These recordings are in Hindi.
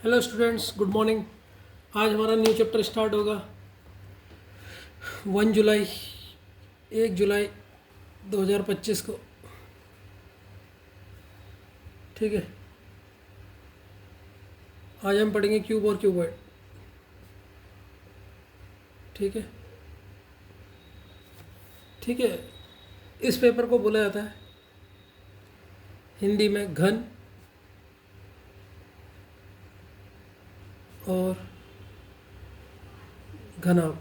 Hello students, good morning. आज हमारा न्यू चैप्टर स्टार्ट होगा 1 जुलाई 1 जुलाई 2025 को। ठीक है, आज हम पढ़ेंगे क्यूब और क्यूबॉइड। ठीक है, ठीक है। इस पेपर को बोला जाता है हिंदी में घन और घनाभ।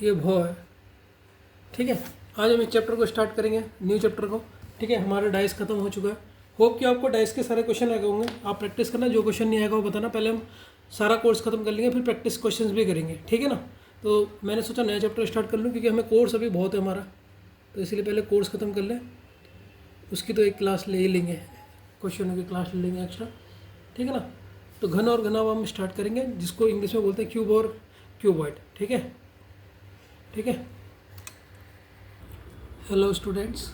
ये भौ है। ठीक है, आज हम इस चैप्टर को स्टार्ट करेंगे, न्यू चैप्टर को। ठीक है, हमारा डाइस खत्म हो चुका है। होप कि आपको डाइस के सारे क्वेश्चन आए होंगे। आप प्रैक्टिस करना, जो क्वेश्चन नहीं आएगा वो बताना। पहले हम सारा कोर्स खत्म कर लेंगे, फिर प्रैक्टिस क्वेश्चंस भी करेंगे। ठीक है ना। तो मैंने सोचा नया चैप्टर स्टार्ट कर लूँ, क्योंकि हमें कोर्स अभी बहुत है हमारा, तो इसलिए पहले कोर्स खत्म कर लें। उसकी तो एक क्लास ले ही लेंगे, क्वेश्चनों की क्लास ले लेंगे एक्स्ट्रा। ठीक है ना। तो घन और घनाभ हम स्टार्ट करेंगे, जिसको इंग्लिश में बोलते हैं क्यूब और क्यूबॉइड। ठीक है, ठीक है। Hello students.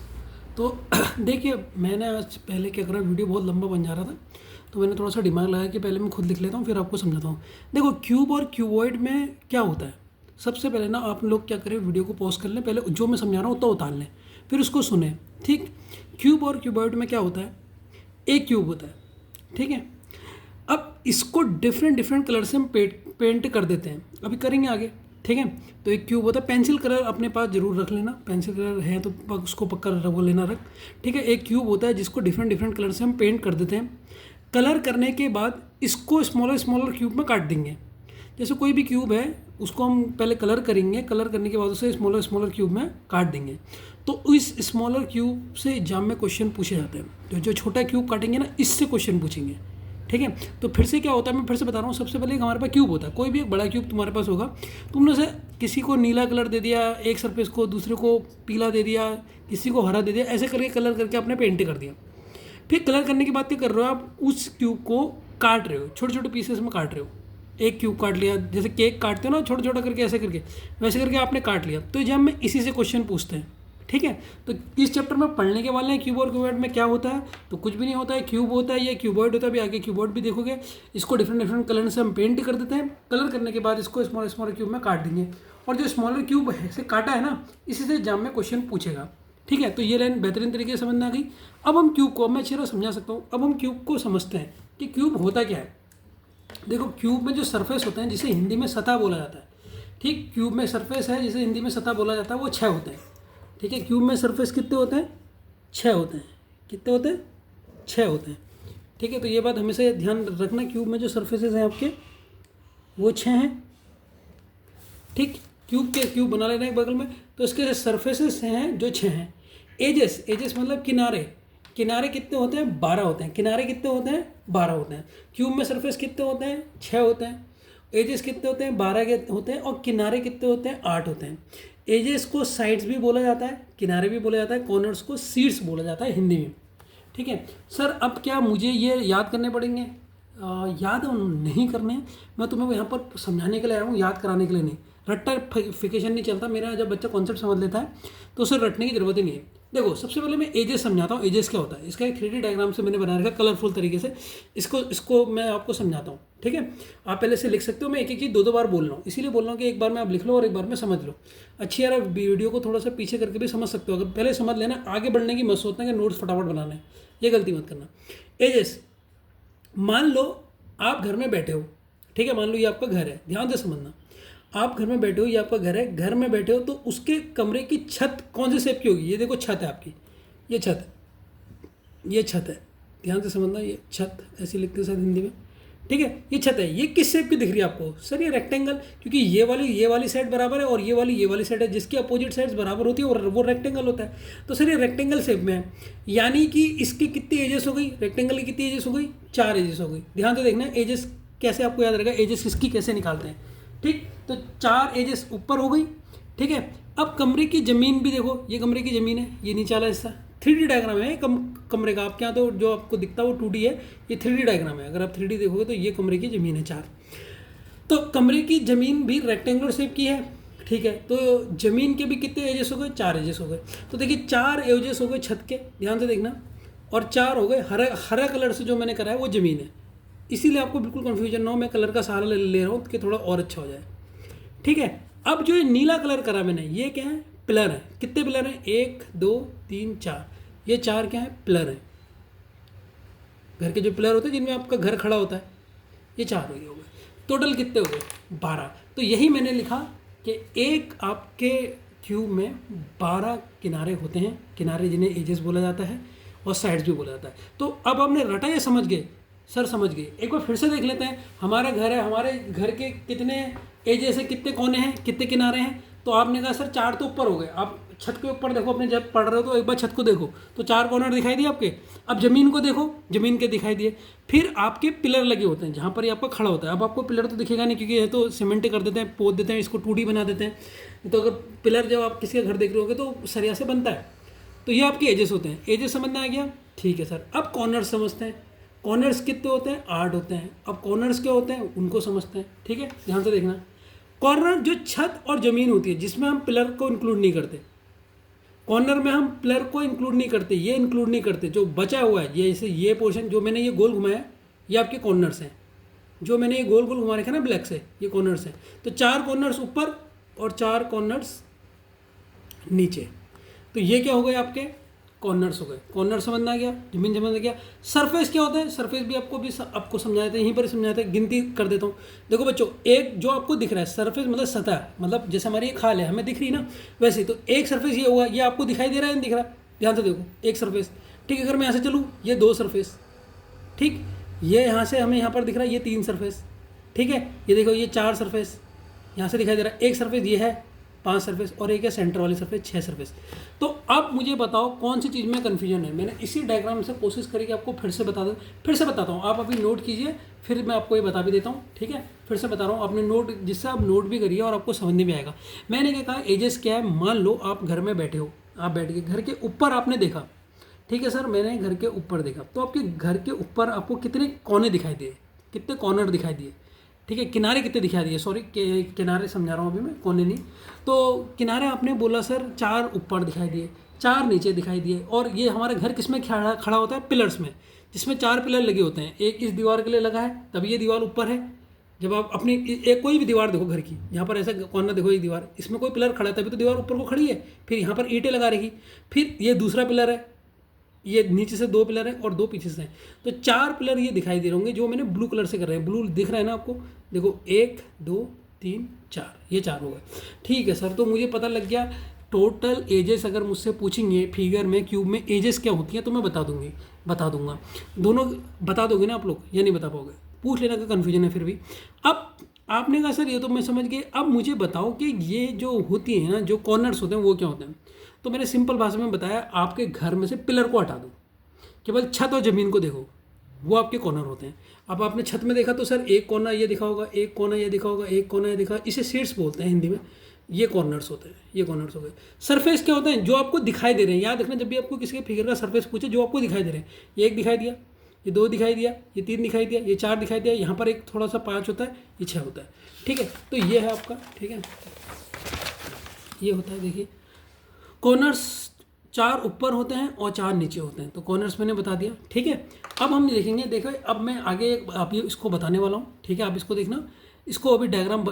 तो देखिए, मैंने आज पहले क्या करा, वीडियो बहुत लंबा बन जा रहा था, तो मैंने थोड़ा सा दिमाग लगाया कि पहले मैं खुद लिख लेता हूँ, फिर आपको समझाता हूँ। देखो, क्यूब और क्यूबॉइड में क्या होता है। सबसे पहले ना आप लोग क्या करें, वीडियो को पॉज कर लें, पहले जो मैं समझा रहा हूँ तो उतार लें, फिर उसको सुने। ठीक, क्यूब और क्यूबॉइड में क्या होता है, एक क्यूब होता है। ठीक है, अब इसको डिफरेंट डिफरेंट कलर से हम पेंट कर देते हैं, अभी करेंगे आगे। ठीक है, तो एक क्यूब होता है, पेंसिल कलर अपने पास जरूर रख लेना, पेंसिल कलर है तो उसको पक्का वो लेना रख। ठीक है, एक क्यूब होता है जिसको डिफरेंट डिफरेंट कलर से हम पेंट कर देते हैं। कलर करने के बाद इसको स्मॉलर स्मॉलर क्यूब में काट देंगे। जैसे कोई भी क्यूब है, उसको हम पहले कलर करेंगे, कलर करने के बाद उसे स्मॉलर स्मॉलर क्यूब में काट देंगे। तो इस स्मॉलर क्यूब से एग्जाम में क्वेश्चन पूछे जाते हैं। जो छोटा क्यूब काटेंगे ना, इससे क्वेश्चन पूछेंगे। ठीक है, तो फिर से क्या होता है, मैं फिर से बता रहा हूँ। सबसे पहले हमारे पास क्यूब होता है, कोई भी एक बड़ा क्यूब तुम्हारे पास होगा। तुमने से किसी को नीला कलर दे दिया, एक सरफेस को, दूसरे को पीला दे दिया, किसी को हरा दे दिया, ऐसे करके कलर करके आपने पेंट कर दिया। फिर कलर करने की बात क्या कर रहे हो, आप उस क्यूब को काट रहे हो, छोटे छोटे पीसेस में काट रहे हो। एक क्यूब काट लिया, जैसे केक काटते हो ना, छोटा छोटा करके ऐसे करके, वैसे करके आपने काट लिया। तो एग्जाम में इसी से क्वेश्चन पूछते हैं। ठीक है, तो इस चैप्टर में पढ़ने के वाले हैं क्यूब और क्यूबॉइड में क्या होता है। तो कुछ भी नहीं होता है, क्यूब होता है, ये क्यूबॉइड होता है। अभी आगे क्यूबॉइड भी देखोगे। इसको डिफरेंट डिफरेंट कलर से हम पेंट कर देते हैं। कलर करने के बाद इसको स्मॉलर स्मॉलर क्यूब में काट देंगे, और जो स्मॉलर क्यूब से काटा है ना, इसी से एग्जाम में क्वेश्चन पूछेगा। ठीक है, तो ये लाइन बेहतरीन तरीके से समझ में आ गई। अब हम क्यूब को, मैं अच्छी तरह समझा सकता हूँ। अब हम क्यूब को समझते हैं कि क्यूब होता क्या है। देखो, क्यूब में जो सरफेस होते हैं, जिसे हिंदी में सतह बोला जाता है। ठीक, क्यूब में सरफेस है जिसे हिंदी में सतह बोला जाता है, वो 6 होते हैं। ठीक है, क्यूब में सरफेस कितने होते हैं, 6 होते हैं। कितने होते हैं, 6 होते हैं। ठीक है, तो ये बात हमेशा ध्यान रखना, क्यूब में जो सरफेसेस हैं आपके, वो 6 हैं। ठीक, क्यूब बना लेना एक बगल में, तो इसके सरफेसेस हैं जो 6 हैं। एजेस, एजेस मतलब किनारे। किनारे कितने होते हैं, 12 होते हैं। किनारे कितने होते हैं, 12 होते हैं। क्यूब में सरफेस कितने होते हैं, 6 होते हैं। एजेस कितने होते हैं, 12 के होते हैं। और किनारे कितने होते हैं, 8 होते हैं। एजेस को साइड्स भी बोला जाता है, किनारे भी बोला जाता है, कॉर्नर्स को सीड्स बोला जाता है हिंदी में। ठीक है सर, अब क्या मुझे ये याद करने पड़ेंगे? याद नहीं करने, मैं तुम्हें यहाँ पर समझाने के लिए आया हूँ, याद कराने के लिए नहीं। रट्टाफिकेशन नहीं चलता मेरा। जब बच्चा कॉन्सेप्ट समझ लेता है तो उसे रटने की जरूरत ही नहीं है। देखो, सबसे पहले मैं एजेस समझाता हूँ। एजेस क्या होता है, इसका एक 3D डायग्राम से मैंने बना रखा कलरफुल तरीके से। इसको मैं आपको समझाता हूँ। ठीक है, आप पहले से लिख सकते हो। मैं एक एक चीज़ दो बार बोल रहा हूँ, इसीलिए बोल रहा हूँ कि एक बार में आप लिख लो और एक बार में समझ लो। अच्छी यार, वीडियो को थोड़ा सा पीछे करके भी समझ सकते हो। अगर पहले समझ लेना, आगे बढ़ने की मत सोचना कि नोट्स फटाफट बनाना है, ये गलती मत करना। एजेस, मान लो आप घर में बैठे हो। ठीक है, मान लो ये आपका घर है, ध्यान से समझना। आप घर में बैठे हो, ये आपका घर है। घर में बैठे हो तो उसके कमरे की छत कौन से शेप की होगी? ये देखो, छत है आपकी, ये छत है, ये छत है। ध्यान से समझना, ये छत ऐसी लिखते हैं शायद हिंदी में। ठीक है, ये छत है। ये किस शेप की दिख रही है आपको? सर ये रेक्टेंगल, क्योंकि ये वाली साइड बराबर है और ये वाली साइड है, जिसकी अपोजिट साइड्स बराबर होती है और वो रेक्टेंगल होता है। तो सर ये रेक्टेंगल शेप में है, यानी कि इसकी कितनी एजेस हो गई? रेक्टेंगल की कितनी एजेस हो गई? 4 एजेस हो गई। ध्यान से देखना, एजेस कैसे आपको याद रहेगा, एजेस इसकी कैसे निकालते हैं। ठीक, तो 4 एजेस ऊपर हो गई। ठीक है, अब कमरे की ज़मीन भी देखो, ये कमरे की ज़मीन है, ये नीचे वाला हिस्सा 3D डायग्राम है कमरे का। आपके यहाँ तो जो आपको दिखता है वो 2D है, ये 3D डायग्राम है। अगर आप 3D देखोगे तो ये कमरे की ज़मीन है 4। तो कमरे की ज़मीन भी रेक्टेंगुलर शेप की है। ठीक है, तो ज़मीन के भी कितने एजेस हो गए? 4 एजेस हो गए। तो देखिए, 4 एजेस हो गए छत के, ध्यान से देखना। और 4 हो गए हरा हरा कलर से जो मैंने करा है वो ज़मीन है। इसीलिए आपको बिल्कुल कन्फ्यूजन ना हो, मैं कलर का सहारा ले रहा हूँ कि थोड़ा और अच्छा हो जाए। ठीक है, अब जो ये नीला कलर करा मैंने, ये क्या है? पिलर है। कितने पिलर हैं? 1 2 3 4। ये 4 क्या है? पिलर हैं। घर के जो पिलर होते हैं जिनमें आपका घर खड़ा होता है, ये 4 हो गए। टोटल कितने हो गए? 12। तो यही मैंने लिखा कि एक आपके क्यूब में 12 किनारे होते हैं, किनारे जिन्हें एजेस बोला जाता है और साइड्स भी बोला जाता है। तो अब आपने रटा ये समझ गए? सर समझ गए। एक बार फिर से देख लेते हैं। हमारा घर है, हमारे घर के कितने एजेस हैं, कितने कोने हैं, कितने किनारे हैं? तो आपने कहा सर 4 तो ऊपर हो गए। आप छत के ऊपर देखो, अपने जब पढ़ रहे हो तो एक बार छत को देखो तो 4 कॉर्नर दिखाई दिए आपके। अब ज़मीन को देखो, ज़मीन के दिखाई दिए। फिर आपके पिलर लगे होते हैं जहाँ पर ये आपका खड़ा होता है। अब आपको पिलर तो दिखेगा नहीं क्योंकि ये तो सीमेंट कर देते हैं, पोत देते हैं, इसको 2D बना देते हैं। तो अगर पिलर जब आप किसी का घर देख रहे होगे तो सरिया से बनता है। तो ये आपके एजेस होते हैं। एजेस समझ में आ गया? ठीक है सर। अब कॉर्नर्स समझते हैं। कॉर्नर्स कितने होते हैं? 8 होते हैं। अब कॉर्नर्स क्या होते हैं उनको समझते हैं। ठीक है, ध्यान से देखना। कॉर्नर जो छत और ज़मीन होती है जिसमें हम पिलर को इंक्लूड नहीं करते, कॉर्नर में हम पिलर को इंक्लूड नहीं करते, ये इंक्लूड नहीं करते। जो बचा हुआ है ये, जैसे ये पोर्शन जो मैंने ये गोल घुमाया, ये आपके कॉर्नर्स हैं। जो मैंने ये गोल गोल घुमा रखा है ना ब्लैक से, ये कॉर्नर्स हैं। तो 4 कॉर्नर्स ऊपर और 4 कॉर्नर्स नीचे। तो ये क्या हो गए? आपके कॉर्नर्स हो गए। कॉर्नर समझ में आ गया, जमीन समझ में गया। सरफेस क्या होता है? सरफेस भी आपको समझाया था, यहीं पर समझाया था। गिनती कर देता हूँ। देखो बच्चों, एक जो आपको दिख रहा है सरफेस मतलब सतह, मतलब जैसे हमारी एक खाल है हमें दिख रही है ना, वैसे तो एक सरफेस ये होगा। ये आपको दिखाई दे रहा है, नहीं दिख रहा? ध्यान से देखो, एक सरफेस। ठीक है, अगर मैं यहाँ से चलूँ, ये 2 सरफेस। ठीक, ये यहाँ से हमें यहाँ पर दिख रहा है, ये 3 सरफेस। ठीक है, ये देखो, ये 4 सरफेस यहाँ से दिखाई दे रहा है। एक सरफेस ये है, 5 सरफेस, और एक है सेंटर वाली सरफेस, 6 सरफेस। तो अब मुझे बताओ कौन सी चीज़ में कन्फ्यूजन है। मैंने इसी डायग्राम से कोशिश करी कि आपको फिर से बता दूँ। फिर से बताता हूँ, आप अभी नोट कीजिए, फिर मैं आपको ये बता भी देता हूँ। ठीक है, फिर से बता रहा हूँ, आपने नोट, जिससे आप नोट भी करिए और आपको समझ में भी आएगा। मैंने क्या कहा, एजेस क्या है? मान लो आप घर में बैठे हो, आप बैठ के घर के ऊपर आपने देखा। ठीक है सर, मैंने घर के ऊपर देखा, तो आपके घर के ऊपर आपको कितने कोने दिखाई दिए, कितने कॉर्नर दिखाई दिए? ठीक है, किनारे कितने दिखाई दिए? सॉरी, किनारे समझा रहा हूँ अभी मैं, कोने नहीं। तो किनारे आपने बोला सर 4 ऊपर दिखाई दिए, 4 नीचे दिखाई दिए। और ये हमारा घर किस में खड़ा होता है? पिलर्स में, जिसमें 4 पिलर लगे होते हैं। एक इस दीवार के लिए लगा है, तभी ये दीवार ऊपर है। जब आप अपनी एक कोई भी दीवार देखो घर की, यहाँ पर ऐसा कॉर्नर देखो, एक दीवार, इसमें कोई पिलर खड़ा है तभी तो दीवार ऊपर को खड़ी है। फिर यहाँ पर ईंटें लगा रही, फिर ये दूसरा पिलर है, ये नीचे से 2 पिलर हैं और 2 पीछे से हैं। तो 4 पिलर ये दिखाई दे रहे होंगे जो मैंने ब्लू कलर से कर रहे हैं। ब्लू दिख रहा है ना आपको? देखो, 1 2 3 4, ये 4 हो गए। ठीक है सर, तो मुझे पता लग गया टोटल एजेस। अगर मुझसे पूछेंगे फिगर में, क्यूब में एजेस क्या होती हैं, तो मैं बता दूंगा। दोनों बता दोगे ना आप लोग, या नहीं बता पाओगे? पूछ लेना का कन्फ्यूजन है फिर भी। अब आपने कहा सर ये तो मैं समझ गए, अब मुझे बताओ कि ये जो होती हैं ना, जो कॉर्नर्स होते हैं वो क्या होते हैं? तो मैंने सिंपल भाषा में बताया, आपके घर में से पिलर को हटा दो, केवल छत और ज़मीन को देखो, वो आपके कॉर्नर होते हैं। अब आपने छत में देखा तो सर एक कोना ये दिखा होगा, एक कोना ये दिखा होगा, एक कोना ये दिखा, इसे शीट्स बोलते हैं हिंदी में। ये कॉर्नर्स होते हैं, ये कॉर्नर्स हो गए। सरफेस क्या होते हैं? जो आपको दिखाई दे रहे हैं। याद रखना, जब भी आपको किसी के फिगर का सरफेस पूछे, जो आपको दिखाई दे रहे हैं। ये 1 दिखाई दिया, ये 2 दिखाई दिया, ये 3 दिखाई दिया, ये 4 दिखाई दिया, यहाँ पर एक थोड़ा सा 5 होता है, ये 6 होता है। ठीक है, तो ये है आपका। ठीक है, ये होता है, देखिए कॉर्नर्स 4 ऊपर होते हैं और 4 नीचे होते हैं। तो कॉर्नर्स मैंने बता दिया। ठीक है, अब हम देखेंगे, देखो अब मैं आगे आप ये इसको बताने वाला हूँ। ठीक है, आप इसको देखना, इसको अभी डायग्राम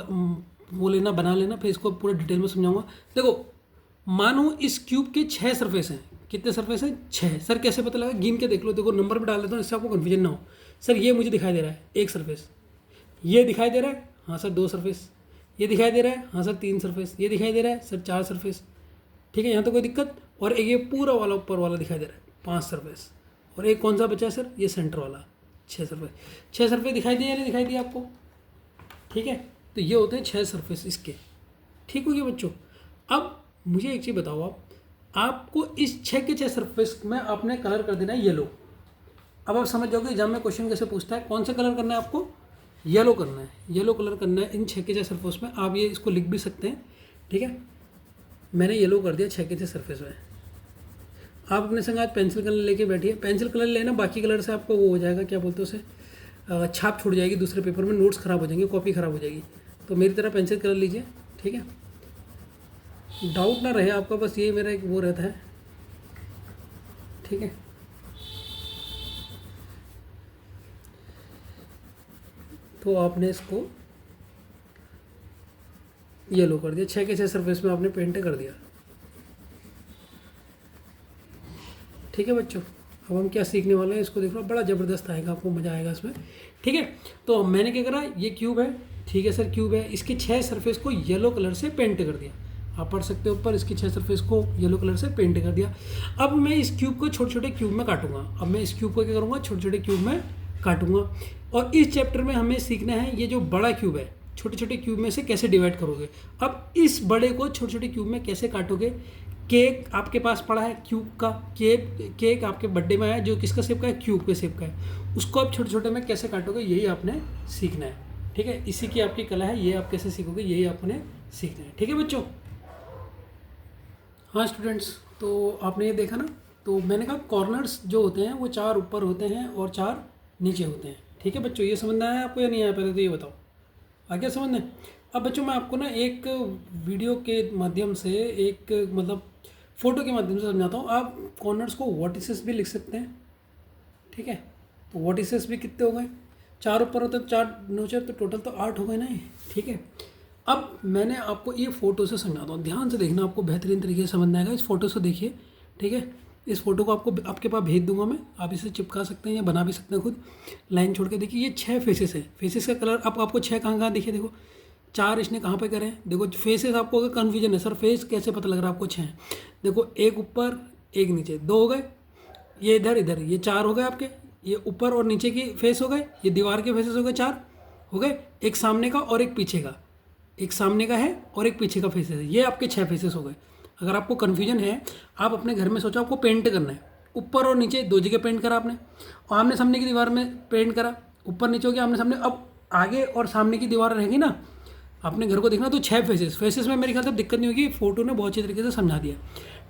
वो लेना, बना लेना, फिर इसको पूरा डिटेल में समझाऊंगा। देखो, मानो इस क्यूब के 6 सरफेस हैं। कितने सरफेस हैं? 6। सर कैसे पता लगा? गिन के देख लो। देखो, नंबर भी डाल देता हूँ, इससे आपको कन्फ्यूजन ना हो। सर ये मुझे दिखाई दे रहा है 1 सरफेस, ये दिखाई दे रहा है, हाँ सर 2 सरफेस, ये दिखाई दे रहा है, हाँ सर 3 सरफेस, ये दिखाई दे रहा है सर 4 सरफेस। ठीक है, यहाँ तो कोई दिक्कत। और एक ये पूरा वाला ऊपर वाला दिखाई दे रहा है 5 सरफेस। और एक कौन सा बचा है सर? ये सेंटर वाला 6 सरफेस। 6 सरफेस दिखाई दिया या नहीं दिखाई दिया आपको? ठीक है, तो ये होते हैं 6 सरफेस इसके। ठीक हो गया बच्चों? अब मुझे एक चीज़ बताओ, आपको इस 6 के 6 सरफेस में आपने कलर कर देना है येलो। अब आप समझ जाओगे एग्जाम में क्वेश्चन कैसे पूछता है। कौन सा कलर करना है आपको? येलो करना है। येलो कलर करना है इन 6 के 6 सरफेस में। आप ये इसको लिख भी सकते हैं। ठीक है, मैंने येलो कर दिया 6 के 6 सरफेस में। आप अपने संग आज पेंसिल कलर लेके बैठिए। पेंसिल कलर लेना, बाकी कलर से आपको वो हो जाएगा, क्या बोलते हैं उसे, छाप छूट जाएगी दूसरे पेपर में, नोट्स ख़राब हो जाएंगे, कॉपी ख़राब हो जाएगी। तो मेरी तरह पेंसिल कलर लीजिए। ठीक है, डाउट ना रहे आपका, बस यही मेरा एक वो रहता है। ठीक है, तो आपने इसको येलो कर दिया, 6 के 6 सरफेस में आपने पेंट कर दिया। ठीक है बच्चों, अब हम क्या सीखने वाले हैं इसको देख लो, बड़ा ज़बरदस्त आएगा, आपको मज़ा आएगा इसमें। ठीक है, तो मैंने क्या करा, ये क्यूब है, ठीक है सर क्यूब है, इसके 6 सरफेस को येलो कलर से पेंट कर दिया। आप पढ़ सकते हो ऊपर, इसकी 6 सरफेस को येलो कलर से पेंट कर दिया। अब मैं इस क्यूब को छोटे छोटे क्यूब में काटूंगा। अब मैं इस क्यूब को क्या करूँगा, छोटे छोटे क्यूब में काटूंगा। और इस चैप्टर में हमें सीखना है ये जो बड़ा क्यूब है, छोटे छोटे क्यूब में से कैसे डिवाइड करोगे। अब इस बड़े को छोटे छोटे क्यूब में कैसे काटोगे। केक आपके पास पड़ा है क्यूब का, केक आपके बर्थडे में आया जो किसका शेप का है, क्यूब के शेप का है, उसको आप छोटे छोटे में कैसे काटोगे, यही आपने सीखना है। ठीक है, इसी की आपकी कला है, ये आप कैसे सीखोगे यही आपने सीखना है। ठीक है बच्चों। हाँ स्टूडेंट्स, तो आपने ये देखा ना, तो मैंने कहा कॉर्नर्स जो होते हैं वो 4 ऊपर होते हैं और 4 नीचे होते हैं। ठीक है बच्चों, ये समझ में आया आपको या नहीं आया, पहले तो ये बताओ आ गया समझ में। अब बच्चों मैं आपको ना एक वीडियो के माध्यम से, एक मतलब फ़ोटो के माध्यम से समझाता हूँ। आप कॉर्नर्स को वर्टिसेस भी लिख सकते हैं। ठीक है, तो वर्टिसेस भी कितने हो गए, 4 ऊपर होते हैं, 4 नीचे, तो टोटल तो 8 हो गए ना ये। ठीक है, अब मैंने आपको ये फ़ोटो से समझाता हूँ, ध्यान से देखना, आपको बेहतरीन तरीके से समझ में आएगा। इस फोटो से देखिए। ठीक है, इस फोटो को आपको आपके पास भेज दूंगा मैं, आप इसे चिपका सकते हैं या बना भी सकते हैं खुद, लाइन छोड़ के। देखिए ये 6 फेसेस है, फेसेस का कलर आपको 6 कहाँ कहाँ दिखे, देखो 4 इसने कहाँ पे करे हैं, देखो फेसेस। आपको अगर कन्फ्यूजन है सर फेस कैसे पता लग रहा है आपको 6, देखो एक ऊपर एक नीचे, 2 हो गए, ये इधर इधर, ये 4 हो गए आपके, ये ऊपर और नीचे की फेस हो गए, ये दीवार के फेसेस हो गए, 4 हो गए, एक सामने का और एक पीछे का, एक सामने का है और एक पीछे का फेसेस है, ये आपके 6 फेसेस हो गए। अगर आपको कन्फ्यूजन है, आप अपने घर में सोचो आपको पेंट करना है, ऊपर और नीचे 2 जगह पेंट करा आपने, और आमने सामने की दीवार में पेंट करा, ऊपर नीचे हो गया आमने सामने। अब आगे और सामने की दीवार रहेगी ना, अपने घर को देखना, तो 6 फेसेस में मेरे ख्याल से दिक्कत नहीं होगी, फोटो ने बहुत अच्छी तरीके से समझा दिया।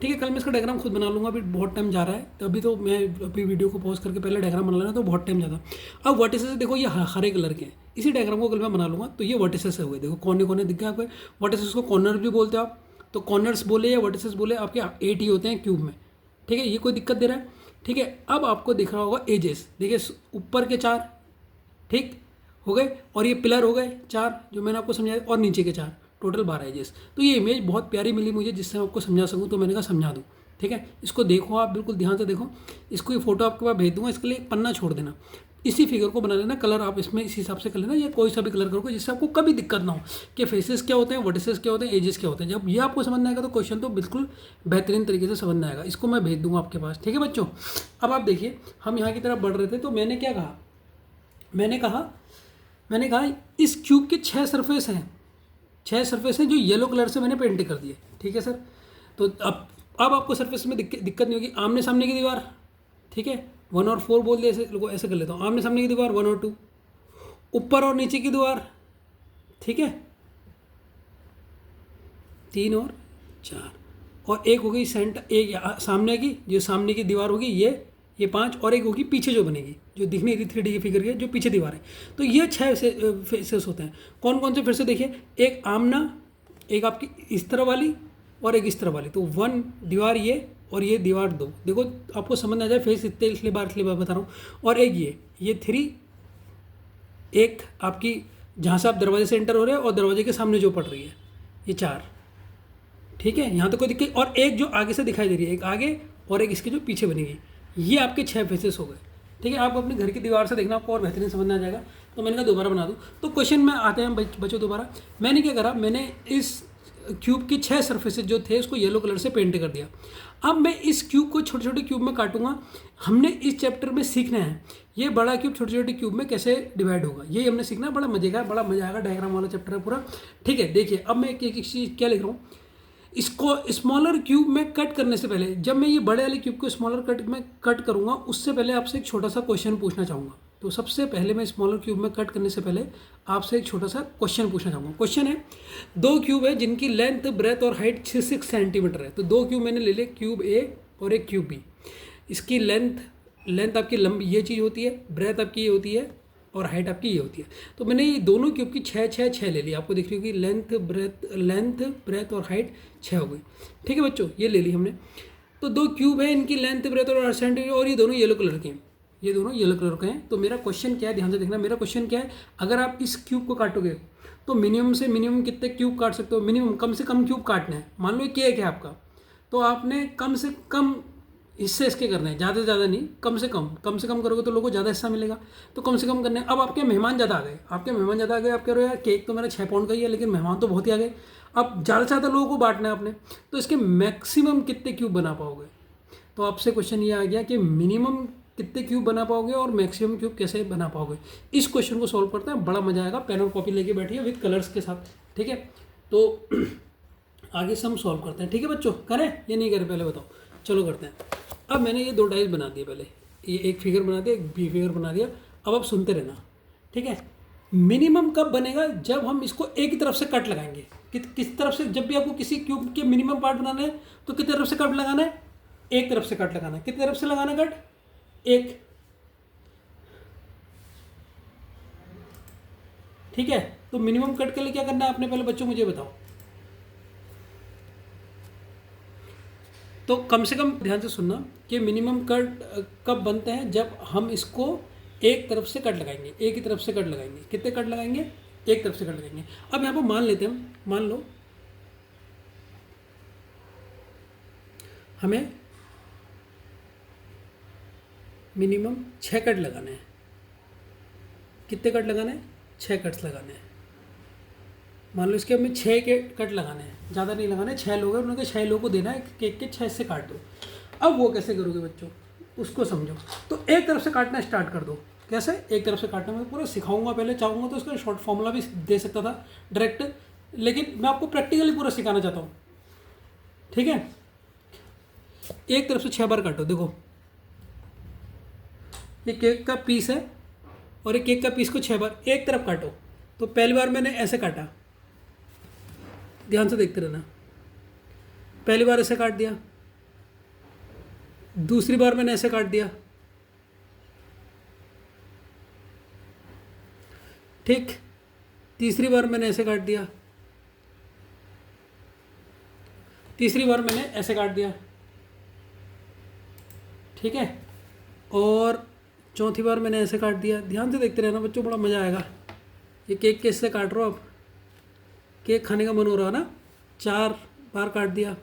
ठीक है, कल मैं इसका डायग्राम खुद बना लूँगा, अभी बहुत टाइम जा रहा है, तो अभी तो मैं अभी वीडियो को पॉज करके पहले डायग्राम बना लेना, तो बहुत टाइम ज़्यादा। अब वर्टिसेस देखो ये हरे कलर के हैं, इसी डायग्राम को कल मैं बना लूँगा, तो ये वर्टिसेस हो गए, देखो कोने कोने दिख गए आपको। वर्टिसेस को कॉर्नर भी बोलते हो आप, तो कॉर्नर्स बोले या वर्टिसेस बोले, आपके 8 ही होते हैं क्यूब में। ठीक है, ये कोई दिक्कत दे रहा है। ठीक है, अब आपको दिख रहा होगा एजेस, देखिए ऊपर के 4 ठीक हो गए, और ये पिलर हो गए 4 जो मैंने आपको समझाया, और नीचे के 4, टोटल 12 एजेस। तो ये इमेज बहुत प्यारी मिली मुझे, जिससे मैं आपको समझा सकूँ, तो मैंने कहा समझा दूँ। ठीक है, इसको देखो आप बिल्कुल ध्यान से देखो, इसको ये फोटो आपके पास भेज दूंगा, इसके लिए एक पन्ना छोड़ देना, इसी फिगर को बना लेना, कलर आप इसमें इस हिसाब से कर लेना, या कोई सा भी कलर करोगे जिससे आपको कभी दिक्कत ना हो कि फेसेस क्या होते हैं, वर्टिसेस क्या होते हैं, एजेस क्या होते हैं। जब ये आपको समझ में आएगा तो क्वेश्चन तो बिल्कुल बेहतरीन तरीके से समझ में आएगा। इसको मैं भेज दूंगा आपके पास। ठीक है बच्चों, अब आप देखिए हम यहाँ की तरफ बढ़ रहे थे, तो मैंने क्या कहा, मैंने कहा इस क्यूब के 6 सरफेस हैं, 6 सरफेस हैं जो येलो कलर से मैंने पेंट कर दिए। ठीक है सर, तो अब आपको सरफेस में दिक्कत नहीं होगी। आमने सामने की दीवार, ठीक है 1 और 4 बोल दिए, ऐसे कर लेता हूँ, आमने सामने की दीवार 1 और 2, ऊपर और नीचे की दीवार, ठीक है 3 और 4, और एक होगी सेंटर, एक सामने की, जो सामने की दीवार होगी ये 5, और एक होगी पीछे जो बनेगी, जो दिख नहीं रही 3D की फिगर की, जो पीछे दीवार है। तो ये 6 फेसेस होते हैं। कौन कौन से फिर से देखिए, एक आमना, एक आपकी इस तरह वाली और एक इस तरह वाली, तो 1 दीवार ये और ये दीवार 2। देखो आपको समझ ना जाए फेस इतने, इसलिए बार बता रहा हूँ। और एक ये 3, एक आपकी जहाँ से आप दरवाजे से एंटर हो रहे हैं और दरवाजे के सामने जो पड़ रही है, ये 4। ठीक है, यहाँ तो कोई दिक्कत, और एक जो आगे से दिखाई दे रही है, एक आगे और एक इसके जो पीछे बनेगी, ये आपके 6 फेसेस हो गए। ठीक है, आप अपने घर की दीवार से देखना, आपको और बेहतरीन समझ में आ जाएगा। तो मैंने कहा दोबारा बना दूँ। तो क्वेश्चन में आते हैं बच्चों दोबारा। मैंने क्या करा, मैंने इस क्यूब के 6 सरफेसेस जो थे उसको येलो कलर से पेंट कर दिया। अब मैं इस क्यूब को छोटे छोटे क्यूब में काटूंगा। हमने इस चैप्टर में सीखना है ये बड़ा क्यूब छोटे छोटे क्यूब में कैसे डिवाइड होगा, यही हमने सीखना। बड़ा मजा आएगा, डायग्राम वाला चैप्टर है पूरा। ठीक है, देखिए अब मैं एक चीज़ क्या लिख रहा हूँ, इसको स्मॉलर क्यूब में कट करने से पहले, जब मैं ये बड़े वाले क्यूब को स्मॉलर कट में कट करूँगा, उससे पहले आपसे एक छोटा सा क्वेश्चन पूछना चाहूँगा। तो सबसे पहले मैं स्मॉलर क्यूब में कट करने से पहले आपसे एक छोटा सा क्वेश्चन पूछना चाहूँगा। क्वेश्चन है, 2 क्यूब है जिनकी लेंथ, ब्रेथ और हाइट 6 सेंटीमीटर है। तो 2 क्यूब मैंने ले लिए, क्यूब ए और एक क्यूब बी। इसकी लेंथ आपकी लंबी ये चीज़ होती है, ब्रेथ आपकी ये होती है, और हाइट आपकी ये होती है। तो मैंने ये दोनों क्यूब की 6 ले ली। आपको दिख रही होगी लेंथ ब्रेथ और हाइट 6 हो गई। ठीक है बच्चों, ये ले ली हमने। तो 2 क्यूब है, इनकी लेंथ, ब्रेथ और सेंटीमीटर, और ये दोनों येलो कलर के हैं। ये दोनों येलो कलर के हैं। तो मेरा क्वेश्चन क्या है, ध्यान से देखना, मेरा क्वेश्चन क्या है, अगर आप इस क्यूब को काटोगे तो मिनिमम से मिनिमम कितने क्यूब काट सकते हो, मिनिमम कम से कम क्यूब काटना है। मान लो ये केक है आपका, तो आपने कम से कम हिस्से इसके करने हैं, ज़्यादा से ज़्यादा नहीं, कम से कम करोगे तो लोगों को ज़्यादा हिस्सा मिलेगा, तो कम से कम करने हैं। अब आपके मेहमान ज़्यादा आ गए, आप कह रहे हो यार केक तो मेरा 6 पाउंड का ही है, लेकिन मेहमान तो बहुत ही आ गए, अब ज़्यादा से ज़्यादा लोगों को बांटना है आपने, तो इसके मैक्सिमम कितने क्यूब बना पाओगे। तो आपसे क्वेश्चन ये आ गया कि मिनिमम कितने क्यूब बना पाओगे और मैक्सिमम क्यूब कैसे बना पाओगे। इस क्वेश्चन को सॉल्व करते हैं, बड़ा मजा आएगा। पेन और कॉपी लेके बैठिए विद कलर्स के साथ, ठीक है। तो आगे से हम सॉल्व करते हैं, ठीक है बच्चों। करें या नहीं करें पहले बताओ, चलो करते हैं। अब मैंने ये 2 डाइस बना दिए, पहले ये एक फिगर बना दिया, एक बी फिगर बना दिया। अब आप सुनते रहना, ठीक है। मिनिमम कब बनेगा, जब हम इसको एक ही तरफ से कट लगाएंगे। किस तरफ से, जब भी आपको किसी क्यूब के मिनिमम पार्ट बनाना है तो कितनी तरफ से कट लगाना है, एक तरफ से कट लगाना है। कितनी तरफ से लगाना है कट, एक, ठीक है। तो मिनिमम कट के लिए क्या करना है आपने, पहले बच्चों मुझे बताओ। तो कम से कम ध्यान से सुनना कि मिनिमम कट कब बनते हैं, जब हम इसको एक तरफ से कट लगाएंगे, एक ही तरफ से कट लगाएंगे। कितने कट लगाएंगे, एक तरफ से कट लगाएंगे। अब यहाँ पर मान लेते हैं, मान लो हमें मिनिमम 6 कट लगाने हैं। कितने कट लगाने हैं, 6 कट्स लगाने हैं। मान लो इसके हमें 6 के कट लगाने हैं, ज़्यादा नहीं लगाने, 6 लोग हैं, उनके 6 लोगों को देना है, केक के 6 से काट दो। अब वो कैसे करोगे बच्चों, उसको समझो। तो एक तरफ से काटना स्टार्ट कर दो। कैसे, एक तरफ से काटना मैं पूरा सिखाऊंगा, पहले चाहूँगा तो उसका शॉर्ट फॉर्मूला भी दे सकता था डायरेक्ट, लेकिन मैं आपको प्रैक्टिकली पूरा सिखाना चाहता हूँ, ठीक है। एक तरफ से 6 बार काटो। देखो ये केक का पीस है और एक केक का पीस को 6 बार एक तरफ काटो। तो पहली बार मैंने ऐसे काटा, ध्यान से देखते रहना। पहली बार ऐसे काट दिया, दूसरी बार मैंने ऐसे काट दिया, ठीक। तीसरी बार मैंने ऐसे काट दिया, तीसरी बार मैंने ऐसे काट दिया, ठीक है। और चौथी बार मैंने ऐसे काट दिया। ध्यान से देखते रहना बच्चों, बड़ा मज़ा आएगा। ये केक कैसे काट रहे हो आप, केक खाने का मन हो रहा ना। 4 बार काट दिया,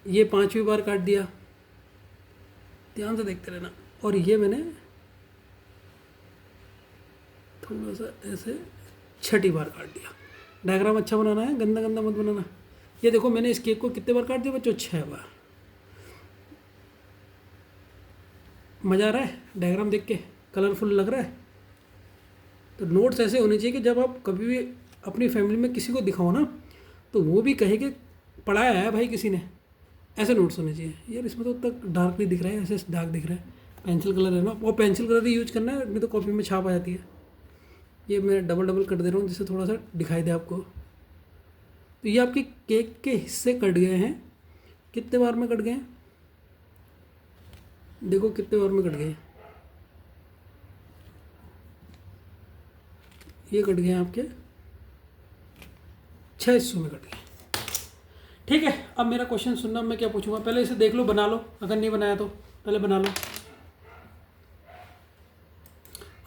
ये 5वीं बार काट दिया, ध्यान से देखते रहना। और ये मैंने थोड़ा सा ऐसे 6ठी बार काट दिया। डायग्राम अच्छा बनाना है, गंदा गंदा मत बनाना। ये देखो मैंने इस केक को कितने बार काट दिया बच्चों, 6 बार। मज़ा आ रहा है डायग्राम देख के, कलरफुल लग रहा है। तो नोट्स ऐसे होने चाहिए कि जब आप कभी भी अपनी फैमिली में किसी को दिखाओ ना, तो वो भी कहे कि पढ़ाया है भाई किसी ने। ऐसे नोट्स होने चाहिए। यार इसमें तो तक डार्क नहीं दिख रहा है, ऐसे डार्क दिख रहा है। पेंसिल कलर है ना, वो पेंसिल कलर ही यूज करना है, नहीं तो कॉपी में छाप आ जाती है। ये मैं डबल डबल कर दे रहा हूँ जिससे थोड़ा सा दिखाई दे आपको। तो ये आपके केक के हिस्से कट गए हैं। कितने बार में कट गए हैं, देखो कितने बार में कट गए। ये कट गए आपके 6 हिस्सों में कट गए, ठीक है। अब मेरा क्वेश्चन सुनना, मैं क्या पूछूंगा, पहले इसे देख लो, बना लो, अगर नहीं बनाया तो पहले बना लो।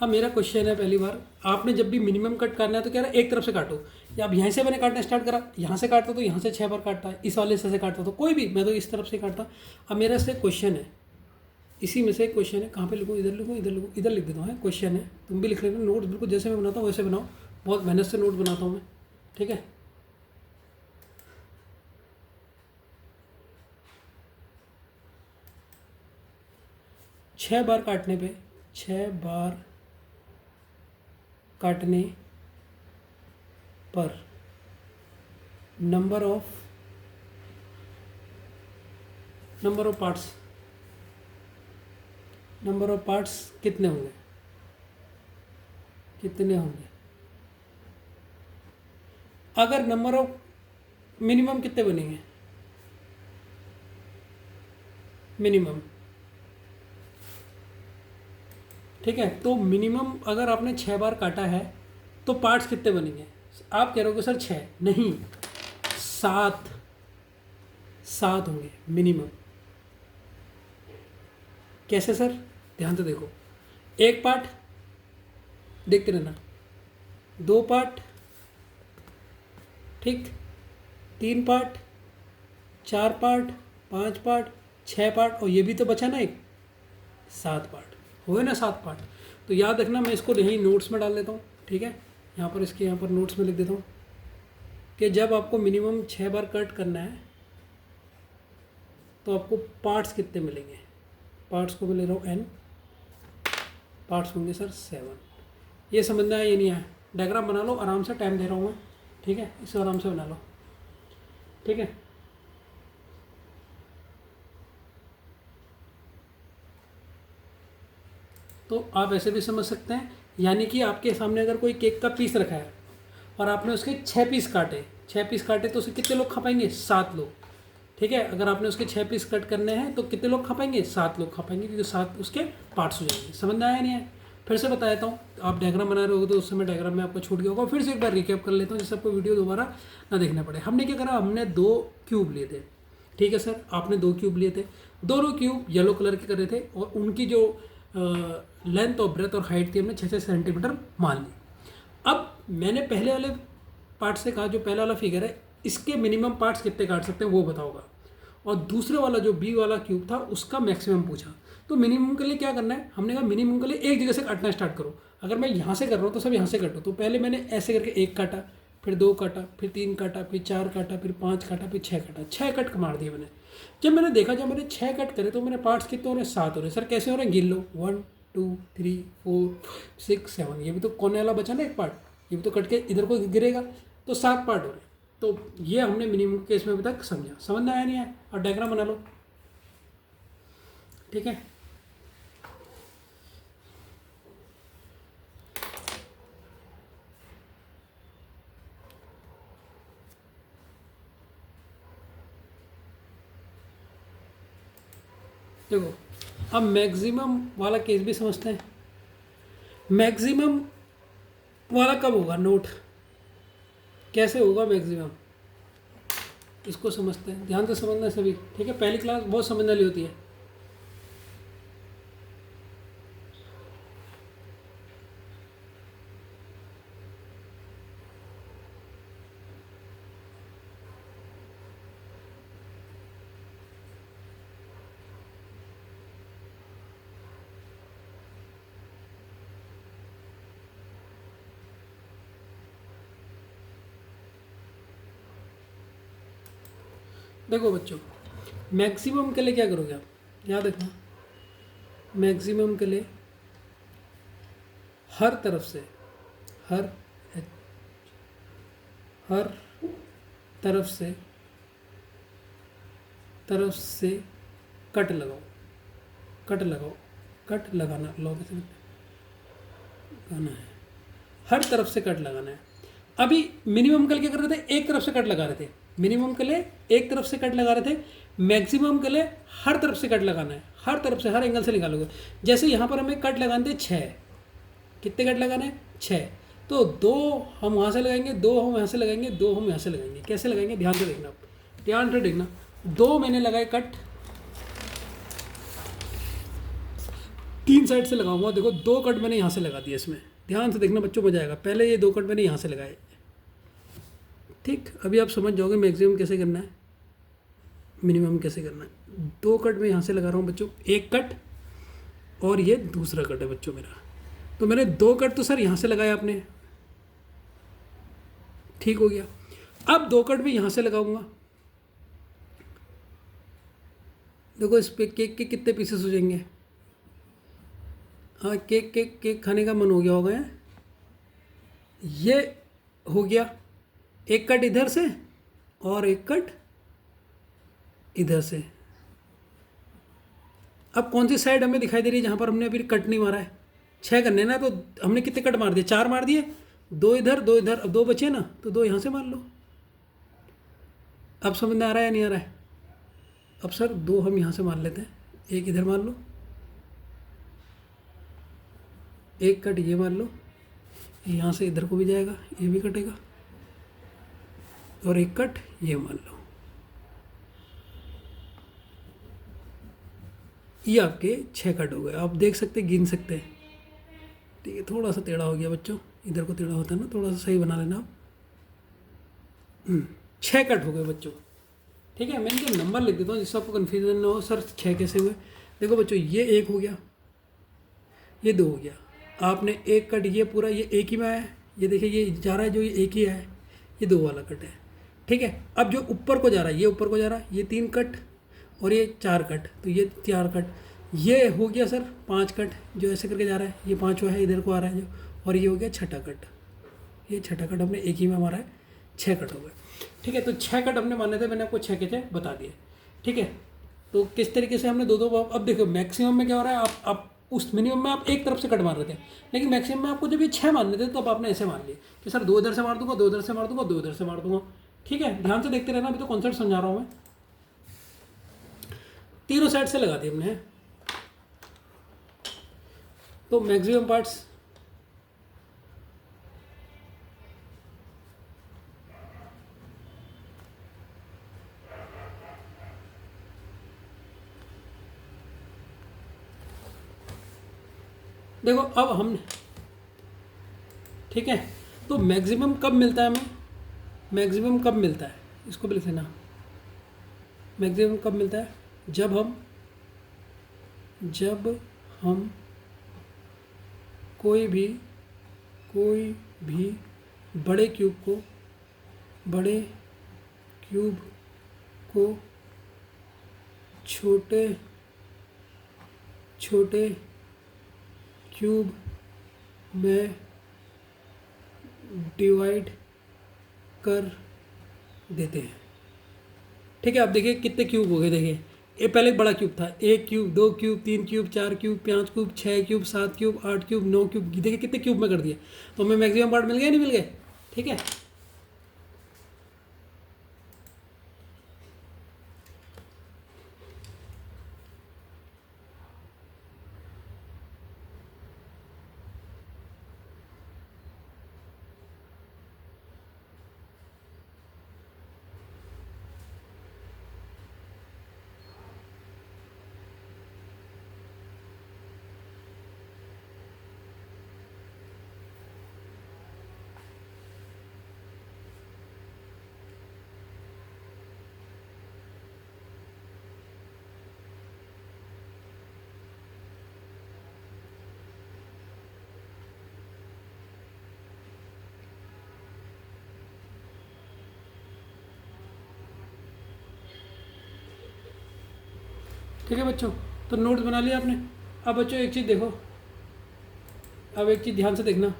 अब मेरा क्वेश्चन है, पहली बार आपने जब भी मिनिमम कट करना है तो कह रहा है एक तरफ से काटो। या अब यहाँ से मैंने काटना स्टार्ट करा, यहाँ से काटता तो यहाँ से 6 बार काटता है, इस वाले से काटता तो कोई भी, मैं तो इस तरफ से काटता। अब मेरा से क्वेश्चन है, इसी में से एक क्वेश्चन है, कहाँ पे लिखूँ, इधर लिखूँ, इधर लिखूँ, इधर लिख देता हूँ। क्वेश्चन है, तुम भी लिख लेना। नोट बिल्कुल जैसे मैं बनाता हूँ वैसे बनाओ, बहुत मेहनत से नोट बनाता हूँ मैं, ठीक है। छः बार काटने पे, 6 बार काटने पर नंबर ऑफ पार्ट्स कितने होंगे, अगर नंबर ऑफ मिनिमम कितने बनेंगे, मिनिमम, ठीक है। तो मिनिमम अगर आपने 6 बार काटा है तो पार्ट्स कितने बनेंगे। आप कह रहे हो सर 6 नहीं, 7 होंगे मिनिमम। कैसे सर, ध्यान से देखो। एक पार्ट, देखते रहना, 2 पार्ट, ठीक, 3 पार्ट, 4 पार्ट, 5 पार्ट, 6 पार्ट, और ये भी तो बचा ना एक, 7 पार्ट हुए ना, 7 पार्ट। तो याद रखना, मैं इसको यहीं नोट्स में डाल देता हूँ, ठीक है, यहाँ पर इसके यहाँ पर नोट्स में लिख देता हूँ कि जब आपको मिनिमम 6 बार कट करना है तो आपको पार्ट्स कितने मिलेंगे। पार्ट्स को मैं ले रहा हूँ n, पार्ट्स होंगे सर 7। ये समझना है, ये नहीं है, डायग्राम बना लो आराम से, टाइम दे रहा हूँ मैं, ठीक है, इसे आराम से बना लो, ठीक है। तो आप ऐसे भी समझ सकते हैं, यानी कि आपके सामने अगर कोई केक का पीस रखा है और आपने उसके 6 पीस काटे, 6 पीस काटे तो उसे कितने लोग खा पाएंगे, 7 लोग, ठीक है। अगर आपने उसके 6 पीस कट करने हैं तो कितने लोग खा पाएंगे, 7 लोग खा पाएंगे, क्योंकि 7 उसके पार्ट्स हो जाएंगे। समझ में आया नहीं है, फिर से बता देता हूँ, आप डायग्राम बना रहे हो तो उस समय डायग्राम में आपको छूट गया होगा, फिर से एक बार रिकैप कर लेता हूँ जिससे आपको वीडियो दोबारा ना देखना पड़े। हमने क्या करा, हमने 2 क्यूब लिए थे, ठीक है सर, आपने 2 क्यूब लिए थे, दोनों क्यूब येलो कलर के कर रहे थे और उनकी जो लेंथ और ब्रेथ और हाइट थी हमने 6-6 सेंटीमीटर मान ली। अब मैंने पहले वाले पार्ट से कहा, जो पहला वाला फिगर है इसके मिनिमम पार्ट्स कितने काट सकते हैं वो बताओगा, और दूसरे वाला जो बी वाला क्यूब था उसका मैक्सिमम पूछा। तो मिनिमम के लिए क्या करना है, हमने कहा मिनिमम के लिए एक जगह से काटना स्टार्ट करो। अगर मैं यहाँ से कर रहा हूँ तो सब यहाँ से काटो। तो पहले मैंने ऐसे करके 1 काटा, फिर 2 काटा, फिर 3 काटा, फिर 4 काटा, फिर 5 काटा, फिर 6 काटा, 6 कट मार दिए मैंने। जब मैंने देखा, जब मैंने 6 कट करे तो मेरे पार्ट्स कितने हो रहे हैं, 7 हो रहे हैं। सर कैसे हो रहे हैं, गिन लो, 1 2 3 4 6 7, ये भी तो कोने वाला बचा ना एक पार्ट, ये भी तो कट के इधर को गिरेगा, तो 7 पार्ट हो रहे हैं। तो ये हमने मिनिमम केस में अभी तक समझा, समझ में आया नहीं आया, और डायग्राम बना लो, ठीक है। देखो, अब मैक्सिमम वाला केस भी समझते हैं। मैक्सिमम वाला कब होगा, नोट कैसे होगा मैक्सिमम, इसको समझते हैं, ध्यान से समझना सभी, ठीक है। पहली क्लास बहुत समझने वाली होती है। देखो बच्चों, मैक्सिमम के लिए क्या करोगे आप, याद रखना, मैक्सिमम के लिए हर तरफ से, हर हर तरफ से कट लगाओ, कट लगाओ, कट लगाना, लो कैसे लगाना है, हर तरफ से कट लगाना है। अभी मिनिमम के लिए क्या कर रहे थे, एक तरफ से कट लगा रहे थे, मिनिमम के लिए एक तरफ से कट लगा रहे थे, मैक्सिमम के लिए हर तरफ से कट लगाना है, हर तरफ से, हर एंगल से निकालोगे। जैसे यहाँ पर हमें कट लगाने थे 6, कितने कट लगाने हैं, 6, तो 2 हम वहाँ से लगाएंगे, 2 हम यहाँ से लगाएंगे, 2 हम यहाँ से लगाएंगे। कैसे लगाएंगे, ध्यान से देखना, ध्यान से देखना। 2 मैंने लगाए कट, 3 साइड से लगाऊंगा, देखो 2 कट मैंने यहाँ से लगा दिया इसमें, ध्यान से देखना बच्चों, मजा आएगा। पहले ये 2 कट मैंने यहाँ से लगाए, ठीक, अभी आप समझ जाओगे मैक्सिमम कैसे करना है, मिनिमम कैसे करना है। 2 कट मैं यहाँ से लगा रहा हूँ बच्चों, 1 कट और ये दूसरा कट है बच्चों मेरा। तो मैंने 2 कट तो सर यहाँ से लगाया आपने, ठीक हो गया। अब 2 कट भी यहाँ से लगाऊंगा, देखो इस पे केक के कितने पीसेस हो जाएंगे। हाँ, केक खाने का मन हो गया होगा, ये हो गया, 1 कट इधर से और 1 कट इधर से। अब कौन सी साइड हमें दिखाई दे रही है जहाँ पर हमने अभी कट नहीं मारा है, 6 करने ना, तो हमने कितने कट मार दिए, 4 मार दिए, 2 इधर 2 इधर, अब 2 बचे ना, तो 2 यहाँ से मार लो। अब समझ में आ रहा है या नहीं आ रहा है। अब सर 2 हम यहाँ से मार लेते हैं, 1 इधर मार लो, 1 कट ये मार लो, यहाँ से इधर को भी जाएगा, ये भी कटेगा, और 1 कट ये मार लो। ये आपके 6 कट हो गए, आप देख सकते, गिन सकते हैं, ठीक है, थोड़ा सा टेढ़ा हो गया बच्चों, इधर को टेढ़ा होता है ना, थोड़ा सा सही बना लेना आप। 6 कट हो गए बच्चों। ठीक है, मैं इनके नंबर लिख देता हूँ जिससे आपको कन्फ्यूजन ना हो, सर 6 कैसे हुए। देखो बच्चों, ये 1 हो गया, ये 2 हो गया, आपने एक कट ये पूरा ये एक ही में आया है, ये देखिए ये जा रहा है जो ये एक ही है, ये 2 वाला कट है। ठीक है, अब जो ऊपर को जा रहा है, ये ऊपर को जा रहा है, ये 3 कट और ये 4 कट, तो ये 4 कट, ये हो गया सर 5 कट जो ऐसे करके जा रहा है, ये 5वां है इधर को आ रहा है जो, और ये हो गया छठा कट, ये छठा कट हमने एक ही में मारा है, 6 कट हो गए। ठीक है, तो 6 कट हमने माने थे, मैंने आपको 6 के 6 बता दिए। ठीक है, तो किस तरीके से हमने दो दो, अब देखो मैक्सिमम में क्या हो रहा है, आप उस मिनिमम में आप एक तरफ से कट मार रहे थे, लेकिन मैक्सिमम में आपको जब ये 6 मारने थे तो अब आपने ऐसे मान लिए कि सर 2 इधर से मार दूंगा, 2 इधर से मार दूंगा, 2 इधर से मार दूंगा। ठीक है, ध्यान से देखते रहना, अभी तो कॉन्सेप्ट समझा रहा हूँ मैं। तीनों साइड से लगा दी हमने, तो मैक्सिमम पार्ट्स देखो अब हमने, ठीक है, तो मैक्सिमम कब मिलता है हमें, मैक्सिमम कब मिलता है, इसको भी लिख लेना। मैक्सिमम कब मिलता है, जब हम कोई भी बड़े क्यूब को छोटे छोटे क्यूब में डिवाइड कर देते हैं। ठीक है, आप देखिए कितने क्यूब हो गए, देखिए ये पहले एक बड़ा क्यूब था, 1 cube, 2 cube, 3 cube, 4 cube, 5 cube, 6 cube, 7 cube, 8 cube, 9 cube, देखिए कितने क्यूब में कर दिए, तो हमें मैक्सिमम पार्ट मिल गया नहीं मिल गए। ठीक है, ठीक है बच्चों, तो नोट्स बना लिया आपने। अब बच्चों एक चीज़ देखो, अब एक चीज़ ध्यान से देखना,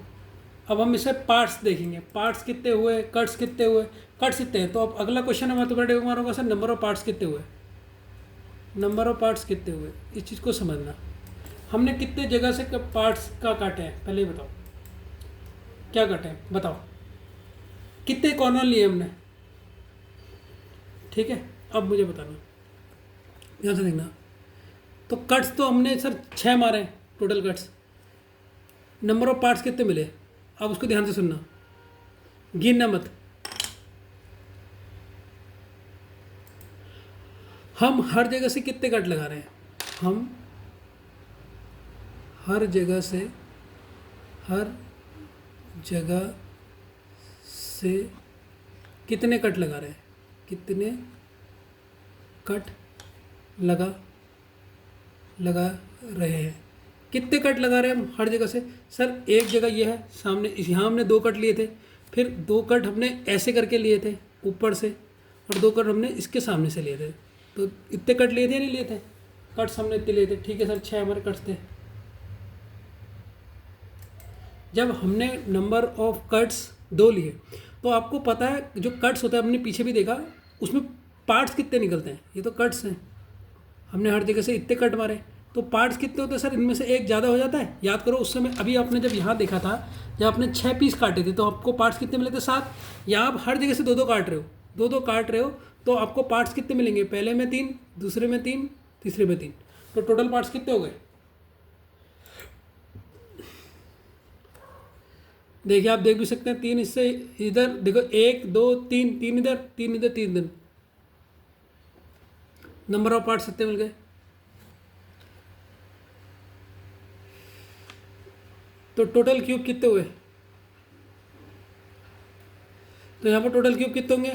अब हम इसे पार्ट्स देखेंगे, पार्ट्स कितने हुए, कट्स कितने हुए, कट्स कितने हैं। तो अब अगला क्वेश्चन हमारा तुम्हारे मारा होगा सर नंबर ऑफ पार्ट्स कितने हुए, नंबर ऑफ पार्ट्स कितने हुए, इस चीज़ को समझना। हमने कितने जगह से पार्ट्स का काटे हैं, पहले ही बताओ क्या काटे हैं, बताओ कितने कॉर्नर लिए हमने। ठीक है, अब मुझे बताना, ध्यान से देखना। तो कट्स तो हमने सर 6 मारे total cuts, number of parts कितने मिले, अब उसको ध्यान से सुनना, गिनना मत। हम हर जगह से कितने कट लगा रहे हैं, हम हर जगह से कितने कट लगा रहे हैं, कितने कट लगा रहे हैं, कितने कट लगा रहे हैं हम हर जगह से। सर एक जगह ये है सामने, यहाँ हमने 2 कट लिए थे, फिर 2 कट हमने ऐसे करके लिए थे ऊपर से, और 2 कट हमने इसके सामने से लिए थे, तो इतने कट लिए थे या नहीं लिए थे, कट्स हमने इतने लिए थे। ठीक है सर, 6 हमारे कट्स थे। जब हमने नंबर ऑफ कट्स 2 लिए, तो आपको पता है जो कट्स होता है, हमने पीछे भी देखा, उसमें पार्ट्स कितने निकलते हैं, ये तो कट्स हैं, हमने हर जगह से इतने कट मारे, तो पार्ट्स कितने होते हैं सर, इनमें से एक ज़्यादा हो जाता है। याद करो उस समय, अभी आपने जब यहाँ देखा था, जब आपने 6 पीस काटे थे, तो आपको पार्ट्स कितने मिले थे, 7। या आप हर जगह से 2-2 काट रहे हो, 2-2 काट रहे हो, तो आपको पार्ट्स कितने मिलेंगे, पहले में 3, दूसरे में 3, तीसरे में 3, तो टोटल पार्ट्स कितने हो गए। देखिए आप देख भी सकते हैं, 3 इससे इधर देखो, 1 2 3, 3 इधर, 3 इधर, 3 इधर, नंबर ऑफ पार्ट्स कितने मिल गए। तो टोटल क्यूब कितने हुए? तो यहाँ पर टोटल क्यूब कितने होंगे?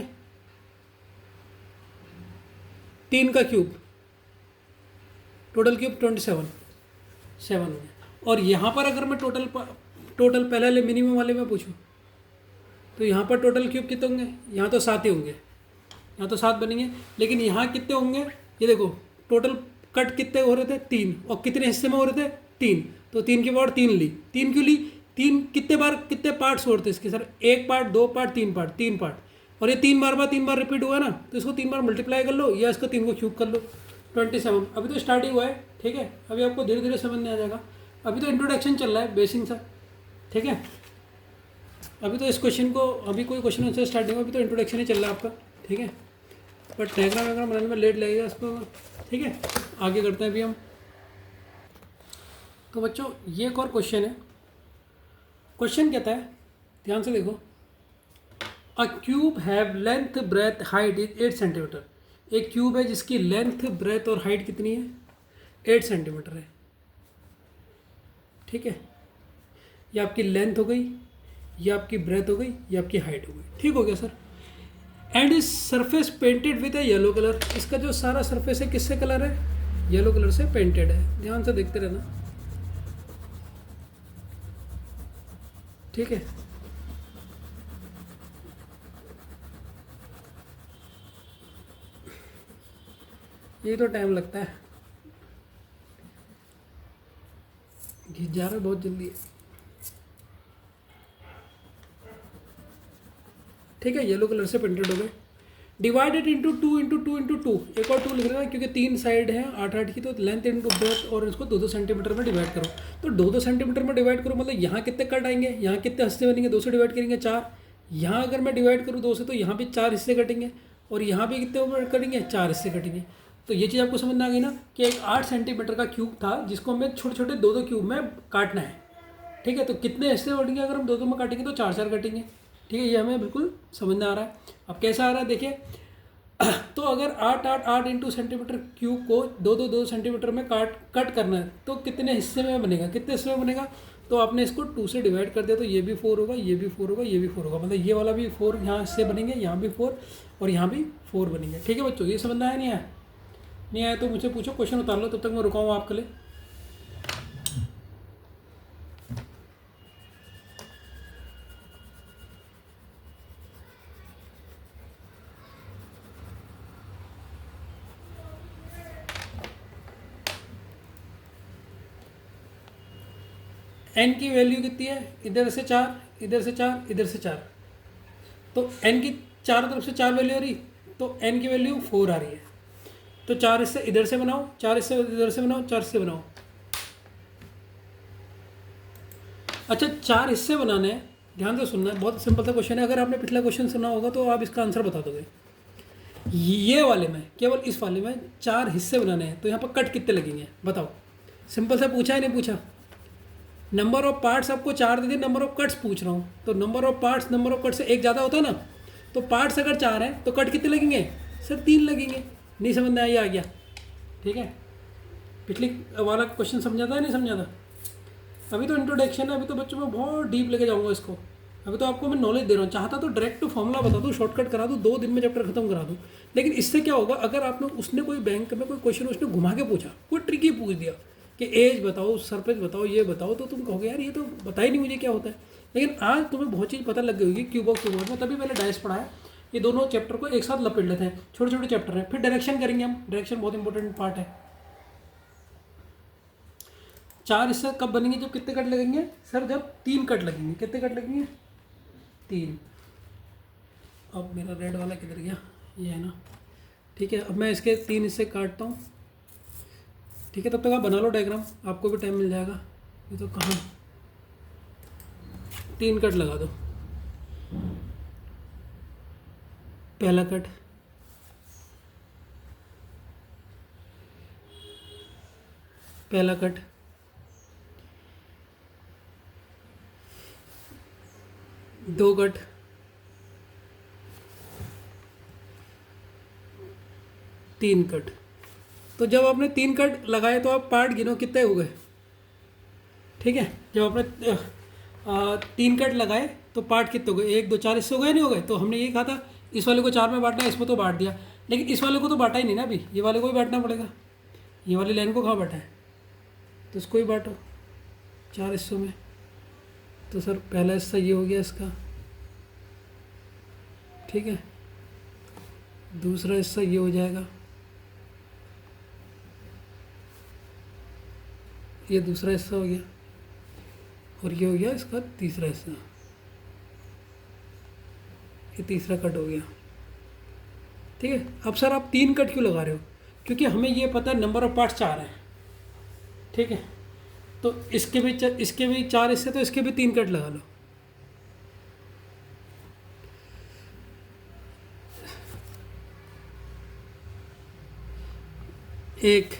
3 का क्यूब, टोटल क्यूब 27 7 होंगे। और यहाँ पर अगर मैं टोटल पहले वाले मिनिमम वाले में पूछूँ तो यहाँ पर टोटल क्यूब कितने होंगे? यहाँ तो 7 ही होंगे, यहाँ तो 7 बनेंगे। लेकिन यहाँ कितने होंगे? ये देखो टोटल कट कितने हो रहे थे? 3। और कितने हिस्से में हो रहे थे? 3। तो 3 की पावर 3 ली। 3 क्यों ली? 3 कितने बार, कितने पार्ट्स हो रहे थे इसके sir? 1 part, 2 part, 3 part, 3 part. और ये 3 बार रिपीट हुआ ना, तो इसको 3 बार मल्टीप्लाई कर लो या इसका 3 को क्यूब कर लो। 27। अभी तो स्टार्टिंग हुआ है, ठीक है, अभी आपको धीरे धीरे समझ में आ जाएगा। अभी तो इंट्रोडक्शन चल रहा है, बेसिक सा, ठीक है। अभी तो इस क्वेश्चन को, अभी कोई क्वेश्चन आंसर स्टार्टिंग में, अभी तो इंट्रोडक्शन ही चल रहा है आपका, ठीक है। बट डायग्राम वगैरह बनाने में लेट लगेगा इसको, ठीक है। आगे करते हैं अभी हम। तो बच्चों ये एक और क्वेश्चन है। क्वेश्चन कहता है, ध्यान से देखो, अ cube have length breadth height is 8 centimetre. एक क्यूब है जिसकी लेंथ ब्रेथ और हाइट कितनी है? 8 सेंटीमीटर है, ठीक है। ये आपकी लेंथ हो गई, ये आपकी ब्रेथ हो गई, ये आपकी हाइट हो गई, ठीक हो गया सर। एंड इस surface painted with A yellow colour. इसका जो सारा सरफेस है किससे कलर है? येलो कलर से पेंटेड है। ध्यान से देखते रहना, ठीक है। ये तो टाइम लगता है, घिस जा रहा है बहुत जल्दी है, ठीक है। येलो कलर से पेंटेड हो गए। डिवाइडेड इंटू 2 इंटू 2 इंटू 2, एक और 2 लिख रहे हैं क्योंकि 3 साइड है 8 की, तो लेंथ इंटू ब्रेथ, और इसको 2-2 सेंटीमीटर में डिवाइड करो। तो 2-2 सेंटीमीटर में डिवाइड करो, मतलब यहाँ कितने कट आएंगे? यहाँ कितने हिस्से बनेंगे? 2 से डिवाइड करेंगे 4। यहाँ अगर मैं डिवाइड करूँ 2 से, तो यहाँ भी 4 हिस्से कटेंगे, और यहाँ भी कितने कटेंगे? 4 हिस्से कटेंगे। तो ये चीज़ आपको समझ में आ गई ना, कि एक 8 सेंटीमीटर का क्यूब था जिसको हमें छोटे छोटे 2-2 क्यूब में काटना है, ठीक है। तो कितने हिस्से बनेंगे? अगर हम 2-2 में काटेंगे तो 4-4 कटेंगे, ठीक है। ये हमें बिल्कुल समझ में आ रहा है। अब कैसा आ रहा है देखिए, तो अगर 8 इंटू सेंटीमीटर क्यूब को 2-2 सेंटीमीटर में कट करना है, तो कितने हिस्से में बनेगा? कितने हिस्से में बनेगा? तो आपने इसको 2 से डिवाइड कर दिया, तो ये भी 4 होगा, ये भी 4 होगा, ये भी 4 होगा, मतलब ये वाला भी 4 यहाँ हिस्से बनेंगे, यहाँ भी 4 और यहाँ भी 4 बनेंगे, ठीक है बच्चों। ये समझ में आया? नहीं आया? नहीं आया तो मुझे पूछो, क्वेश्चन उतार लो, तब तक मैं रुकाऊँ आपके लिए। एन की वैल्यू कितनी है? इधर से 4, इधर से 4, इधर से 4, तो एन की चारों तरफ से 4 वैल्यू आ रही, तो एन की वैल्यू 4 आ रही है। तो 4 हिस्से इधर से बनाओ, 4 हिस्से इधर से बनाओ, 4 हिस्से बनाओ। अच्छा 4 हिस्से बनाने हैं, ध्यान से सुनना है, बहुत सिंपल सा क्वेश्चन है। अगर आपने पिछला क्वेश्चन सुना होगा तो आप इसका आंसर बता दोगे। ये वाले में, केवल इस वाले में 4 हिस्से बनाने हैं, तो यहाँ पर कट कितने लगेंगे बताओ? सिंपल सा पूछा है, नहीं पूछा? नंबर ऑफ पार्ट्स आपको 4 दे दिए, नंबर ऑफ कट्स पूछ रहा हूँ, तो number of parts number of cut से एक ज़्यादा होता है ना। तो पार्ट्स अगर 4 हैं तो कट कितने लगेंगे? सर 3 लगेंगे। नहीं समझ में आया? आ गया, ठीक है। पिछली वाला क्वेश्चन समझा था नहीं समझा था? अभी तो इंट्रोडक्शन है, अभी तो बच्चों में बहुत डीप लेके जाऊँगा इसको। अभी तो आपको मैं नॉलेज दे रहा हूँ, चाहता तो डायरेक्ट फॉर्मूला बता दूँ, शॉर्टकट करा दूँ, 2 दिन में चैप्टर खत्म करा दूँ। लेकिन इससे क्या होगा, अगर आपने उसने कोई बैंक में कोई क्वेश्चन उसने घुमा के पूछा, कोई ट्रिकी पूछ दिया कि एज बताओ, सरफेस बताओ, ये बताओ, तो तुम कहोगे यार ये तो बता ही नहीं मुझे क्या होता है। लेकिन आज तुम्हें बहुत चीज़ पता लग गई होगी क्यूब ऑफ क्यूब में, तभी मैंने डायस पढ़ा है। ये दोनों चैप्टर को एक साथ लपेट लेते हैं, छोटे छोटे चैप्टर हैं। फिर डायरेक्शन करेंगे हम, डायरेक्शन बहुत इंपॉर्टेंट पार्ट है। 4 हिस्से कब बनेंगे? जब कितने कट लगेंगे सर? जब 3 कट लगेंगे। कितने कट लगेंगे? 3। अब मेरा रेड वाला किधर गया? ये है ना, ठीक है। अब मैं इसके 3 हिस्से काटता हूँ, ठीक है। तब तक आप बना लो डायग्राम, आपको भी टाइम मिल जाएगा। ये तो कहाँ, 3 कट लगा दो। पहला कट, पहला कट, दो कट, तीन कट। तो जब आपने 3 कट लगाए तो आप पार्ट गिनो कितने हो गए, ठीक है, जब आपने 3 कट लगाए तो पार्ट कितने हो गए, 1 2 4, इससे हो गए नहीं हो गए। तो हमने यही कहा था इस वाले को 4 में बांटना है, इसमें तो बांट दिया, लेकिन इस वाले को तो बांटा ही नहीं ना अभी, ये वाले को भी बांटना पड़ेगा। ये वाली लाइन को कहाँ बांटा है, तो इसको ही बांटो 4 हिस्सों में। तो सर पहला हिस्सा ये हो गया इसका, ठीक है, दूसरा हिस्सा ये हो जाएगा, ये दूसरा हिस्सा हो गया, और ये हो गया इसका तीसरा हिस्सा, ये तीसरा कट हो गया। ठीक है, अब सर आप 3 कट क्यों लगा रहे हो, क्योंकि हमें ये पता है नंबर ऑफ पार्ट्स 4 है। ठीक है, तो इसके भी 4 हिस्से, तो इसके भी 3 कट लगा लो। एक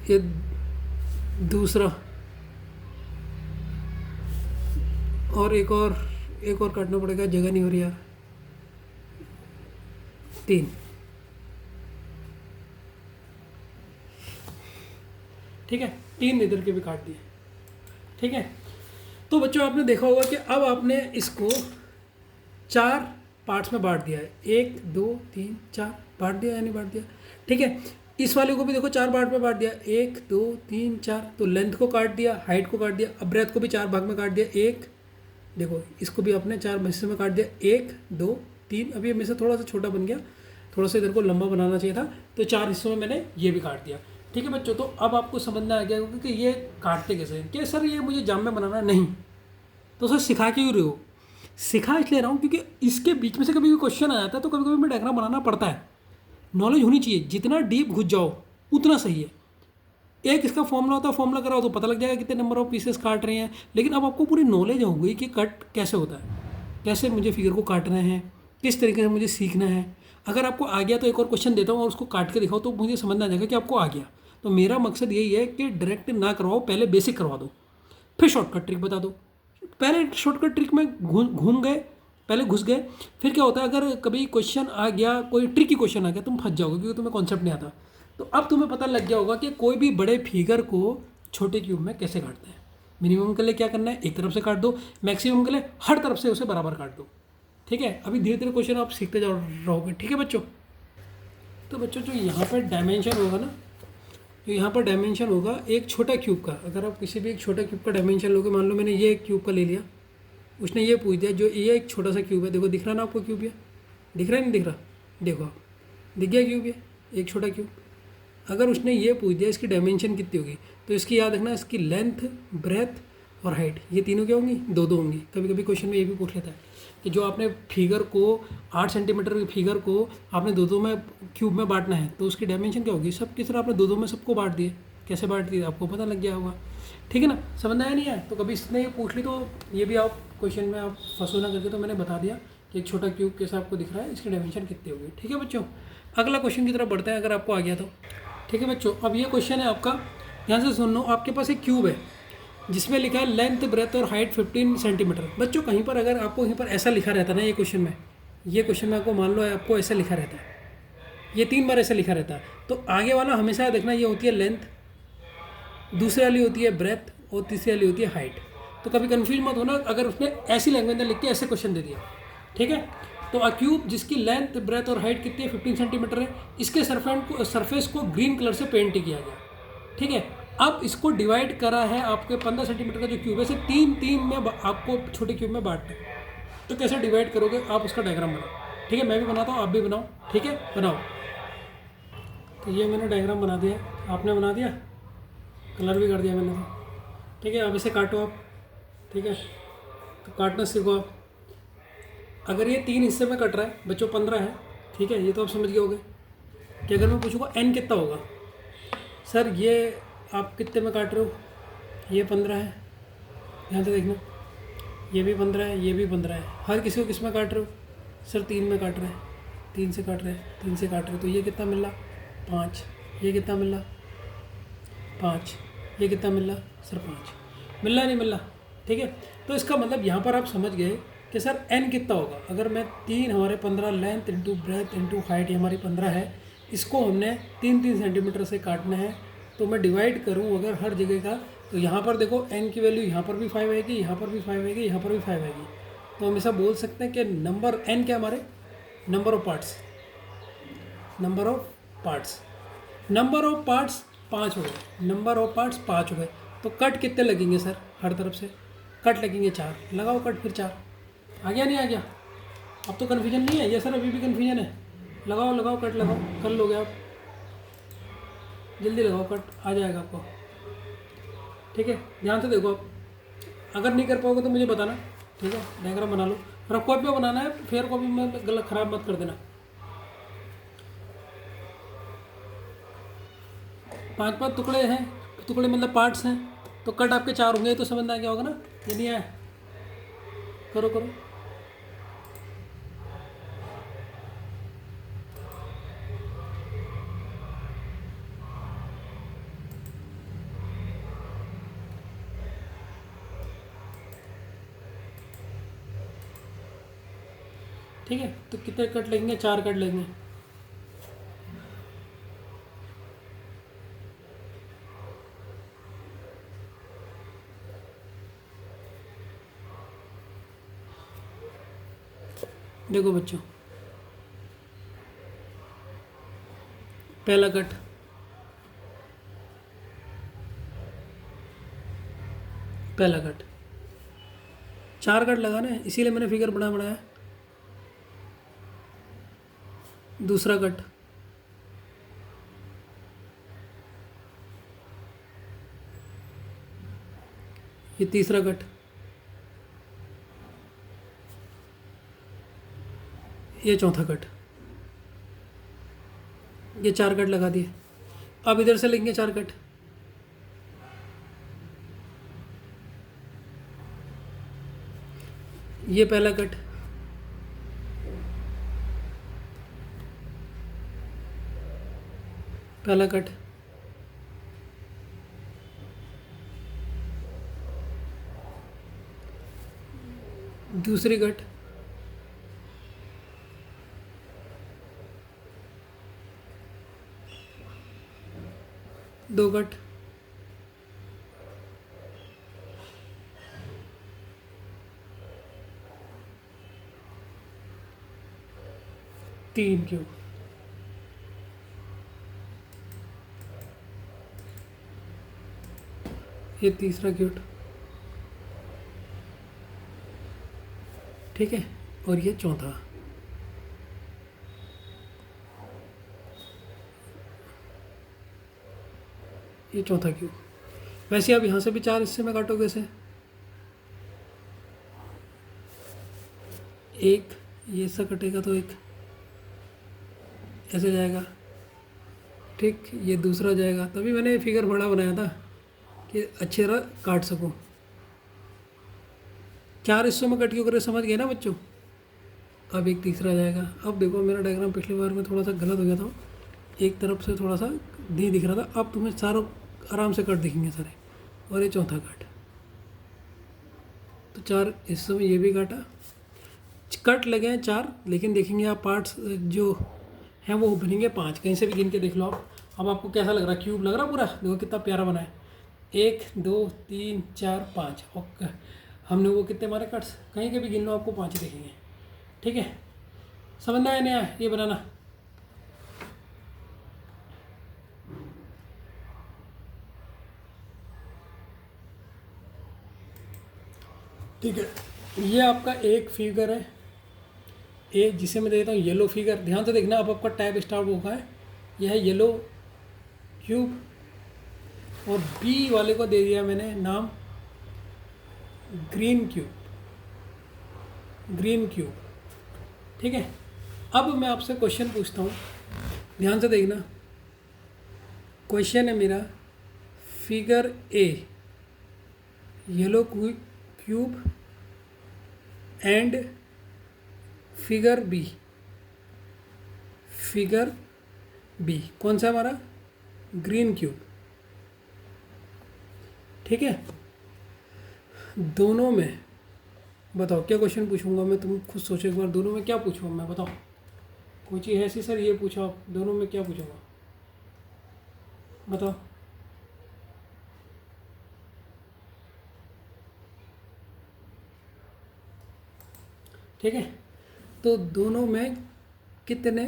ये दूसरा, और एक और काटना पड़ेगा, जगह नहीं हो रही यार। 3, ठीक है, 3 इधर के भी काट दिए। ठीक है, तो बच्चों आपने देखा होगा कि अब आपने इसको 4 पार्ट्स में बांट दिया है, 1 2 3 4, बांट दिया या नहीं बांट दिया। ठीक है, इस वाले को भी देखो 4 पार्ट में बांट दिया, 1 2 3 4, तो लेंथ को काट दिया, हाइट को काट दिया, अब ब्रेथ को भी 4 भाग में काट दिया। एक देखो इसको भी आपने 4 हिस्से में काट दिया, 1 2 3, अभी में से थोड़ा सा छोटा बन गया, थोड़ा सा इधर को लंबा बनाना चाहिए था, तो 4 हिस्सों में मैंने ये भी काट दिया। ठीक है बच्चों, तो अब आपको समझना आ गया होगा कि ये काटते कैसे हैं। क्या सर ये मुझे जाम में बनाना नहीं, तो सर सिखा क्यों रहे हो, सिखा इसलिए रहा हूँ क्योंकि इसके बीच में से कभी भी क्वेश्चन आ जाता है, तो कभी कभी मैं डायग्राम बनाना पड़ता है। नॉलेज होनी चाहिए, जितना डीप घुस जाओ उतना सही है। एक इसका फॉर्मूला होता है, फॉर्मूला कराओ तो पता लग जाएगा कितने नंबर ऑफ पीसेस काट रहे हैं, लेकिन अब आपको पूरी नॉलेज हो गई कि कट कैसे होता है, कैसे मुझे फिगर को काटना है, किस तरीके से मुझे सीखना है। अगर आपको आ गया तो एक और क्वेश्चन देता हूँ और उसको काट के दिखाओ, तो मुझे समझना आ जाएगा कि आपको आ गया। तो मेरा मकसद यही है कि डायरेक्ट ना करवाओ, पहले बेसिक करवा दो, फिर शॉर्टकट ट्रिक बता दो। पहले शॉर्टकट ट्रिक में घूम गए, पहले घुस गए, फिर क्या होता है अगर कभी क्वेश्चन आ गया, कोई ट्रिकी क्वेश्चन आ गया, तुम फंस जाओगे क्योंकि तुम्हें कॉन्सेप्ट नहीं आता। तो अब तुम्हें पता लग गया होगा कि कोई भी बड़े फिगर को छोटे क्यूब में कैसे काटते हैं। मिनिमम के लिए क्या करना है, एक तरफ से काट दो, मैक्सिमम के लिए हर तरफ से उसे बराबर काट दो। ठीक है, अभी धीरे धीरे क्वेश्चन आप सीखते जाओ रहोगे। ठीक है बच्चों, तो बच्चों जो यहाँ पर डायमेंशन होगा ना, जो यहाँ पर डायमेंशन होगा एक छोटा क्यूब का, अगर आप किसी भी एक छोटा क्यूब का डायमेंशन लोगे, मान लो मैंने ये एक क्यूब का ले लिया, उसने ये पूछ दिया, जो ये एक छोटा सा क्यूब है, देखो दिख रहा ना आपको क्यूब, ये दिख रहा है नहीं दिख रहा, देखो आप, दिख गया क्यूब, ये एक छोटा क्यूब। अगर उसने ये पूछ दिया इसकी डायमेंशन कितनी होगी, तो इसकी याद रखना, इसकी लेंथ, ब्रेथ और हाइट, ये तीनों क्या होंगी, 2 होंगी। कभी कभी क्वेश्चन में ये भी पूछ लेता है कि जो आपने फिगर को 8 सेंटीमीटर की फिगर को आपने 2 में क्यूब में बांटना है, तो उसकी डायमेंशन क्या होगी, सब की तरह आपने 2 में सबको बांट दिए, कैसे बांट दिए आपको पता लग गया होगा। ठीक है ना, समझना है नहीं है, तो कभी इसने पूछ ली तो ये भी आप क्वेश्चन में आप फंसो ना करके, तो मैंने बता दिया कि एक छोटा क्यूब कैसा आपको दिख रहा है, इसकी डायमेंशन कितनी होगी। ठीक है बच्चों, अगला क्वेश्चन की तरफ बढ़ते हैं, अगर आपको आ गया तो। ठीक है बच्चों, अब ये क्वेश्चन है आपका, यहाँ से सुन लो, आपके पास एक क्यूब है जिसमें लिखा है लेंथ, ब्रेथ और हाइट 15 सेंटीमीटर। बच्चों कहीं पर अगर आपको कहीं पर ऐसा लिखा रहता है ना, ये क्वेश्चन में आपको मान लो आपको ऐसा लिखा रहता है, ये 3 बार ऐसा लिखा रहता है, तो आगे वाला हमेशा देखना, ये होती है लेंथ, दूसरी वाली होती है ब्रेथ और तीसरी वाली होती है हाइट। तो कभी कन्फ्यूज मत होना अगर उसने ऐसी लैंग्वेज में लिख के ऐसे क्वेश्चन दे दिया। ठीक है, तो अ क्यूब जिसकी लेंथ, ब्रेथ और हाइट कितनी है, 15 सेंटीमीटर है, इसके सरफेस को ग्रीन कलर से पेंट किया गया। ठीक है, अब इसको डिवाइड करा है आपके 15 सेंटीमीटर का जो क्यूब है, इसे 3 में आपको छोटे क्यूब में बांटना है। तो कैसे डिवाइड करोगे, आप उसका डायग्राम बनाओ। ठीक है, मैं भी बनाता हूँ, आप भी बनाओ। ठीक है, बनाओ। तो ये मैंने डायग्राम बना दिया, आपने बना दिया, कलर भी कर दिया मैंने तो। ठीक है, अब इसे काटो आप। ठीक है, तो काटना सीखो आप। अगर ये 3 हिस्से में कट रहा है बच्चों, 15 है। ठीक है, ये तो आप समझ गए होगे कि अगर मैं पूछूंगा n कितना होगा, सर ये आप कितने में काट रहे हो, ये 15 है, ध्यान से देखना, ये भी 15 है, ये भी 15 है, हर किसी को किस में काट रहे हो, सर 3 में काट रहे हैं, 3 से काट रहे हैं, 3 से काट रहे हैं, तो ये कितना मिल रहा, 5, ये कितना मिल रहा, 5, ये कितना मिल रहा, सर 5, मिल रहा नहीं मिल रहा। ठीक है, तो इसका मतलब यहाँ पर आप समझ गए कि सर n कितना होगा। अगर मैं 3 हमारे 15 length into breadth into height, ये हमारी 15 है, इसको हमने 3 सेंटीमीटर से काटना है, तो मैं डिवाइड करूँ अगर हर जगह का, तो यहाँ पर देखो n की वैल्यू यहाँ पर भी 5 आएगी, यहाँ पर भी 5 आएगी, यहाँ पर भी 5 आएगी। तो हम ऐसा बोल सकते हैं कि नंबर n क्या हमारे number of parts, number of parts, number of parts 5 हो गए, नंबर ऑफ पार्ट्स 5 हो गए। तो कट कितने लगेंगे सर, हर तरफ से कट लगेंगे 4, लगाओ कट फिर 4। आ गया नहीं आ गया? अब तो कन्फ्यूजन नहीं है ये सर, अभी भी कन्फ्यूजन है। लगाओ लगाओ कट लगाओ, कर लोगे आप, जल्दी लगाओ कट, आ जाएगा आपको। ठीक है, ध्यान से देखो आप, अगर नहीं कर पाओगे तो मुझे बताना। ठीक है, डायग्राम बना लो, रफ कॉपी में बनाना है, फेयर कॉपी में गलत ख़राब मत कर देना। 5 टुकड़े हैं, टुकड़े मतलब पार्ट्स हैं, तो कट आपके 4 होंगे, तो समझना क्या होगा ना, ये नहीं आया, करो करो। ठीक है, तो कितने कट लगेंगे, 4 कट लगेंगे। देखो बच्चों, पहला कट, पहला कट 4 कट लगाना है, इसीलिए मैंने फिगर बनाया। दूसरा कट, ये तीसरा कट, ये चौथा कट, ये 4 कट लगा दिए। अब इधर से लेंगे 4 कट, ये पहला कट, पहला कट, दूसरी कट, दो कट, तीन क्यों, ये तीसरा क्यूट। ठीक है, और ये चौथा, ये चौथा क्यों। वैसे आप यहाँ से भी 4 हिस्से में काटोगे इसे, एक ये ऐसा कटेगा तो एक ऐसे जाएगा। ठीक, ये दूसरा जाएगा, तभी मैंने फिगर बड़ा बनाया था कि अच्छी तरह काट सकूं। 4 हिस्सों में कट क्यों करे, समझ गए ना बच्चों। अब एक तीसरा जाएगा। अब देखो मेरा डायग्राम पिछली बार में थोड़ा सा गलत हो गया था, एक तरफ से थोड़ा सा नहीं दिख रहा था, अब तुम्हें सारों आराम से कट दिखेंगे सारे। और ये चौथा कट, तो 4 हिस्सों में ये भी काटा, कट लगे हैं 4, लेकिन देखेंगे आप पार्ट्स जो हैं वो बनेंगे 5। कहीं से भी गिन के देख लो आप। अब आपको कैसा लग रहा है, क्यूब लग रहा है पूरा, देखो कितना प्यारा बना है। 1 2 3 4 5, ओके। हमने वो कितने मारे कट्स, कहीं के भी गिन लो आपको 5 दिखेंगे। ठीक है, समझना है नया ये बनाना। ठीक है, ये आपका एक फिगर है ए, जिसे मैं देता हूँ येलो फिगर। ध्यान से देखना, अब आपका टैब स्टार्ट होगा है, यह है येलो क्यूब, और बी वाले को दे दिया मैंने नाम ग्रीन क्यूब, ग्रीन क्यूब। ठीक है, अब मैं आपसे क्वेश्चन पूछता हूँ, ध्यान से देखना। क्वेश्चन है मेरा, figure a yellow cube and figure b, figure b कौन सा हमारा, ग्रीन क्यूब। ठीक है, दोनों में बताओ क्या क्वेश्चन पूछूंगा मैं, तुम खुद सोचो एक बार, दोनों में क्या पूछूंगा मैं, बताओ। कोई चीज़ ऐसी सर ये पूछो आप, दोनों में क्या पूछूंगा बताओ। ठीक है। तो दोनों में कितने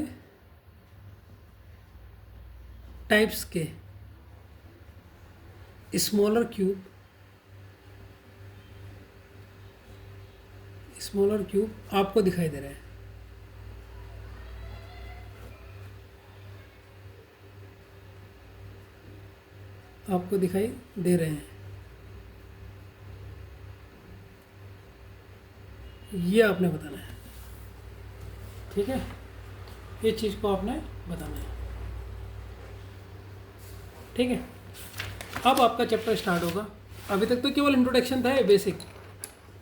टाइप्स के स्मॉलर क्यूब आपको दिखाई दे रहे हैं? आपको दिखाई दे रहे हैं, ये आपने बताना है। ठीक है, ये चीज़ को आपने बताना है। ठीक है, अब आपका चैप्टर स्टार्ट होगा। अभी तक तो केवल इंट्रोडक्शन था, बेसिक।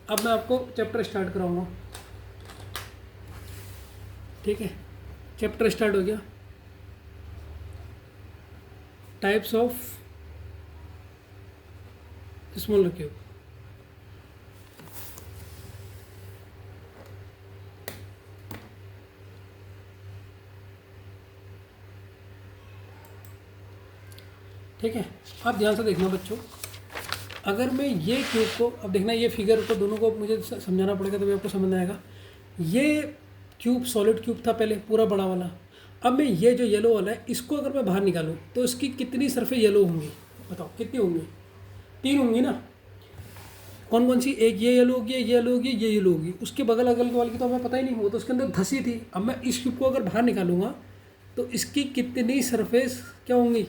अब मैं आपको चैप्टर स्टार्ट कराऊंगा। ठीक है, चैप्टर स्टार्ट हो गया। Types of smaller cube. ठीक है, आप ध्यान से देखना बच्चों। अगर मैं ये क्यूब को, अब देखना ये फिगर को, दोनों को मुझे समझाना पड़ेगा तभी आपको समझ में आएगा। ये क्यूब सॉलिड क्यूब था पहले, पूरा बड़ा वाला। अब मैं ये जो येलो वाला है, इसको अगर मैं बाहर निकालूं तो इसकी कितनी सरफेस येलो होंगी? बताओ कितनी होंगी? 3 होंगी ना। कौन कौन सी? एक ये येलो होगी, ये येलो होगी, ये येलो होगी। उसके बगल अगल वाली की तो हमें पता ही नहीं, वो तो उसके अंदर धसी थी। अब मैं इस क्यूब को अगर बाहर निकालूंगा तो इसकी कितनी सरफेस क्या होंगी?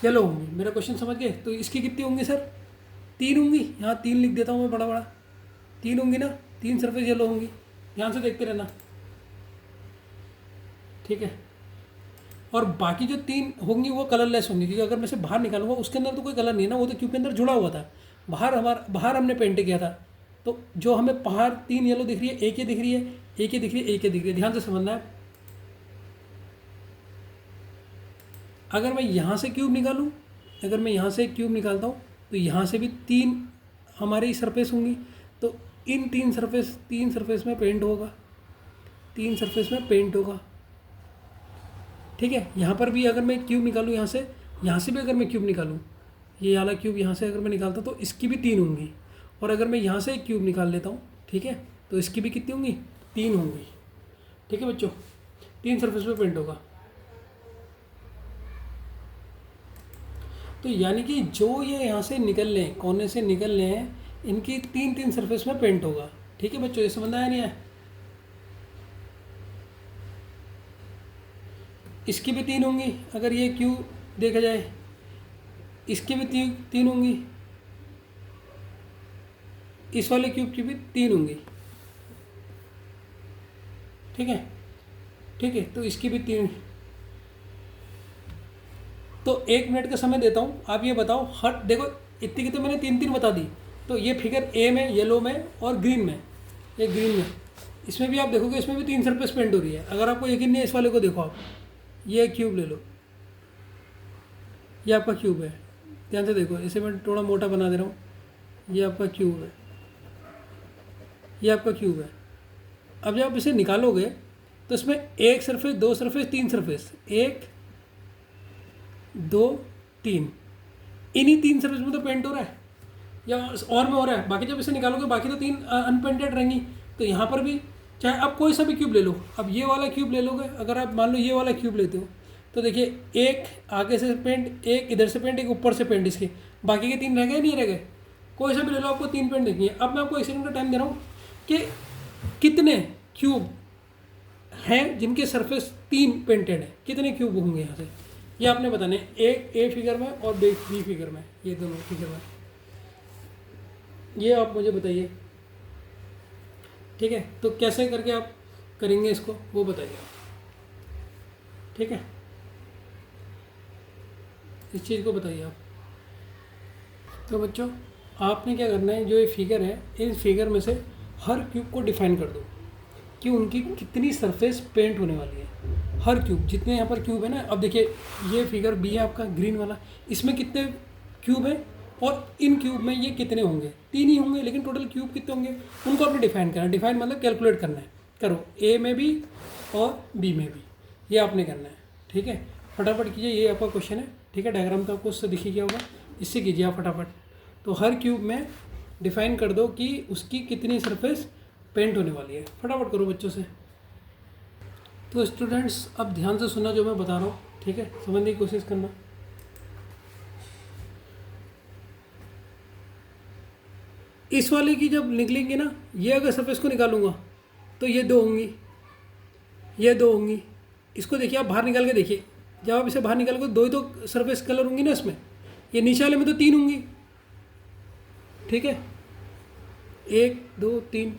येलो होंगी। मेरा क्वेश्चन समझ गए? तो इसकी कितनी होंगी सर? 3 होंगी। यहाँ 3 लिख देता हूँ मैं, बड़ा बड़ा 3 होंगी ना। 3 सरफेस येलो होंगी। ध्यान से देखते रहना। ठीक है, और बाकी जो 3 होंगी वो कलरलेस होंगी, क्योंकि अगर मैं से बाहर निकालूंगा उसके अंदर तो कोई कलर नहीं है ना, वो तो क्यूब के अंदर जुड़ा हुआ था। बाहर हमने पेंट किया था, तो जो हमें बाहर 3 येलो दिख रही है, एक ये दिख रही है, एक ये दिख रही है, एक ये दिख रही है। ध्यान से समझना है। अगर मैं यहाँ से क्यूब निकालूँ, अगर मैं यहाँ से क्यूब निकालता हूँ तो यहाँ से भी 3 हमारी सरफेस होंगी। तो इन 3 सरफेस में पेंट होगा, 3 सरफेस में पेंट होगा। ठीक है, यहाँ पर भी अगर मैं क्यूब निकालूँ, यहाँ से भी अगर मैं क्यूब निकालूँ, ये वाला क्यूब यहाँ से अगर मैं निकालता हूँ तो इसकी भी 3 होंगी। और अगर मैं यहाँ से एक क्यूब निकाल लेता हूँ, ठीक है, तो इसकी भी कितनी होंगी? 3 होंगी। ठीक है बच्चों, 3 सरफेस में पेंट होगा। तो यानी कि जो ये यहाँ से निकल लें, कोने से निकल लें, इनकी 3 सरफेस में पेंट होगा। ठीक है बच्चों, ये समझ आया नहीं है? इसकी भी 3 होंगी। अगर ये क्यूब देखा जाए, इसकी भी 3 होंगी, इस वाले क्यूब की भी 3 होंगी। ठीक है, ठीक है, तो इसकी भी 3। तो 1 मिनट का समय देता हूँ, आप ये बताओ। हर देखो, इतनी की तो मैंने 3 बता दी। तो ये फिगर ए में, येलो में और ग्रीन में, ये ग्रीन में, इसमें भी आप देखोगे, इसमें भी 3 सरफेस पेंट हो रही है। अगर आपको यकीन नहीं है, इस वाले को देखो आप, ये क्यूब ले लो, ये आपका क्यूब है। ध्यान से देखो, इसे मैं थोड़ा मोटा बना दे रहा हूँ। ये आपका क्यूब है, ये आपका क्यूब है। अब जब आप इसे निकालोगे तो इसमें 1 सरफेस, 2 सरफेस, 3 सरफेस, 1 2 3, इन्हीं 3 सरफेस में तो पेंट हो रहा है, या और में हो रहा है। बाकी जब इसे निकालोगे, बाकी तो 3 अनपेंटेड रहेंगी। तो यहाँ पर भी चाहे आप कोई सा भी क्यूब ले लो, अब ये वाला क्यूब ले लोगे, अगर आप मान लो ये वाला क्यूब लेते हो, तो देखिए, एक आगे से पेंट, एक इधर से पेंट, एक ऊपर से पेंट, इसके बाकी के 3 रह गए, नहीं रह गए? कोई सा भी ले लो, आपको 3 पेंट देखनी है। अब मैं आपको 1 सेकंड का टाइम दे रहा हूँ कि कितने क्यूब हैं जिनके सरफेस 3 पेंटेड है, कितने क्यूब होंगे यहाँ से, ये आपने बताने। एक ए फिगर में और बी फिगर में, ये दोनों फिगर में, ये आप मुझे बताइए। ठीक है, तो कैसे करके आप करेंगे इसको, वो बताइए आप। ठीक है, इस चीज़ को बताइए आप। तो बच्चों, आपने क्या करना है, जो ये फिगर है, इस फिगर में से हर क्यूब को डिफाइन कर दो कि उनकी कितनी सरफेस पेंट होने वाली है। हर क्यूब, जितने यहाँ पर क्यूब है ना, अब देखिए ये फिगर बी है आपका, ग्रीन वाला, इसमें कितने क्यूब है और इन क्यूब में ये कितने होंगे? 3 ही होंगे, लेकिन टोटल क्यूब कितने होंगे उनको आपने डिफाइन करना है। डिफाइन मतलब कैलकुलेट करना है। करो, ए में भी और बी में भी, ये आपने करना है। ठीक है, फटाफट कीजिए, ये आपका क्वेश्चन है। ठीक है, डायग्राम तो आपको उससे दिख ही गया होगा, इससे कीजिए आप फटाफट। तो हर क्यूब में डिफाइन कर दो कि उसकी कितनी सरफेस पेंट होने वाली है। फटाफट करो बच्चों से। तो स्टूडेंट्स अब ध्यान से सुनना जो मैं बता रहा हूँ, ठीक है, समझने की कोशिश करना। इस वाले की जब निकलेंगे ना, ये अगर सरफेस को निकालूंगा तो ये दो होंगी, ये दो होंगी। इसको देखिए आप बाहर निकाल के देखिए, जब आप इसे बाहर निकालोगे दो ही तो सरफेस कलर होंगी ना इसमें। ये नीचे वाले में तो तीन होंगी, ठीक है, एक दो तीन,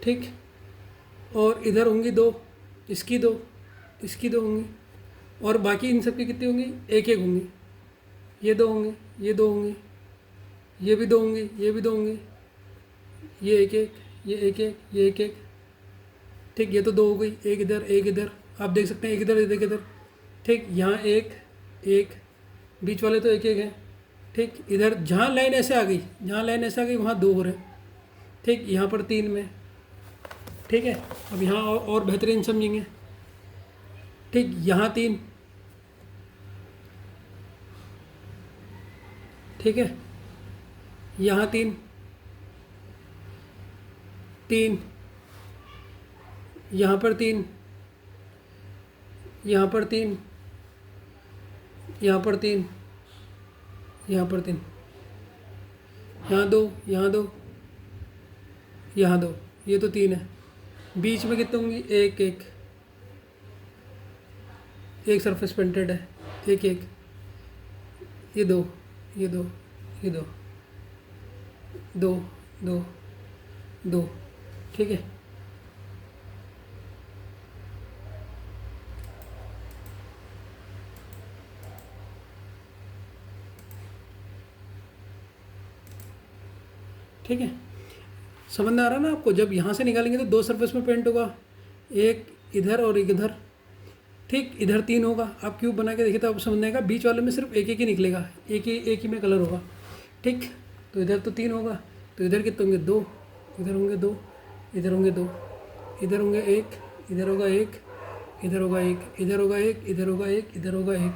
ठीक। और इधर होंगी दो, इसकी दो, इसकी दो होंगी, और बाकी इन सब की कितनी होंगी, एक एक होंगी। ये दो होंगे, ये दो होंगी, ये भी दो होंगी, ये भी दो होंगी, ये एक एक, ये एक एक, ये एक एक, ठीक। ये तो दो हो गई, एक इधर एक इधर, आप देख सकते हैं, एक इधर एक इधर, ठीक। यहाँ एक एक, बीच वाले तो एक एक हैं, ठीक। इधर जहाँ लाइन ऐसे आ गई, जहाँ लाइन ऐसे आ गई वहाँ दो हो रहे हैं, ठीक। यहाँ पर तीन में, ठीक है। अब यहाँ और बेहतरीन समझेंगे, ठीक। यहाँ तीन, ठीक है, यहाँ तीन, तीन, यहाँ पर तीन, यहाँ पर तीन, यहाँ पर तीन, यहाँ पर तीन, यहाँ दो, यहाँ दो, यहाँ दो, ये तो तीन है। बीच में कितने होंगी, एक एक, एक सरफेस पेंटेड है, एक एक, ये दो, ये दो, ये दो, दो दो दो, ठीक है। ठीक है, समझ में आ रहा है ना आपको। जब यहाँ से निकालेंगे तो दो सरफेस में पेंट होगा, एक इधर और एक इधर, ठीक। इधर तीन होगा, आप क्यूब बना के देखिए तो आप समझ आएगा। बीच वाले में सिर्फ एक एक ही निकलेगा, एक ही में कलर होगा, ठीक। तो इधर तो तीन होगा, तो इधर कितने होंगे, दो, इधर होंगे दो, इधर होंगे दो, इधर होंगे एक, इधर होगा एक, इधर होगा एक, इधर होगा एक, इधर होगा एक, इधर होगा एक,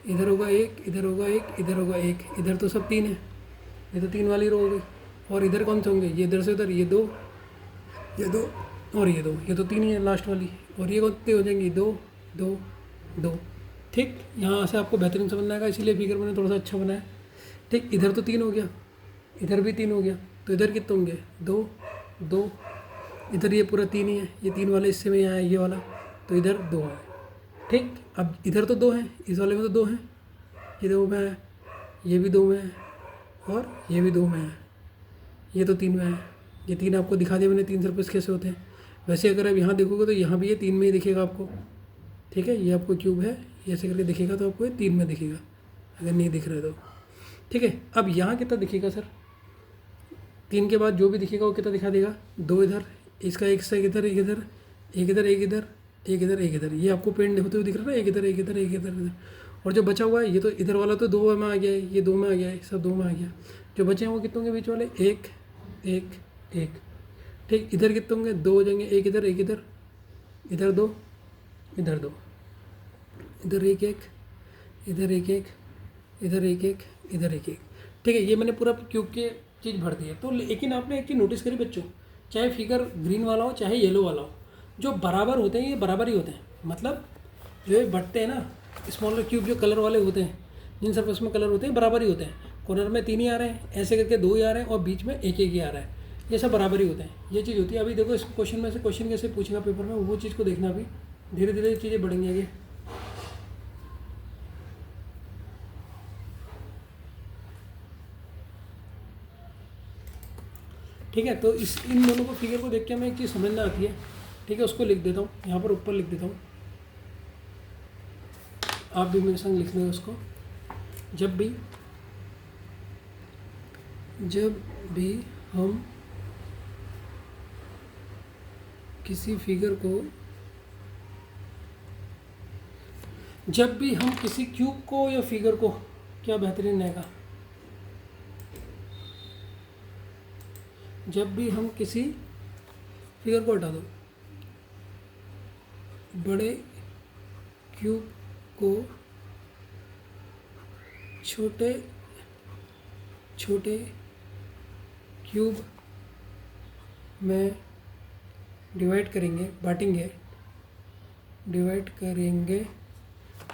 इधर होगा एक, इधर होगा एक, इधर होगा एक, इधर तो सब तीन है, ये तो तीन वाली रो हो गई। और इधर कौन से होंगे, ये इधर से उधर, ये दो, ये दो और ये दो, ये तो तीन ही है लास्ट वाली। और ये कितने हो जाएंगी, दो दो दो, ठीक। यहाँ से आपको बेहतरीन समझ में आएगा, इसीलिए फिगर मैंने थोड़ा सा अच्छा बनाया, ठीक। इधर तो तीन हो गया, इधर भी तीन हो गया, तो इधर कितने होंगे, दो दो, इधर ये पूरा तीन ही है, ये तीन वाले इससे में यहाँ है ये वाला, तो इधर दो है, ठीक। अब इधर तो दो हैं, इस वाले में तो दो हैं, ये दो में है, ये भी दो में है, और ये भी दो में है, ये तो तीन में है। ये तीन आपको दिखा दिया मैंने, तीन सरफेस कैसे होते हैं। वैसे अगर आप यहाँ देखोगे तो यहाँ भी ये तीन में ही दिखेगा आपको, ठीक है। ये आपको क्यूब है, ये ऐसे करके दिखेगा तो आपको ये तीन में दिखेगा, अगर नहीं दिख रहा है तो, ठीक है। अब यहाँ कितना दिखेगा सर, तीन के बाद जो भी दिखेगा वो कितना दिखा देगा, दो इधर, इसका एक से इधर, एक इधर, एक इधर, एक इधर, एक इधर, एक इधर, ये आपको पेंट होते हुए दिख रहा है ना, एक इधर एक इधर एक इधर इधर। और जो बचा हुआ है ये तो इधर वाला तो दो में आ गया है, ये दो में आ गया है, सब दो में आ गया। जो बचे हैं वो कितने होंगे बीच वाले, एक एक एक, ठीक। इधर कितने होंगे, दो हो जाएंगे, एक इधर एक इधर, इधर दो, इधर दो, इधर एक एक, इधर एक एक, इधर एक एक, इधर एक एक, ठीक है। ये मैंने पूरा क्यूब के चीज़ भर दी है। तो लेकिन आपने एक चीज़ नोटिस करी बच्चों, चाहे फिगर ग्रीन वाला हो चाहे येलो वाला हो, जो बराबर होते हैं ये बराबर ही होते हैं। मतलब जो ये बढ़ते हैं ना स्मॉलर क्यूब, जो कलर वाले होते हैं, जिन सरफेस में कलर होते हैं बराबर ही होते हैं। कॉर्नर में तीन ही आ रहे हैं, ऐसे करके दो ही आ रहे हैं, और बीच में एक एक ही आ रहा है, ये सब बराबर ही होते हैं। ये चीज़ होती है। अभी देखो इस क्वेश्चन में से क्वेश्चन कैसे पूछेगा पेपर में, वो चीज़ को देखना। अभी धीरे धीरे ये चीज़ें बढ़ेंगी आगे, ठीक है। तो इन दोनों को फिगर को देख के हमें एक चीज़ समझ में आती है, ठीक है। उसको लिख देता हूँ यहाँ पर, ऊपर लिख देता हूँ, आप भी मेरे संग लिख लें उसको। जब भी हम किसी फिगर को, जब भी हम किसी क्यूब को या फिगर को, क्या बेहतरीन रहेगा, जब भी हम किसी फिगर को हटा दो, बड़े क्यूब को छोटे छोटे क्यूब में डिवाइड करेंगे, बांटेंगे, डिवाइड करेंगे,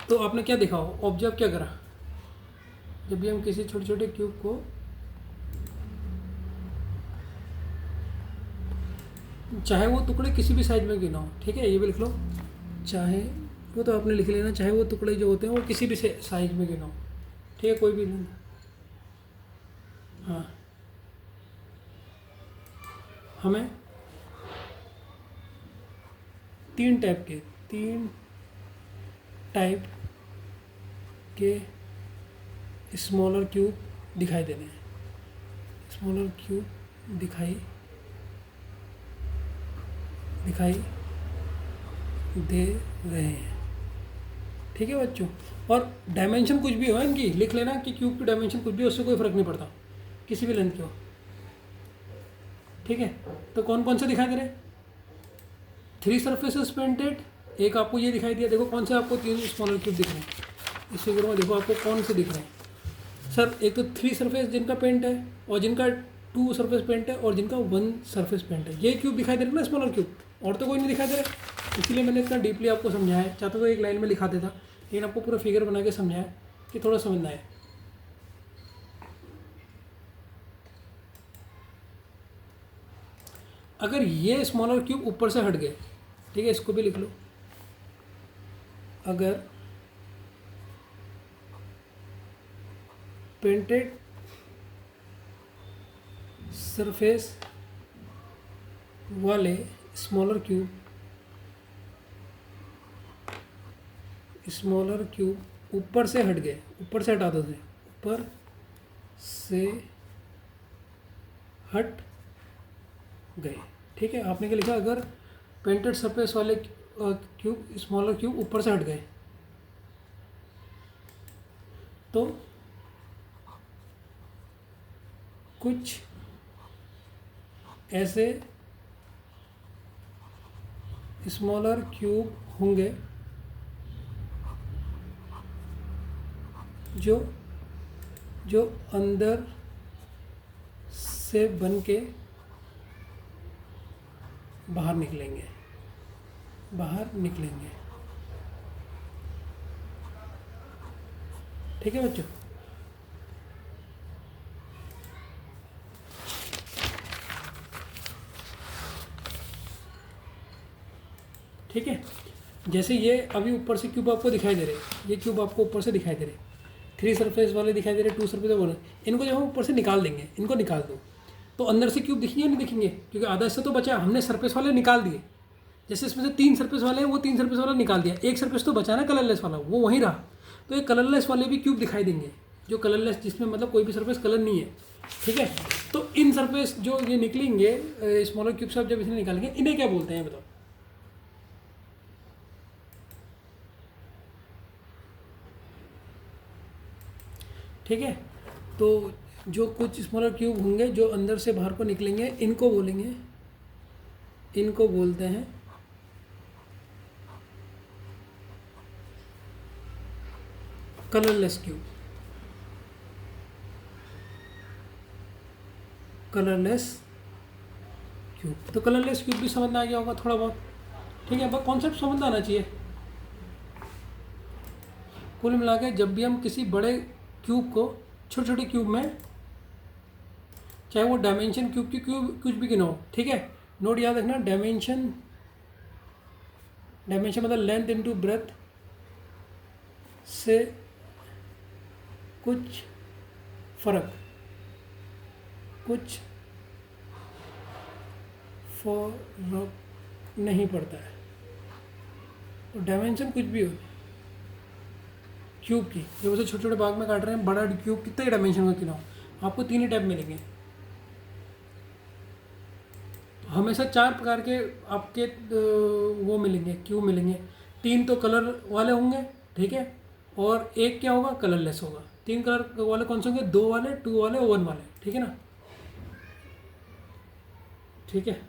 तो आपने क्या देखा हो, ऑब्जर्व क्या करा, जब भी हम किसी छोटे छोटे क्यूब को चाहे वो टुकड़े किसी भी साइज में क्यों ना हो, ठीक है, ये भी लिख लो, चाहे वो तो आपने लिख लेना, चाहे वो टुकड़े जो होते हैं वो किसी भी साइज में क्यों ना हो, ठीक है, कोई भी नहीं। हाँ, हमें तीन टाइप के स्मॉलर क्यूब दिखाई दे रहे हैं, स्मॉलर क्यूब दिखाई दे रहे हैं, ठीक है बच्चों। और डायमेंशन कुछ भी हो इनकी लिख लेना कि क्यूब की डायमेंशन कुछ भी हो, उससे कोई फ़र्क नहीं पड़ता, किसी भी लेंथ की हो, ठीक है। तो कौन कौन से दिखाई दे रहे हैं, 3 सरफेसेस पेंटेड, एक आपको ये दिखाई दिया, देखो कौन से आपको 3 स्मॉलर क्यूब दिख रहे हैं इस फिगर में, देखो आपको कौन से दिख रहे हैं सर, एक तो 3 सरफेस जिनका पेंट है, और जिनका 2 सरफेस पेंट है, और जिनका 1 सरफेस पेंट है, ये क्यूब दिखाई दे रहे हैं ना स्मॉलर क्यूब, और तो कोई नहीं दिखाई दे रहा, इसीलिए मैंने इतना डीपली आपको समझाया है, चाहता तो एक लाइन में लिखा देता, लेकिन आपको पूरा फिगर बना के समझाया कि थोड़ा समझना है। अगर ये स्मॉलर क्यूब ऊपर से हट गए, ठीक है, इसको भी लिख लो, अगर पेंटेड सरफेस वाले स्मॉलर क्यूब ऊपर से हट गए, ऊपर से हटा दो, ऊपर से हट गए, ठीक है। आपने क्या लिखा, अगर पेंटेड सरफेस वाले क्यूब स्मॉलर क्यूब ऊपर से हट गए तो कुछ ऐसे स्मॉलर क्यूब होंगे जो अंदर से बन के बाहर निकलेंगे, ठीक है बच्चों। ठीक है, जैसे ये अभी ऊपर से क्यूब आपको दिखाई दे रहे हैं, ये क्यूब आपको ऊपर से दिखाई दे रहे हैं, 3 सरफेस वाले दिखाई दे रहे हैं, 2 सरफेस वाले, इनको जब हम ऊपर से निकाल देंगे, इनको निकाल दो, तो अंदर से क्यूब दिखेंगे नहीं दिखेंगे, क्योंकि आधा हिस्सा तो बचा, हमने सरफेस वाले निकाल दिए, जैसे इसमें से 3 सरफेस वाले हैं, वो 3 सरफेस वाला निकाल दिया, एक सरफेस तो बचा ना कलरलेस वाला, वो वहीं रहा, तो ये कलरलेस वाले भी क्यूब दिखाई देंगे, जो कलरलेस, जिसमें मतलब कोई भी सरफेस कलर नहीं है, ठीक है। तो इन सरफेस जो ये निकलेंगे स्मॉलर क्यूब से आप जब इसे निकालेंगे, इन्हें क्या बोलते हैं बताओ। ठीक है, तो जो कुछ स्मॉलर क्यूब होंगे जो अंदर से बाहर को निकलेंगे, इनको बोलते हैं कलरलेस क्यूब, तो कलरलेस क्यूब भी समझ में आ गया होगा थोड़ा बहुत, ठीक है। बस कॉन्सेप्ट समझ में आना चाहिए। कुल मिला के जब भी हम किसी बड़े क्यूब को छोटे छोटे क्यूब में, चाहे वो डायमेंशन क्यूब की क्यूब कुछ भी गिनो, ठीक है, नोट याद रखना, डायमेंशन मतलब लेंथ इनटू ब्रेथ से कुछ फर्क नहीं पड़ता है, तो डायमेंशन कुछ भी हो क्यूब की, जब उसे छोटे छोटे भाग में काट रहे हैं, बड़ा क्यूब कितने डायमेंशन का क्यों, आपको 3 ही टाइप मिलेंगे, हमेशा 4 प्रकार के आपके वो मिलेंगे, क्यूब मिलेंगे, 3 तो कलर वाले होंगे, ठीक है, और एक क्या होगा, कलरलेस होगा। 3 कलर वाले कौन से होंगे, 2 वाले, 2 वाले और 1 वाले, ठीक है ना, ठीक है,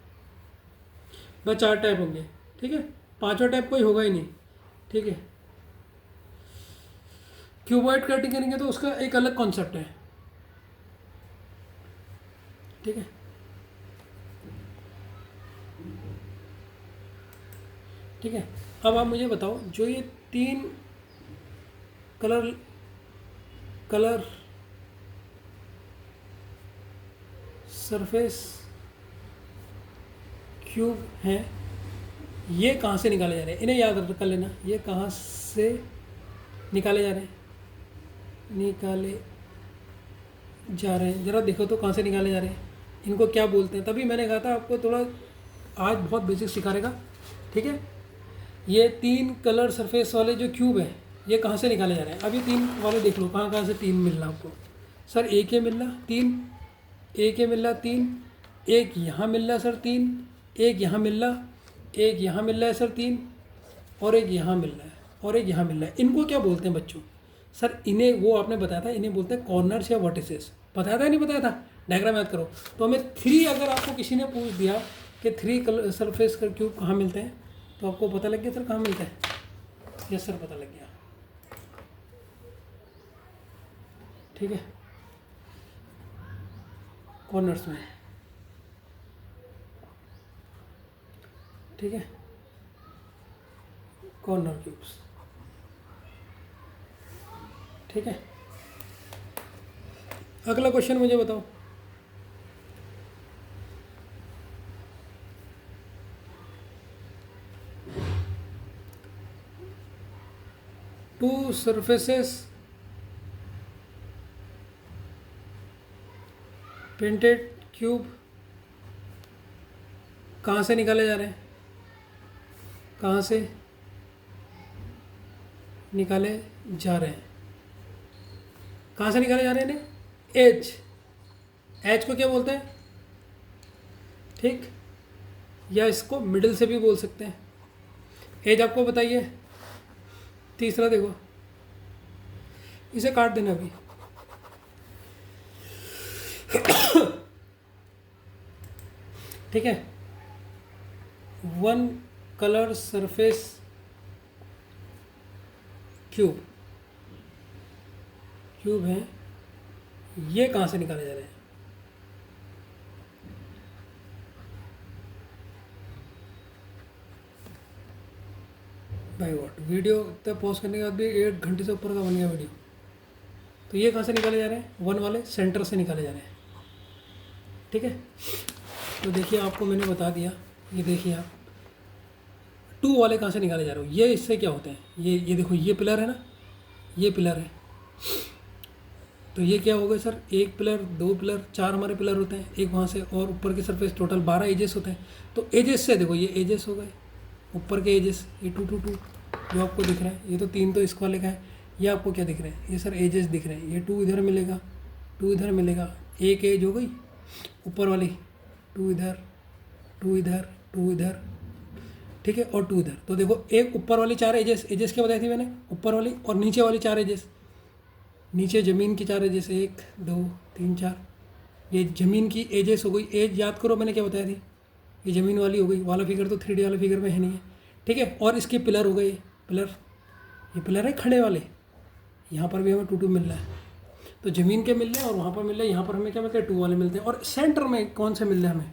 बस 4 टाइप होंगे, ठीक है, 5वां टाइप कोई होगा ही नहीं, ठीक है। क्यूबॉइड कटिंग करेंगे तो उसका एक अलग कॉन्सेप्ट है, ठीक है। ठीक है। अब आप मुझे बताओ, जो ये 3 कलर कलर सरफेस क्यूब हैं, ये कहाँ से निकाले जा रहे हैं? इन्हें याद कर लेना, ये कहाँ से निकाले जा रहे हैं? निकाले जा रहे हैं, ज़रा देखो तो कहाँ से निकाले जा रहे हैं, इनको क्या बोलते हैं? तभी मैंने कहा था आपको थोड़ा आज बहुत बेसिक सिखा रहेगा, ठीक है। ये 3 कलर सरफेस वाले जो क्यूब है, ये कहाँ से निकाले जा रहे हैं? अब ये 3 वाले देख लो, कहाँ कहाँ से 3 मिल रहा आपको? सर एक ये मिल रहा 3, एक ये मिल रहा 3, एक यहाँ मिल रहा सर 3, एक यहाँ मिल रहा, एक यहाँ मिल रहा है सर 3, और एक यहाँ मिल रहा है, और एक यहाँ मिल रहा है। इनको क्या बोलते हैं बच्चों? सर इन्हें, वो आपने बताया था, इन्हें बोलते हैं कॉर्नर्स या वर्टिसेस। बताया था नहीं बताया था? डायग्राम याद करो। तो हमें 3, अगर आपको किसी ने पूछ दिया कि 3 कलर सरफेस का क्यूब कहाँ मिलते हैं, तो आपको पता लग गया सर कहाँ मिलता है? यस सर, पता लग गया, ठीक है, कॉर्नर्स में, ठीक है, कॉर्नर क्यूब्स, ठीक है। अगला क्वेश्चन मुझे बताओ। टू सरफेसेस पेंटेड क्यूब कहाँ से निकाले जा रहे हैं? कहाँ से निकाले जा रहे हैं? कहाँ से निकाले जा रहे हैं इन्हें? एज, एज को क्या बोलते हैं? ठीक, या इसको मिडिल से भी बोल सकते हैं। एज आपको बताइए। तीसरा देखो, इसे काट देना अभी। ठीक है, 1 कलर सरफेस क्यूब है, ये कहाँ से निकाले जा रहे हैं? भाई व्हाट, वीडियो तक पॉज करने के बाद भी 1 घंटे से ऊपर का बन गया वीडियो। तो ये कहाँ से निकाले जा रहे हैं? 1 वाले सेंटर से निकाले जा रहे हैं, ठीक है। तो देखिए, आपको मैंने बता दिया, ये देखिए आप 2 वाले कहाँ से निकाले जा रहे हो? ये इससे क्या होते हैं? ये देखो, ये पिलर है ना, ये पिलर है, तो ये क्या हो गया सर? 1 पिलर, 2 पिलर, 4 हमारे पिलर होते हैं, एक वहाँ से, और ऊपर की सरफेस टोटल 12 एजेस होते हैं। तो एजेस से देखो, ये एजेस हो गए, ऊपर के एजेस, ये 2 2 2 जो आपको दिख रहा है, ये तो 3 तो इसको वाले का है। ये आपको क्या दिख रहा है? ये सर एजेस दिख रहे हैं। ये 2 इधर मिलेगा, 2 इधर मिलेगा, एक एज हो गई ऊपर वाली, 2 इधर, 2 इधर, 2 इधर, ठीक है, और 2 इधर। तो देखो, एक ऊपर वाली 4 एजेस, एजेस क्या बताई थी मैंने? ऊपर वाली, और नीचे वाली 4 एजेस, नीचे ज़मीन की 4 एजेस, 1 2 3 4, ये ज़मीन की एजेस हो गई। एज याद करो मैंने क्या बताया थी, ये ज़मीन वाली हो गई, वाला फिगर तो 3D वाले फिगर में है नहीं है, ठीक है। और इसके पिलर हो गए, पिलर, ये पिलर है खड़े वाले, यहाँ पर भी हमें 2 2 मिल रहा है। तो ज़मीन के मिल रहे हैं और वहाँ पर मिल रहे हैं, यहाँ पर हमें क्या मिलते हैं? 2 वाले मिलते हैं। और सेंटर में कौन से मिल रहे हैं हमें?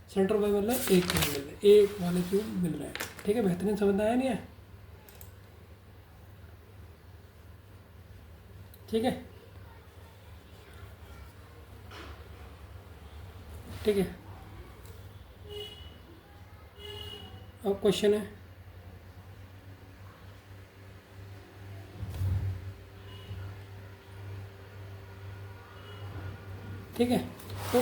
सेंटर में मिल रहा है 1 क्यूब मिल रहा है, 1 वाले क्यूब मिल रहा है, ठीक है। बेहतरीन समझ में आया नहीं है? ठीक है, ठीक है। अब क्वेश्चन है, ठीक है। तो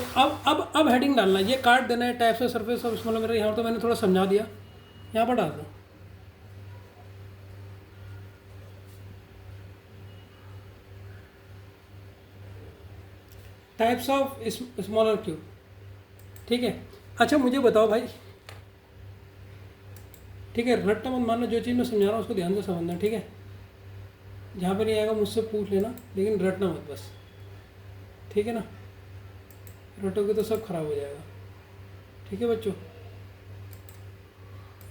अब हेडिंग डालना, ये काट देना है, types of surface of small mirror. यहाँ तो मैंने थोड़ा समझा दिया, यहाँ पर डाल दो। टाइप्स ऑफ स्मॉलर क्यूब, ठीक है। अच्छा मुझे बताओ भाई, ठीक है, रट्टा मत मानना, जो चीज़ मैं समझा रहा हूँ उसको ध्यान से समझना, ठीक है। जहाँ पर नहीं आएगा मुझसे पूछ लेना, लेकिन रटना मत बस, ठीक है ना। रटोगे तो सब खराब हो जाएगा, ठीक है बच्चों,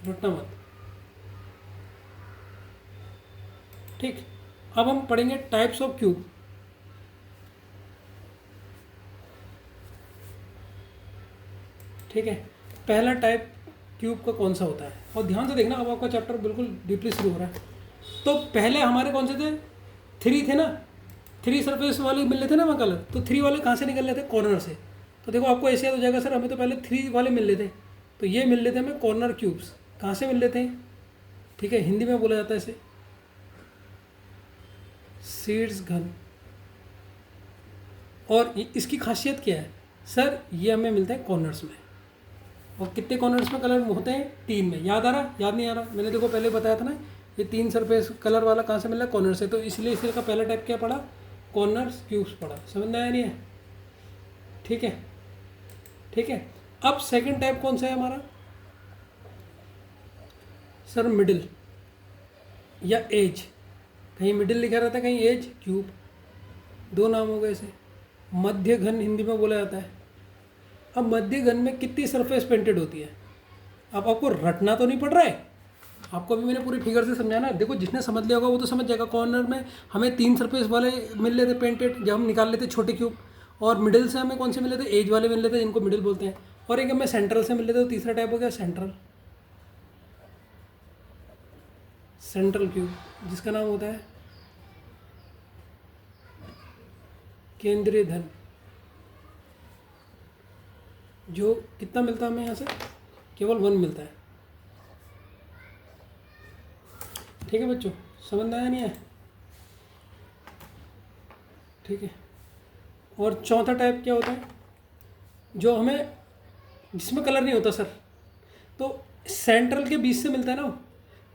रटना मत, ठीक। अब हम पढ़ेंगे टाइप्स ऑफ क्यूब, ठीक है। पहला टाइप क्यूब का कौन सा होता है। और ध्यान से देखना, अब आपका चैप्टर बिल्कुल डीपली शुरू हो रहा है। तो पहले हमारे कौन से थे, 3 थे ना, 3 सरफेस वाले मिल रहे थे ना वहाँ कलर। तो 3 वाले कहाँ से निकल रहे थे, कॉर्नर से। तो देखो आपको ऐसे याद हो जाएगा, सर हमें तो पहले 3 वाले मिल रहे थे, तो ये मिल रहे थे हमें कॉर्नर क्यूब्स। कहाँ से मिल रहे थे, ठीक है, हिंदी में बोला जाता है इसे सीड्स घन। और इसकी खासियत क्या है सर, ये हमें मिलते हैं कॉर्नर्स में। और कितने कॉर्नर्स में कलर होते हैं, 3 में। याद आ रहा, याद नहीं आ रहा, मैंने देखो पहले बताया था ना, ये 3 सरफेस कलर वाला कहाँ से मिल रहा है, कॉर्नर से। तो इसलिए इस तरह का पहला टाइप क्या पड़ा, कॉर्नर्स क्यूब्स पड़ा। समझ में आया नहीं है, ठीक है, ठीक है। अब सेकंड टाइप कौन सा है हमारा सर, मिडिल या एज। कहीं मिडिल लिखा रहता है, कहीं एज क्यूब, 2 नाम हो गए इसे। मध्य घन हिंदी में बोला जाता है। अब मध्य घन में कितनी सरफेस पेंटेड होती है, अब आपको रटना तो नहीं पड़ रहा है, आपको भी मैंने पूरी फिगर से समझाना। देखो जिसने समझ लिया होगा वो तो समझ जाएगा। कॉर्नर में हमें 3 सरफेस वाले मिल रहे थे पेंटेड, जब हम निकाल लेते छोटे क्यूब। और मिडिल से हमें कौन से मिले थे, एज वाले मिल रहे थे, जिनको मिडिल बोलते हैं। और एक हमें सेंट्रल से मिल रहे थे, तो तीसरा टाइप हो गया सेंट्रल, सेंट्रल क्यूब, जिसका नाम होता है केंद्रीय धन। जो कितना मिलता है हमें यहाँ से, केवल 1 मिलता है। ठीक है बच्चों, समझ में आया नहीं है, ठीक है। और चौथा टाइप क्या होता है, जो हमें जिसमें कलर नहीं होता सर, तो सेंट्रल के बीच से मिलता है ना,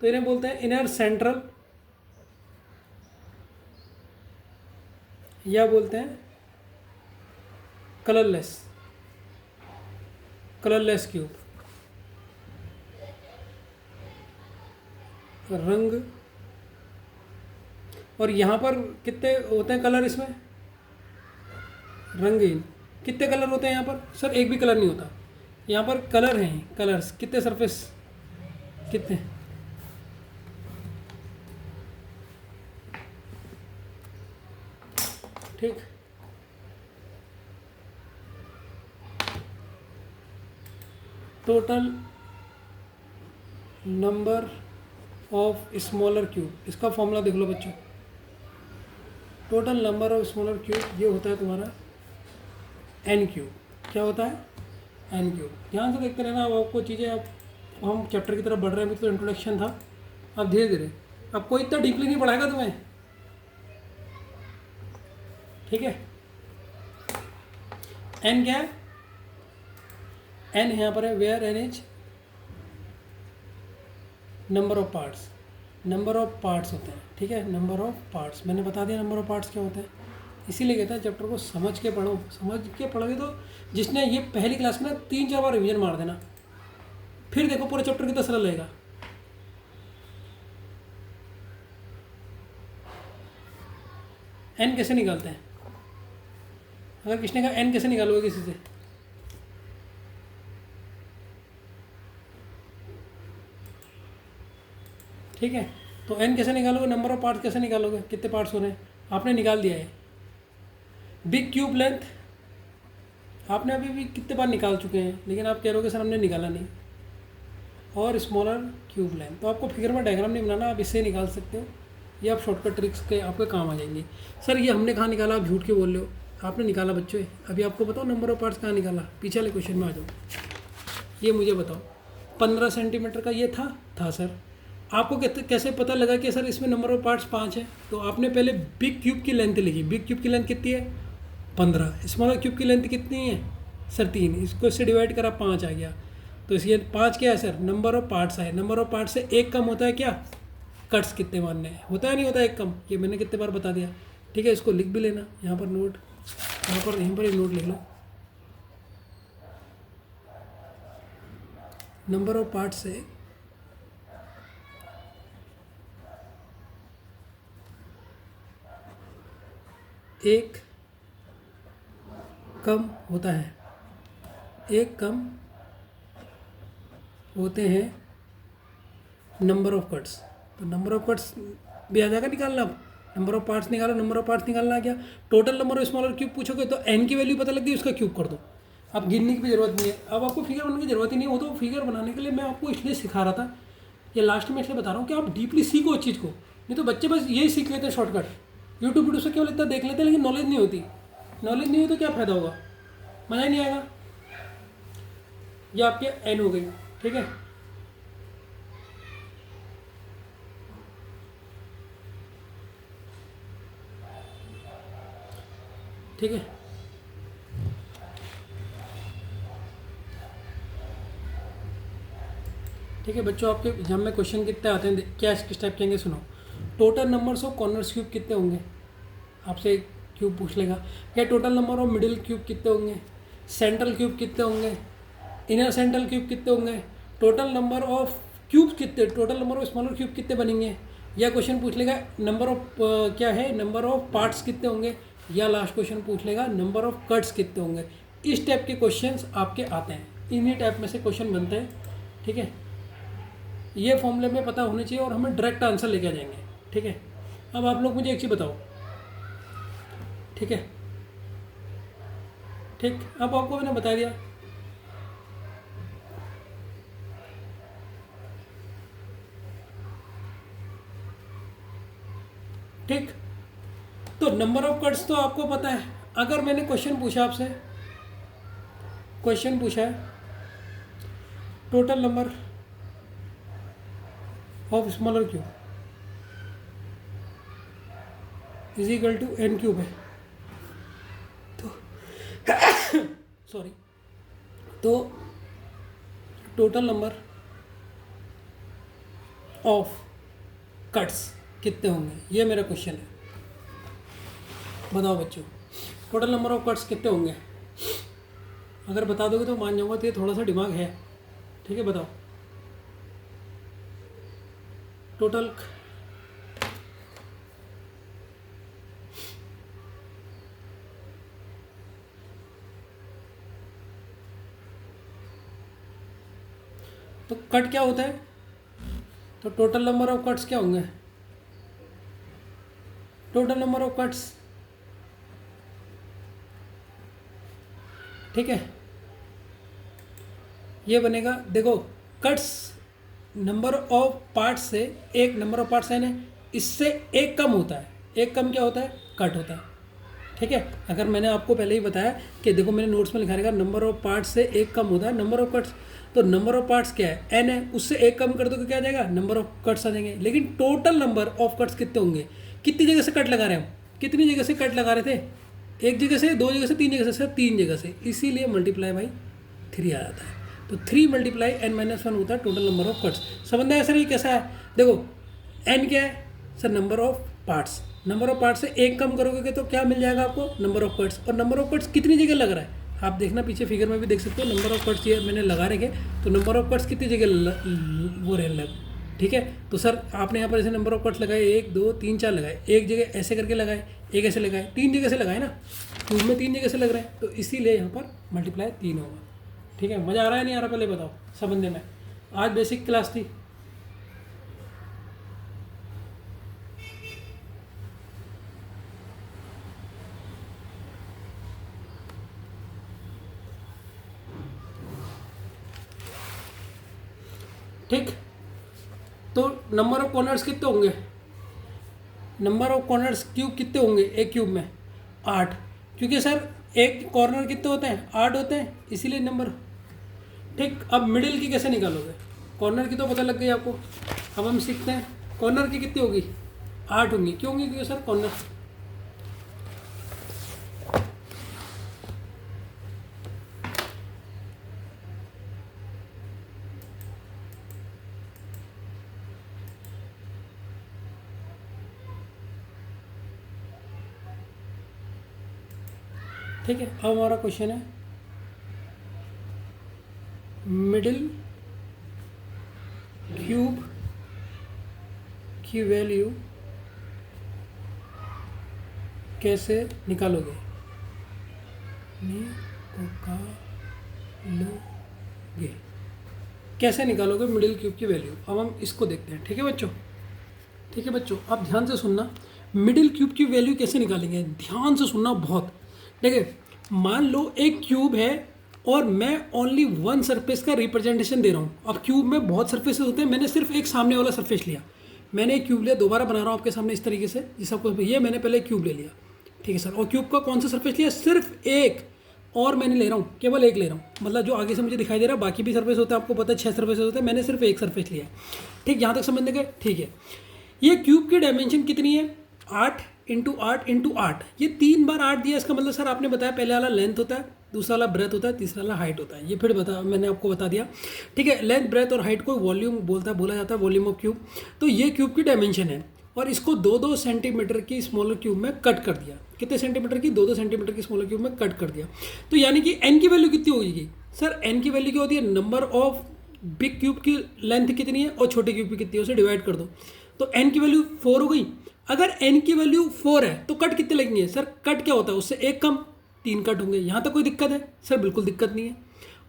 तो इन्हें बोलते हैं इनर सेंट्रल, या बोलते हैं कलरलेस, कलरलेस क्यूब। रंग, और यहाँ पर कितने होते हैं कलर इसमें, रंगीन। कितने कलर होते हैं यहाँ पर सर, एक भी कलर नहीं होता। यहाँ पर कलर हैं, कलर्स कितने, सरफेस कितने, ठीक। Total number of smaller cube, इसका फॉर्मूला देख लो बच्चों। Total number of smaller cube ये होता है तुम्हारा एन क्यूब। क्या होता है, एन क्यूब। ध्यान से देखते रहना, अब आपको चीज़ें, अब हम चैप्टर की तरफ बढ़ रहे हैं, अभी तो इंट्रोडक्शन था, अब धीरे धीरे, अब कोई इतना डीपली नहीं पढ़ाएगा तुम्हें, ठीक है। एन क्या है, एन यहाँ पर है, where n is number of parts, number of parts होते हैं, ठीक है, नंबर ऑफ पार्ट्स। मैंने बता दिया नंबर ऑफ पार्ट्स क्या होते हैं। इसीलिए कहता है चैप्टर को समझ के पढ़ो, समझ के पढ़ोगे तो, जिसने ये पहली क्लास में ना 3-4 बार रिवीजन मार देना, फिर देखो पूरे चैप्टर कितना सरल रहेगा। एन कैसे निकालते हैं, अगर किसने कहा एन कैसे निकालोगे किसी से, ठीक है। तो एन कैसे निकालोगे, नंबर ऑफ पार्ट्स कैसे निकालोगे, कितने पार्ट्स हो रहे हैं, आपने निकाल दिया है। बिग क्यूब लेंथ आपने अभी भी कितने बार निकाल चुके हैं, लेकिन आप कह रहे हो कि सर हमने निकाला नहीं। और स्मॉलर क्यूब लेंथ, तो आपको फिगर में डायग्राम नहीं बनाना, आप इससे निकाल सकते हो, ये आप शॉर्टकट ट्रिक्स के आपके काम आ जाएंगे। सर ये हमने कहाँ निकाला, आप झूठ के बोल रहे हो, आपने निकाला बच्चों। अभी आपको बताओ नंबर ऑफ पार्ट्स कहाँ निकाला, पीछे वाले क्वेश्चन में आ जाओ, ये मुझे बताओ। 15 सेंटीमीटर का ये था सर, आपको कैसे पता लगा कि सर इसमें नंबर ऑफ पार्ट्स 5 है। तो आपने पहले बिग क्यूब की लेंथ लिखी, बिग क्यूब की लेंथ कितनी है 15, स्मॉलर क्यूब की लेंथ कितनी है सर 3, इसको इससे डिवाइड करा 5 आ गया। तो इसलिए 5 क्या है सर, नंबर ऑफ पार्ट्स है। नंबर ऑफ पार्ट्स से एक कम होता है क्या, कट्स कितने मानने हैं, होता है नहीं होता एक कम, ये मैंने कितने बार बता दिया, ठीक है। इसको लिख भी लेना यहाँ पर नोट, यहीं पर एक नोट लिख लो, नंबर ऑफ पार्ट्स से एक कम होता है, एक कम होते हैं नंबर ऑफ कट्स। तो नंबर ऑफ कट्स भी आ जाएगा निकालना। अब नंबर ऑफ पार्ट्स निकालो, नंबर ऑफ पार्ट्स निकालना आ गया। Total number of smaller cube पूछोगे तो एन की वैल्यू पता लग गई, उसका क्यूब कर दो। अब गिनने की भी ज़रूरत नहीं है, अब आपको फिगर बनाने की ज़रूरत ही नहीं है। वो तो फिगर बनाने के लिए मैं आपको इसलिए सिखा रहा था, ये लास्ट में इसलिए बता रहा हूँ कि आप डीपली सीखो उस चीज़ को। नहीं तो बच्चे बस यही सीख लेते हैं शॉर्टकट, यूट्यूब वीडियो से केवल इतना देख लेते हैं, लेकिन नॉलेज नहीं होती। नॉलेज नहीं हुई तो क्या फ़ायदा होगा, मज़ा ही नहीं आएगा। ये आपके एन हो गई, ठीक है। ठीक है, ठीक है बच्चों, आपके एग्जाम में क्वेश्चन कितने आते हैं, क्या किस टाइप के होंगे सुनो। Total numbers of corners cube कितने होंगे, आपसे क्यूब पूछ लेगा। या total number of middle cube कितने होंगे, सेंट्रल क्यूब कितने होंगे, इनर सेंट्रल क्यूब कितने होंगे, टोटल नंबर ऑफ क्यूब कितने, total number of smaller cube कितने बनेंगे। या क्वेश्चन पूछ लेगा नंबर ऑफ क्या है, नंबर ऑफ पार्ट्स कितने होंगे। या लास्ट क्वेश्चन पूछ लेगा नंबर ऑफ कट्स कितने होंगे। इस टाइप के क्वेश्चंस आपके आते हैं, इन्हीं टाइप में से क्वेश्चन बनते हैं, ठीक है। ये फॉर्मूले में पता होने चाहिए और हमें डायरेक्ट आंसर लेके आ जाएंगे, ठीक है। अब आप लोग मुझे एक चीज़ बताओ, ठीक है, ठीक, अब आपको मैंने बता दिया। ठीक, तो नंबर ऑफ कट्स तो आपको पता है। अगर मैंने क्वेश्चन पूछा आपसे, क्वेश्चन पूछा है total number of smaller cube is equal to n cube है, तो सॉरी, तो टोटल नंबर ऑफ कट्स कितने होंगे, ये मेरा क्वेश्चन है। बताओ बच्चों, टोटल नंबर ऑफ कट्स कितने होंगे। अगर बता दोगे तो मान जाऊंगा, तो ये थोड़ा सा दिमाग है, ठीक है। बताओ टोटल तो कट क्या होता है, तो टोटल नंबर ऑफ कट्स क्या होंगे, टोटल नंबर ऑफ कट्स, ठीक है। ये बनेगा, देखो कट्स नंबर ऑफ पार्ट्स से एक नंबर ऑफ पार्ट्स है, इससे एक कम होता है, एक कम क्या होता है, कट होता है, ठीक है। अगर मैंने आपको पहले ही बताया कि देखो मैंने नोट्स में लिखा रहेगा नंबर ऑफ पार्ट्स से एक कम होता है नंबर ऑफ कट्स, तो नंबर ऑफ पार्ट्स क्या है, एन है, उससे एक कम कर दो तो क्या आ जाएगा, नंबर ऑफ कट्स आ जाएंगे। लेकिन टोटल नंबर ऑफ कट्स कितने होंगे, कितनी जगह से कट लगा रहे हैं हम, कितनी जगह से कट लगा रहे थे, एक जगह से, दो जगह से, तीन जगह से, सर तीन जगह से, इसीलिए मल्टीप्लाई बाई 3 आ जाता है। तो 3 मल्टीप्लाई n-1 होता है टोटल नंबर ऑफ कट्स। समझ में आया सर ये कैसा है। देखो n क्या है sir, number of parts, number of parts से एक कम करोगे तो क्या मिल जाएगा आपको, नंबर ऑफ कट्स। और नंबर ऑफ कट्स कितनी जगह लग रहा है आप देखना, पीछे फिगर में भी देख सकते हो नंबर ऑफ कट्स ये मैंने लगा रखे, तो नंबर ऑफ कट्स कितनी जगह वो रहने लग, ठीक है। तो सर आपने यहाँ पर ऐसे नंबर ऑफ कट्स लगाए 1 2 3 4 लगाए, एक जगह ऐसे करके लगाए, एक ऐसे लगाए, 3 जगह से लगाए ना, क्यूब में 3 जगह से लग रहे हैं, तो इसीलिए यहाँ पर मल्टीप्लाई 3 होगा, ठीक है। मज़ा आ रहा है नहीं आ रहा, पहले बताओ समझने में। आज बेसिक क्लास थी, ठीक। तो नंबर ऑफ कॉर्नर्स कितने होंगे, नंबर ऑफ कॉर्नर्स क्यूब कितने होंगे एक क्यूब में, 8, क्योंकि सर एक कॉर्नर कितने होते हैं, 8 होते हैं, इसीलिए नंबर, ठीक। अब मिडिल की कैसे निकालोगे, कॉर्नर की तो पता लग गई आपको। अब हम सीखते हैं कॉर्नर की कितनी होगी, 8 होंगी, क्यों होंगी, क्योंकि सर कॉर्नर, ठीक है। अब हमारा क्वेश्चन है मिडिल क्यूब की वैल्यू कैसे निकालोगे, कैसे निकालोगे मिडिल क्यूब की वैल्यू। अब हम इसको देखते हैं, ठीक है बच्चों, ठीक है बच्चों, आप ध्यान से सुनना, मिडिल क्यूब की वैल्यू कैसे निकालेंगे, ध्यान से सुनना बहुत। देखिए मान लो एक क्यूब है और मैं ओनली वन सरफेस का रिप्रेजेंटेशन दे रहा हूँ। अब क्यूब में बहुत सरफेसेस होते हैं, मैंने सिर्फ एक सामने वाला सरफेस लिया। मैंने एक क्यूब लिया, दोबारा बना रहा हूँ आपके सामने इस तरीके से, जिस आपको ये मैंने पहले क्यूब ले लिया, ठीक है सर। और क्यूब का कौन सा सरफेस लिया? सिर्फ एक, और मैंने ले रहा हूँ, केवल एक ले रहा हूँ, मतलब जो आगे से मुझे दिखाई दे रहा है। बाकी भी सरफेस होता है, आपको पता है 6 सरफेस होते हैं, मैंने सिर्फ एक सरफेस लिया है। ठीक, यहाँ तक समझने गए? ठीक है। ये क्यूब की डायमेंशन कितनी है? 8 × 8 × 8। ये 3 बार 8 दिया, इसका मतलब सर आपने बताया पहले वाला लेंथ होता है, दूसरा वाला ब्रेथ होता है, तीसरा वाला हाइट होता है। ये फिर मैंने आपको बता दिया, ठीक है। लेंथ, ब्रेथ और हाइट को वॉल्यूम बोला जाता है, वॉल्यूम ऑफ क्यूब। तो ये क्यूब की डायमेंशन है, और इसको 2-2 सेंटीमीटर की स्मॉलर क्यूब में कट कर दिया। कितने सेंटीमीटर की? 2-2 सेंटीमीटर की स्मॉलर क्यूब में कट कर दिया। तो यानी कि एन की वैल्यू कितनी होगी सर? एन की वैल्यू क्या होती है? नंबर ऑफ बिग क्यूब की लेंथ कितनी है और छोटे क्यूब की कितनी है, उसे डिवाइड कर दो। तो एन की वैल्यू 4 हो गई। अगर एन की वैल्यू 4 है तो कट कितने लगेंगे सर? कट क्या होता है? उससे एक कम, 3 कट होंगे। यहाँ तक कोई दिक्कत है सर? बिल्कुल दिक्कत नहीं है।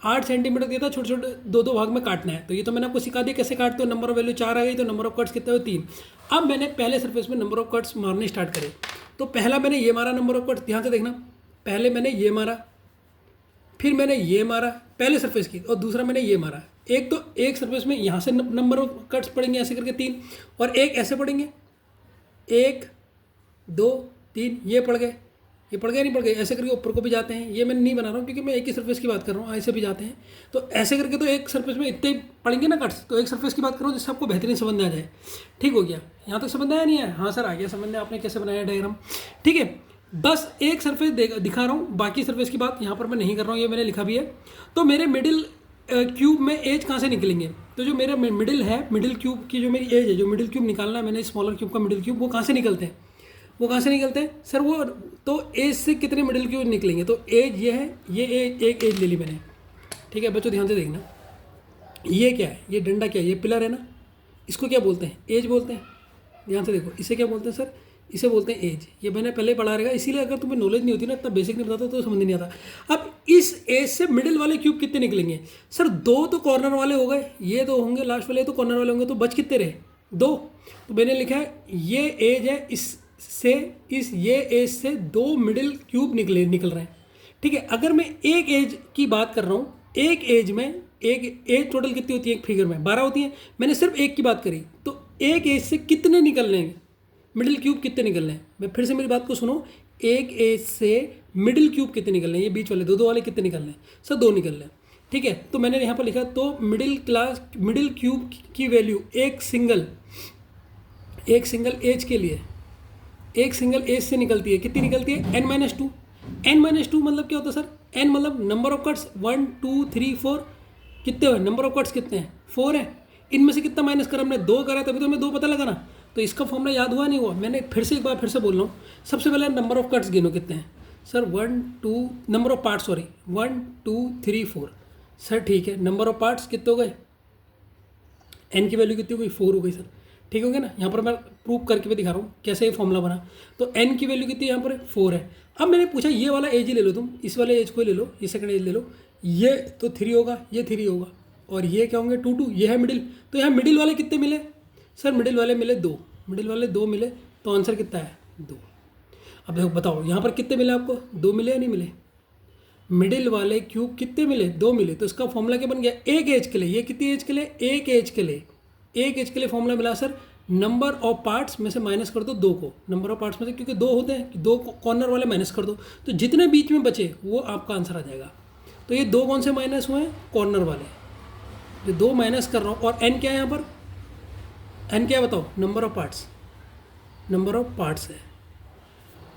8 सेंटीमीटर दिया था, छोटे छोटे 2-2 भाग में काटना है। तो ये तो मैंने आपको सिखा दिया कैसे काटते हो। नंबर ऑफ वैल्यू 4 आ गई, तो नंबर ऑफ कट्स कितने हुए? 3। अब मैंने पहले सरफेस में नंबर ऑफ कट्स मारने स्टार्ट करे। तो पहला मैंने ये मारा नंबर ऑफ कट्स, ध्यान से देखना। पहले मैंने ये मारा, फिर मैंने ये मारा पहले सरफेस की, और दूसरा मैंने ये मारा। एक सरफेस में यहाँ से नंबर ऑफ कट्स पड़ेंगे ऐसे करके 3, और एक ऐसे पड़ेंगे, 1 2 3, ये पड़ गए, ये पड़ गए नहीं पड़ गए, ऐसे करके ऊपर को भी जाते हैं। ये मैं नहीं बना रहा हूँ क्योंकि मैं एक ही सरफेस की बात कर रहा हूँ, ऐसे भी जाते हैं। तो ऐसे करके तो एक सरफेस में इतने पड़ेंगे ना कट्स। तो एक सरफेस की बात करो जिससे आपको बेहतरीन समझ में आ जाए। ठीक हो गया? यहाँ तक समझ में आया नहीं है? हाँ सर आ गया समझ में, आपने कैसे बनाया डायग्राम। ठीक है, बस एक सरफेस दिखा रहा हूँ, बाकी सरफेस की बात यहाँ पर मैं नहीं कर रहा हूँ, ये मैंने लिखा भी है। तो मेरे मिडिल क्यूब में एज कहाँ से निकलेंगे? तो जो मेरा मिडिल है, मिडिल क्यूब की जो मेरी एज है, जो मिडिल क्यूब निकालना है मैंने, स्मॉलर क्यूब का मिडिल क्यूब, वो कहाँ से निकलते हैं? वो कहाँ से निकलते हैं सर? वो तो एज से कितने मिडिल क्यूब निकलेंगे? तो एज ये है, ये एज, एक एज ले ली मैंने। ठीक है बच्चों, ध्यान से देखना। ये क्या है? ये डंडा क्या है? ये पिलर है ना, इसको क्या बोलते हैं? एज बोलते हैं। ध्यान से देखो, इसे क्या बोलते हैं सर? इसे बोलते हैं एज। ये मैंने पहले पढ़ा रहेगा, इसीलिए अगर तुम्हें नॉलेज नहीं होती ना, इतना बेसिक नहीं बताता तो समझ नहीं आता। अब इस एज से मिडिल वाले क्यूब कितने निकलेंगे सर? 2 तो कॉर्नर वाले हो गए, ये 2 होंगे लास्ट वाले, तो कॉर्नर वाले होंगे, तो बच कितने रहे? 2। तो मैंने लिखा है ये एज है, ये एज से 2 मिडिल क्यूब निकल रहे हैं। ठीक है, अगर मैं एक एज की बात कर रहा हूँ, एक एज में एक एज टोटल कितनी होती है? एक फिगर में 12 होती है, मैंने सिर्फ एक की बात करी। तो एक एज से कितने निकल रहे हैं मिडिल क्यूब? कितने निकल रहे हैं? मैं फिर से मेरी बात को सुनो, एक एज से मिडिल क्यूब कितने निकल रहे हैं? ये बीच वाले 2-2 वाले कितने निकल रहे हैं सर? 2 निकल रहे हैं। ठीक है, तो मैंने यहाँ पर लिखा, तो मिडिल क्यूब की वैल्यू एक सिंगल एज के लिए, एक सिंगल एज से निकलती है। कितनी निकलती है? n-2। n-2 मतलब क्या होता है सर? n मतलब नंबर ऑफ कट्स, 1 2 3 4। कितने हुए? नंबर ऑफ कट्स कितने हैं? 4 है। इनमें से कितना माइनस करा हमने? 2 करा, तभी तो हमें 2 पता लगा ना। तो इसका फॉर्मूला याद हुआ नहीं हुआ? मैंने फिर से एक बार फिर से बोल रहा हूँ। सबसे पहले नंबर ऑफ कट्स गिनो कितने हैं sir? 1 2, number of parts, sorry 1 2 3 4 sir. ठीक है, नंबर ऑफ पार्ट्स कितने हो गए? n की वैल्यू कितनी हो गई? 4 हो गई सर। ठीक हो गया ना? यहाँ पर मैं प्रूव करके भी दिखा रहा हूँ कैसे ये फॉर्मूला बना। तो n की वैल्यू कितनी है? यहाँ पर 4 है। अब मैंने पूछा ये वाला एज ही ले लो तुम, इस वाले एज को ही ले लो, ये सेकंड एज ले लो। ये तो 3 होगा, ये 3 होगा, और ये क्या होंगे? 2 2। ये है मिडिल। तो यहाँ मिडिल वाले कितने मिले सर? मिडिल वाले मिले 2, मिडिल वाले 2 मिले, तो आंसर कितना है? 2। अब देखो बताओ यहाँ पर कितने मिले आपको? 2 मिले या नहीं मिले? मिडिल वाले क्यूब कितने मिले? 2 मिले। तो इसका फॉर्मूला क्या बन गया? एक एज के लिए। ये कितनी एज के लिए? एक एज के लिए। एक एज के लिए फॉर्मूला मिला सर, नंबर ऑफ पार्ट्स में से माइनस कर दो 2 को, नंबर ऑफ पार्ट्स में से, क्योंकि 2 होते हैं, 2 कॉर्नर वाले माइनस कर दो, तो जितने बीच में बचे वो आपका आंसर आ जाएगा। तो ये 2 कौन से माइनस हुए हैं? कॉर्नर वाले, जो 2 माइनस कर रहा हूँ। और n क्या है यहाँ पर? n क्या है बताओ? Number of parts, number of parts है।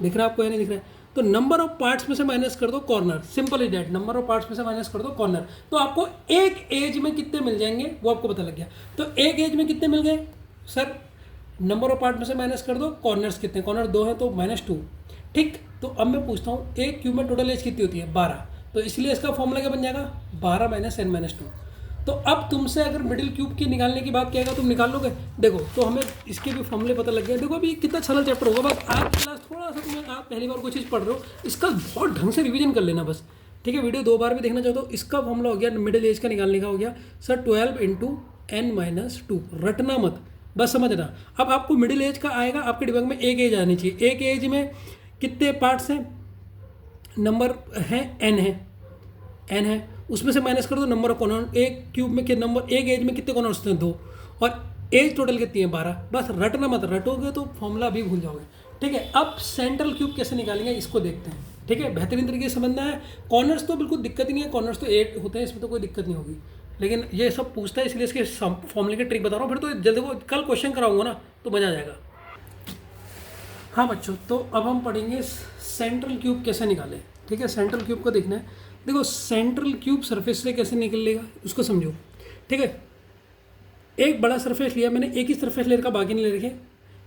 दिख रहा है आपको या नहीं दिख रहा है? तो नंबर ऑफ पार्ट्स में से माइनस कर दो corner, simple is that. Number of parts में से माइनस कर दो कॉर्नर, तो आपको एक एज में कितने मिल जाएंगे वो आपको पता लग गया। तो एक एज में कितने मिल गए सर? नंबर ऑफ पार्ट में से माइनस कर दो कॉर्नर्स कितने, कॉर्नर 2 है तो -2। ठीक, तो अब मैं पूछता हूँ एक क्यूब में टोटल एज कितनी होती है? 12। तो इसलिए इसका फॉर्मूला क्या बन जाएगा? 12 - n-2। तो अब तुमसे अगर मिडिल क्यूब की निकालने की बात कहेगा, तुम निकाल लोगे? देखो, तो हमें इसके भी फॉर्मूले पता लग गए। देखो अभी कितना सरल चैप्टर होगा। बस आज क्लास थोड़ा सा तुम्हें, आप पहली बार कोई चीज़ पढ़ रहे हो, इसका बहुत ढंग से रिवीजन कर लेना बस। ठीक है, वीडियो 2 बार भी देखना चाहो तो इसका फॉर्मूला हो गया, मिडिल एज का निकालने का हो गया सर 12 × n-2। रटना मत, बस समझना। अब आपको मिडिल एज का आएगा, आपके दिमाग में एक एज आनी चाहिए। एक एज में कितने पार्ट्स हैं? नंबर है n है, n है, उसमें से माइनस कर दो नंबर ऑफ कॉर्नर। एक क्यूब में नंबर, एक एज में कितने कॉर्नर्स होते हैं 2, और एज टोटल कितनी है 12। बस रटना मत, रटोगे तो फॉर्मूला भी भूल जाओगे। ठीक है, अब सेंट्रल क्यूब कैसे निकालेंगे इसको देखते हैं। ठीक है, बेहतरीन तरीके से समझना है। कॉर्नर्स तो बिल्कुल दिक्कत ही नहीं है, कॉर्नर्स तो 8 होते हैं, इसमें तो कोई दिक्कत नहीं होगी, लेकिन ये सब पूछता है इसलिए इसके फॉर्मूले की ट्रिक बता रहा हूँ। फिर तो जल्दी को कल क्वेश्चन कराऊंगा ना तो मजा आ जाएगा। हाँ बच्चों, तो अब हम पढ़ेंगे सेंट्रल क्यूब कैसे निकालें। ठीक है, सेंट्रल क्यूब को देखना है। देखो सेंट्रल क्यूब सरफेस से कैसे निकलेगा उसको समझो। ठीक है, एक बड़ा सरफेस लिया मैंने, एक ही सरफेस ले रखा, बाकी नहीं ले रखे।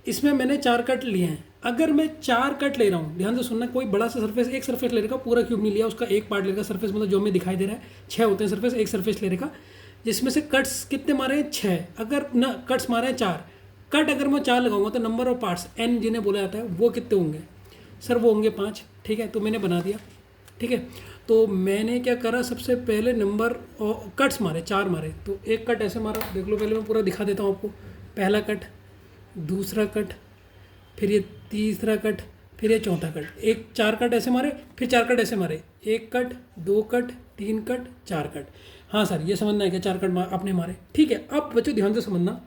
इसमें मैंने 4 कट लिए हैं। अगर मैं 4 कट ले रहा हूँ, ध्यान से सुनना, कोई बड़ा सा सरफेस, एक सरफेस ले रखा, पूरा क्यूब नहीं लिया, उसका एक पार्ट ले रखा। सरफेस मतलब जो हमें दिखाई दे रहा है, 6 होते हैं सरफेस, एक सरफेस ले रखा, जिसमें से कट्स कितने मारे हैं 6। अगर ना कट्स मारे हैं 4, कट अगर मैं 4 लगाऊंगा तो नंबर ऑफ पार्ट्स n जिन्हें बोला जाता है वो कितने होंगे सर? वो होंगे 5। ठीक है, तो मैंने बना दिया। ठीक है, तो मैंने क्या करा, सबसे पहले नंबर कट्स मारे, 4 मारे। तो एक कट ऐसे मारा, देख लो, पहले मैं पूरा दिखा देता हूँ आपको। पहला कट, दूसरा कट, फिर ये तीसरा कट, फिर ये चौथा कट। एक 4 कट ऐसे मारे, फिर 4 कट ऐसे मारे, एक कट, 2 कट, 3 कट, 4 कट। हाँ सर, ये समझना है क्या 4 कट आपने मारे? ठीक है, अब बच्चों ध्यान से समझना,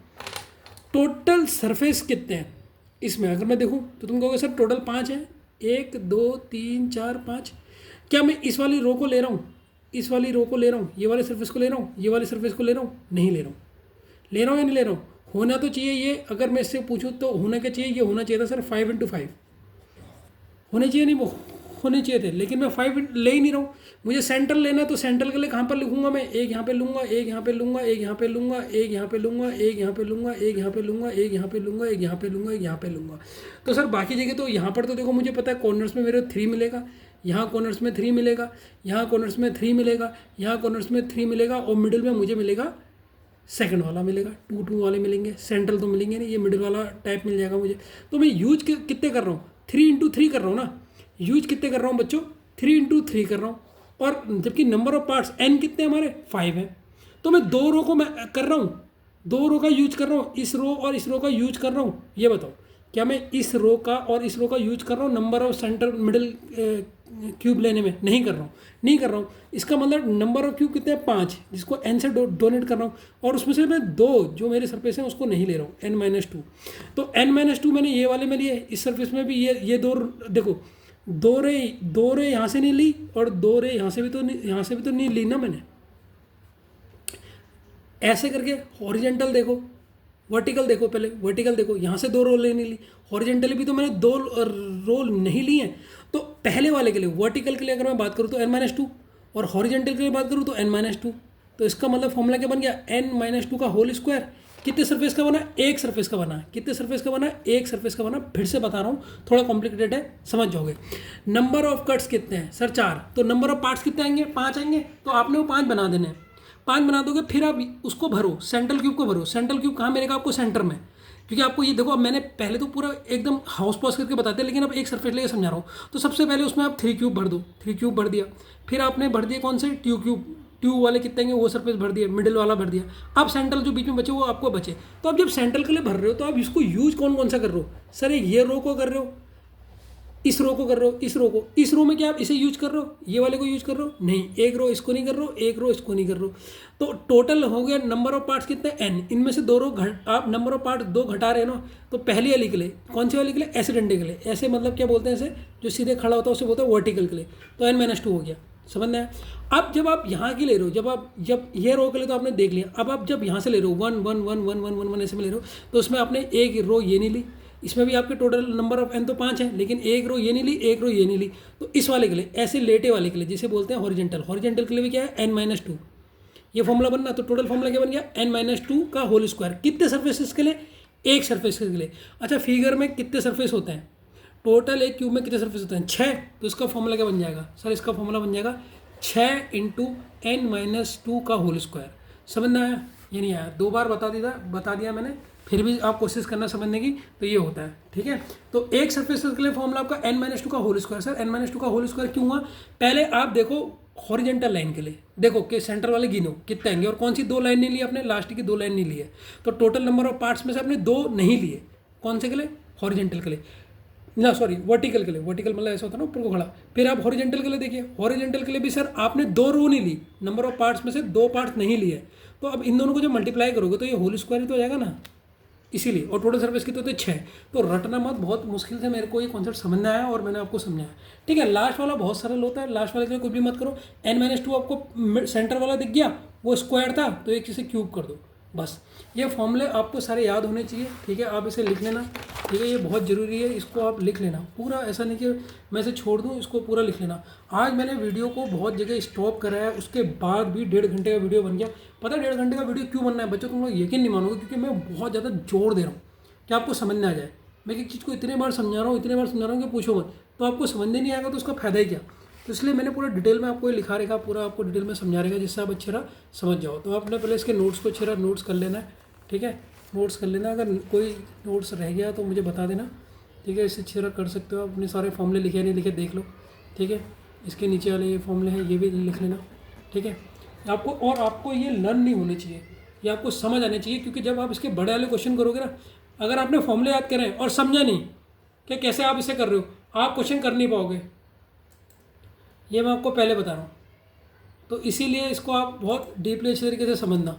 टोटल सरफेस कितने हैं इसमें। अगर मैं देखूं तो तुम कहोगे सर टोटल 5 है, 1 2 3 4 5। क्या मैं इस वाली रो को ले रहा हूँ, इस वाली रो को ले रहा हूँ, ये वाले सरफेस को ले रहा हूँ, ये वाले सरफेस को ले रहा हूँ? नहीं ले रहा हूँ। ले रहा हूँ या नहीं ले रहा हूँ? होना तो चाहिए ये, अगर मैं इससे पूछूँ तो होना क्या चाहिए, ये होना चाहिए था सर 5 × 5 होने चाहिए, नहीं वो होने चाहिए थे, लेकिन मैं 5 ले ही नहीं रहा हूँ। मुझे सेंट्रल लेना है, तो सेंट्रल के लिए कहाँ पर लिखूंगा मैं? एक यहाँ पे लूँगा, एक यहाँ पे लूँगा, एक यहाँ पे लूँगा, एक यहाँ पे लूँगा, एक यहाँ पे लूँगा, एक यहाँ पे लूँगा, एक यहाँ पे लूँगा, एक यहाँ पे लूँगा, एक यहाँ पे लूँगा। तो सर बाकी जगह तो यहाँ पर तो देखो मुझे पता है कॉर्नर्स में मेरे 3 मिलेगा, यहाँ कॉर्नर्स में 3 मिलेगा, यहाँ कॉर्नर्स में 3 मिलेगा, यहाँ कॉर्नर्स में 3 मिलेगा, और मिडिल में मुझे मिलेगा सेकंड वाला मिलेगा, 2 2 वाले मिलेंगे। सेंट्रल तो मिलेंगे नहीं, ये मिडिल वाला टाइप मिल जाएगा मुझे। तो मैं यूज कितने कर रहा हूँ? 3 × 3 कर रहा हूँ ना। यूज कितने कर रहा हूँ बच्चों? 3 × 3 कर रहा हूँ। और जबकि नंबर ऑफ पार्ट्स n कितने हमारे 5 हैं, तो मैं 2 रो को मैं कर रहा हूँ, 2 रो का यूज कर रहा हूँ, इस रो और इस रो का यूज कर रहा हूँ। ये बताओ, क्या मैं इस रो का और इस रो का यूज कर रहा हूँ number of centre middle cube लेने में? नहीं कर रहा हूँ, नहीं कर रहा हूँ। इसका मतलब नंबर ऑफ क्यूब कितने हैं? 5, जिसको n से डोनेट कर रहा हूँ, और उसमें से मैं 2 जो मेरे सरफेस हैं उसको नहीं ले रहा हूँ, n-2। तो n-2 मैंने ये वाले में लिए, इस सरफेस में भी ये 2 देखो, 2 रे यहाँ से नहीं ली, और 2 रे यहाँ से भी तो नहीं ली ना मैंने। ऐसे करके हॉरिजेंटल देखो, वर्टिकल देखो, पहले वर्टिकल देखो, यहाँ से 2 रो लेने ली, हॉरिजेंटली भी तो मैंने 2 रो नहीं ली हैं। तो पहले वाले के लिए, वर्टिकल के लिए अगर मैं बात करूँ तो n-2, और हॉरिजेंटल के लिए बात करूँ तो n-2। तो इसका मतलब फॉर्मूला क्या बन गया? n-2 का होल स्क्वायर। कितने सरफेस का बना? एक सरफेस का बना। कितने सरफेस का बना? एक सरफेस का बना। फिर से बता रहा हूँ, थोड़ा कॉम्प्लिकेटेड है, समझ जाओगे। नंबर ऑफ कट्स कितने हैं सर? 4। तो नंबर ऑफ पार्ट्स कितने आएंगे? 5 आएंगे। तो आपने वो 5 बना देने हैं। 5 बना दोगे, फिर आप उसको भरो, सेंट्रल क्यूब को भरो। सेंट्रल क्यूब कहाँ मिलेगा आपको? सेंटर में। क्योंकि आपको ये देखो, अब मैंने पहले तो पूरा एकदम हाउस पॉज करके बताते हैं, लेकिन अब एक सरफेस लेके समझा रहा हूँ। तो सबसे पहले उसमें आप 3 क्यूब भर दो। 3 क्यूब भर दिया, फिर आपने भर दिया कौन से? 2 क्यूब। 2 वाले कितने आएंगे? वो सरफेस भर दिया, मिडिल वाला भर दिया। अब सेंट्रल जो बीच में बचे वो आपको बचे। तो अब जब सेंट्रल के लिए भर रहे हो तो आप इसको यूज कौन सा कर रहे हो? सर ये रो को कर रहे हो, इस रो को कर रहे हो, इस रो को। इस रो में क्या आप इसे यूज कर रहे हो? ये वाले को यूज कर रहे हो? नहीं, एक रो इसको नहीं कर रहे हो, एक रो इसको नहीं कर रहे हो। तो टोटल हो गया नंबर ऑफ पार्ट्स कितने? n। इनमें से 2 रो आप नंबर ऑफ पार्ट 2 घटा रहे हो ना। तो पहली वाली के लिए, कौन सी वाली के लिए? ऐसे डंडे के लिए। ऐसे मतलब क्या बोलते हैं इसे? जो सीधे खड़ा होता है उसे बोलते हैं वर्टिकल के लिए। तो n-2 हो गया, समझना है। अब जब आप यहाँ की ले रहे हो, जब ये रो के लिए तो आपने देख लिया। अब आप जब यहाँ से ले रहे हो 1 1 1 1 1 1 1 ऐसे में ले रहे हो, तो उसमें आपने एक रो ये नहीं ली। इसमें भी आपके टोटल नंबर ऑफ n तो 5 है, लेकिन एक रो ये नहीं ली, एक रो ये नहीं ली। तो इस वाले के लिए, ऐसे लेटे वाले के लिए, जिसे बोलते हैं हॉरिजेंटल, हॉरिजेंटल के लिए भी क्या है? n-2। ये फॉर्मूला बनना। तो टोटल फॉर्मूला क्या बन गया? n-2 का होल स्क्वायर। कितने सर्फेसेस के लिए? एक सर्फेस के लिए। अच्छा, फिगर में कितने सर्फेस होते हैं? टोटल एक क्यूब में कितने सर्फेस होते हैं? 6। तो इसका फॉर्मूला क्या बन जाएगा सर? इसका फॉर्मूला बन जाएगा 6 × n-2 का होल स्क्वायर। समझना है? ये नहीं आया, 2 बार बता दिया मैंने, फिर भी आप कोशिश करना समझने की। तो ये होता है, ठीक है। तो एक सरफेस के लिए फॉर्मूला आपका n-2 का होल स्क्वायर। सर n-2 का होल स्क्वायर क्यों हुआ? पहले आप देखो हॉरिजेंटल लाइन के लिए, देखो कि सेंटर वाले गिनो कितने आएंगे, और कौन सी 2 लाइन नहीं ली आपने? लास्ट की 2 लाइन नहीं ली है। तो टोटल नंबर ऑफ पार्ट्स में से आपने 2 नहीं लिए। कौन से के लिए? हॉरिजेंटल के लिए। ना सॉरी वर्टिकल के लिए, वर्टिकल मतलब ऐसा होता है ना ऊपर को खड़ा। फिर आप हॉरिजेंटल के लिए देखिए, हॉरिजेंटल के लिए भी सर आपने 2 रो नहीं ली, नंबर ऑफ पार्ट्स में से 2 पार्ट्स नहीं लिए, तो अब इन दोनों को जब मल्टीप्लाई करोगे तो ये होल स्क्वायर ही तो हो जाएगा ना, इसीलिए। और टोटल सर्विस की तो 6। तो रटना मत, बहुत मुश्किल से मेरे को ये कॉन्सेप्ट समझना आया और मैंने आपको समझाया, ठीक है। लास्ट वाला बहुत सरल होता है, लास्ट वाले के लिए कुछ भी मत करो। n-2 आपको सेंटर वाला दिख गया, वो स्क्वायर था तो एक चीज़ से क्यूब कर दो, बस। ये फॉर्मूले आपको सारे याद होने चाहिए, ठीक है। आप इसे लिख लेना, ठीक है, ये बहुत ज़रूरी है, इसको आप लिख लेना पूरा, ऐसा नहीं कि मैं इसे छोड़ दूँ, इसको पूरा लिख लेना। आज मैंने वीडियो को बहुत जगह स्टॉप करा है, उसके बाद भी 1.5 घंटे का वीडियो बन गया। पता है 1.5 घंटे का वीडियो क्यों बनना है बच्चों, तुम लोग यकीन नहीं मानोगे, क्योंकि मैं बहुत ज़्यादा जोर दे रहा हूँ कि आपको समझ में आ जाए। मैं एक चीज़ को इतने बार समझा रहा हूँ, इतने बार समझा रहा हूँ कि पूछो मत, तो आपको समझने नहीं आएगा तो उसका फ़ायदा ही क्या। तो इसलिए मैंने पूरा डिटेल में आपको ये लिखा रहेगा, पूरा आपको डिटेल में समझा रहेगा, जिससे आप अच्छे तरह समझ जाओ। तो आपने पहले इसके नोट्स को अच्छे तरह नोट्स कर लेना है, ठीक है, नोट्स कर लेना। अगर कोई नोट्स रह गया तो मुझे बता देना, ठीक है। इससे अच्छी तरह कर सकते हो आप, अपने सारे फॉर्मूले लिखे नहीं लिखे देख लो, ठीक है। इसके नीचे वाले ये फॉर्मूले हैं, ये भी लिख लेना, ठीक है। आपको, और आपको ये लर्न नहीं होने चाहिए, ये आपको समझ आने चाहिए, क्योंकि जब आप इसके बड़े वाले क्वेश्चन करोगे ना, अगर आपने फॉर्मूले याद करें और समझा नहीं कि कैसे आप इसे कर रहे हो, आप क्वेश्चन कर नहीं पाओगे, ये मैं आपको पहले बता रहा हूँ। तो इसीलिए इसको आप बहुत डीपली अच्छे तरीके से समझना,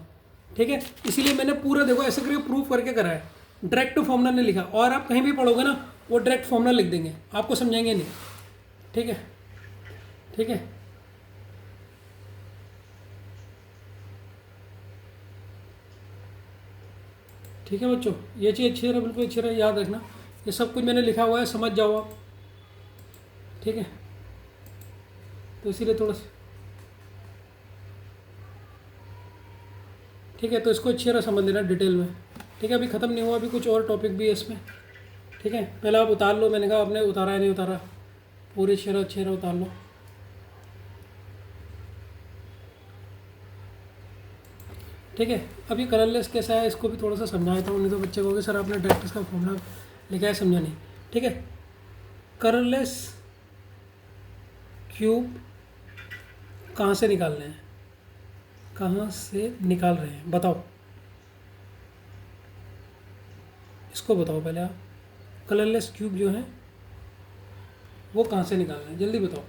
ठीक है। इसीलिए मैंने पूरा देखो ऐसे करके प्रूफ करके करा है, डायरेक्ट फॉर्मूला नहीं लिखा। और आप कहीं भी पढ़ोगे ना, वो डायरेक्ट फॉर्मूला लिख देंगे, आपको समझाएंगे नहीं, ठीक है, ठीक है। ठीक है बच्चों, ये चीज़ अच्छी तरह, बिल्कुल अच्छी तरह याद रखना, ये सब कुछ मैंने लिखा हुआ है, समझ जाओ आप, ठीक है। तो इसीलिए थोड़ा सा, ठीक है, तो इसको अच्छी तरह समझ लेना डिटेल में, ठीक है। अभी ख़त्म नहीं हुआ, अभी कुछ और टॉपिक भी है इसमें, ठीक है। पहले आप उतार लो, मैंने कहा आपने उतारा है नहीं उतारा, पूरी अच्छी तरह उतार लो, ठीक है। अभी कलरलेस कैसा है इसको भी थोड़ा सा समझाया था, उन्हें तो बच्चे कहोगे सर आपने डायरेक्ट इसका फॉर्मूला लिखा है, समझा नहीं, ठीक है। कलरलेस क्यूब कहाँ से निकाल रहे हैं, कहाँ से निकाल रहे हैं बताओ, इसको बताओ पहले आप। कलरलेस क्यूब जो है वो कहाँ से निकाल रहे हैं, जल्दी बताओ।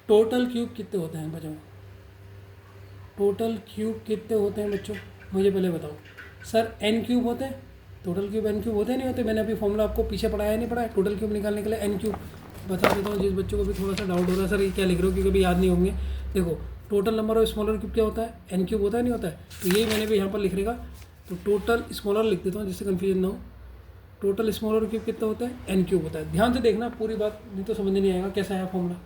टोटल क्यूब कितने होते हैं बच्चों, टोटल क्यूब कितने होते हैं बच्चों, मुझे पहले बताओ। सर एन क्यूब होते हैं, टोटल क्यूब एन क्यूब होते नहीं होते, मैंने अभी फॉर्मूला आपको पीछे पढ़ाया नहीं पढ़ाया, टोटल क्यूब निकालने के लिए एन क्यूब बता देता हूँ, जिस बच्चों को भी थोड़ा सा डाउट हो रहा है सर ये क्या लिख रहे हो, क्योंकि अभी याद नहीं होंगे। देखो total number of smaller cube क्या होता है, एन क्यूब होता है नहीं होता है, तो यही मैंने भी यहाँ पर लिख रहेगा, तो टोटल स्मॉलर लिख देता हूँ जिससे कन्फ्यूजन ना हो। टोटल स्मॉलर क्यूब कितना होता है, एन क्यूब होता है। ध्यान से देखना पूरी बात, नहीं तो समझ नहीं आएगा कैसा है फॉर्मूला।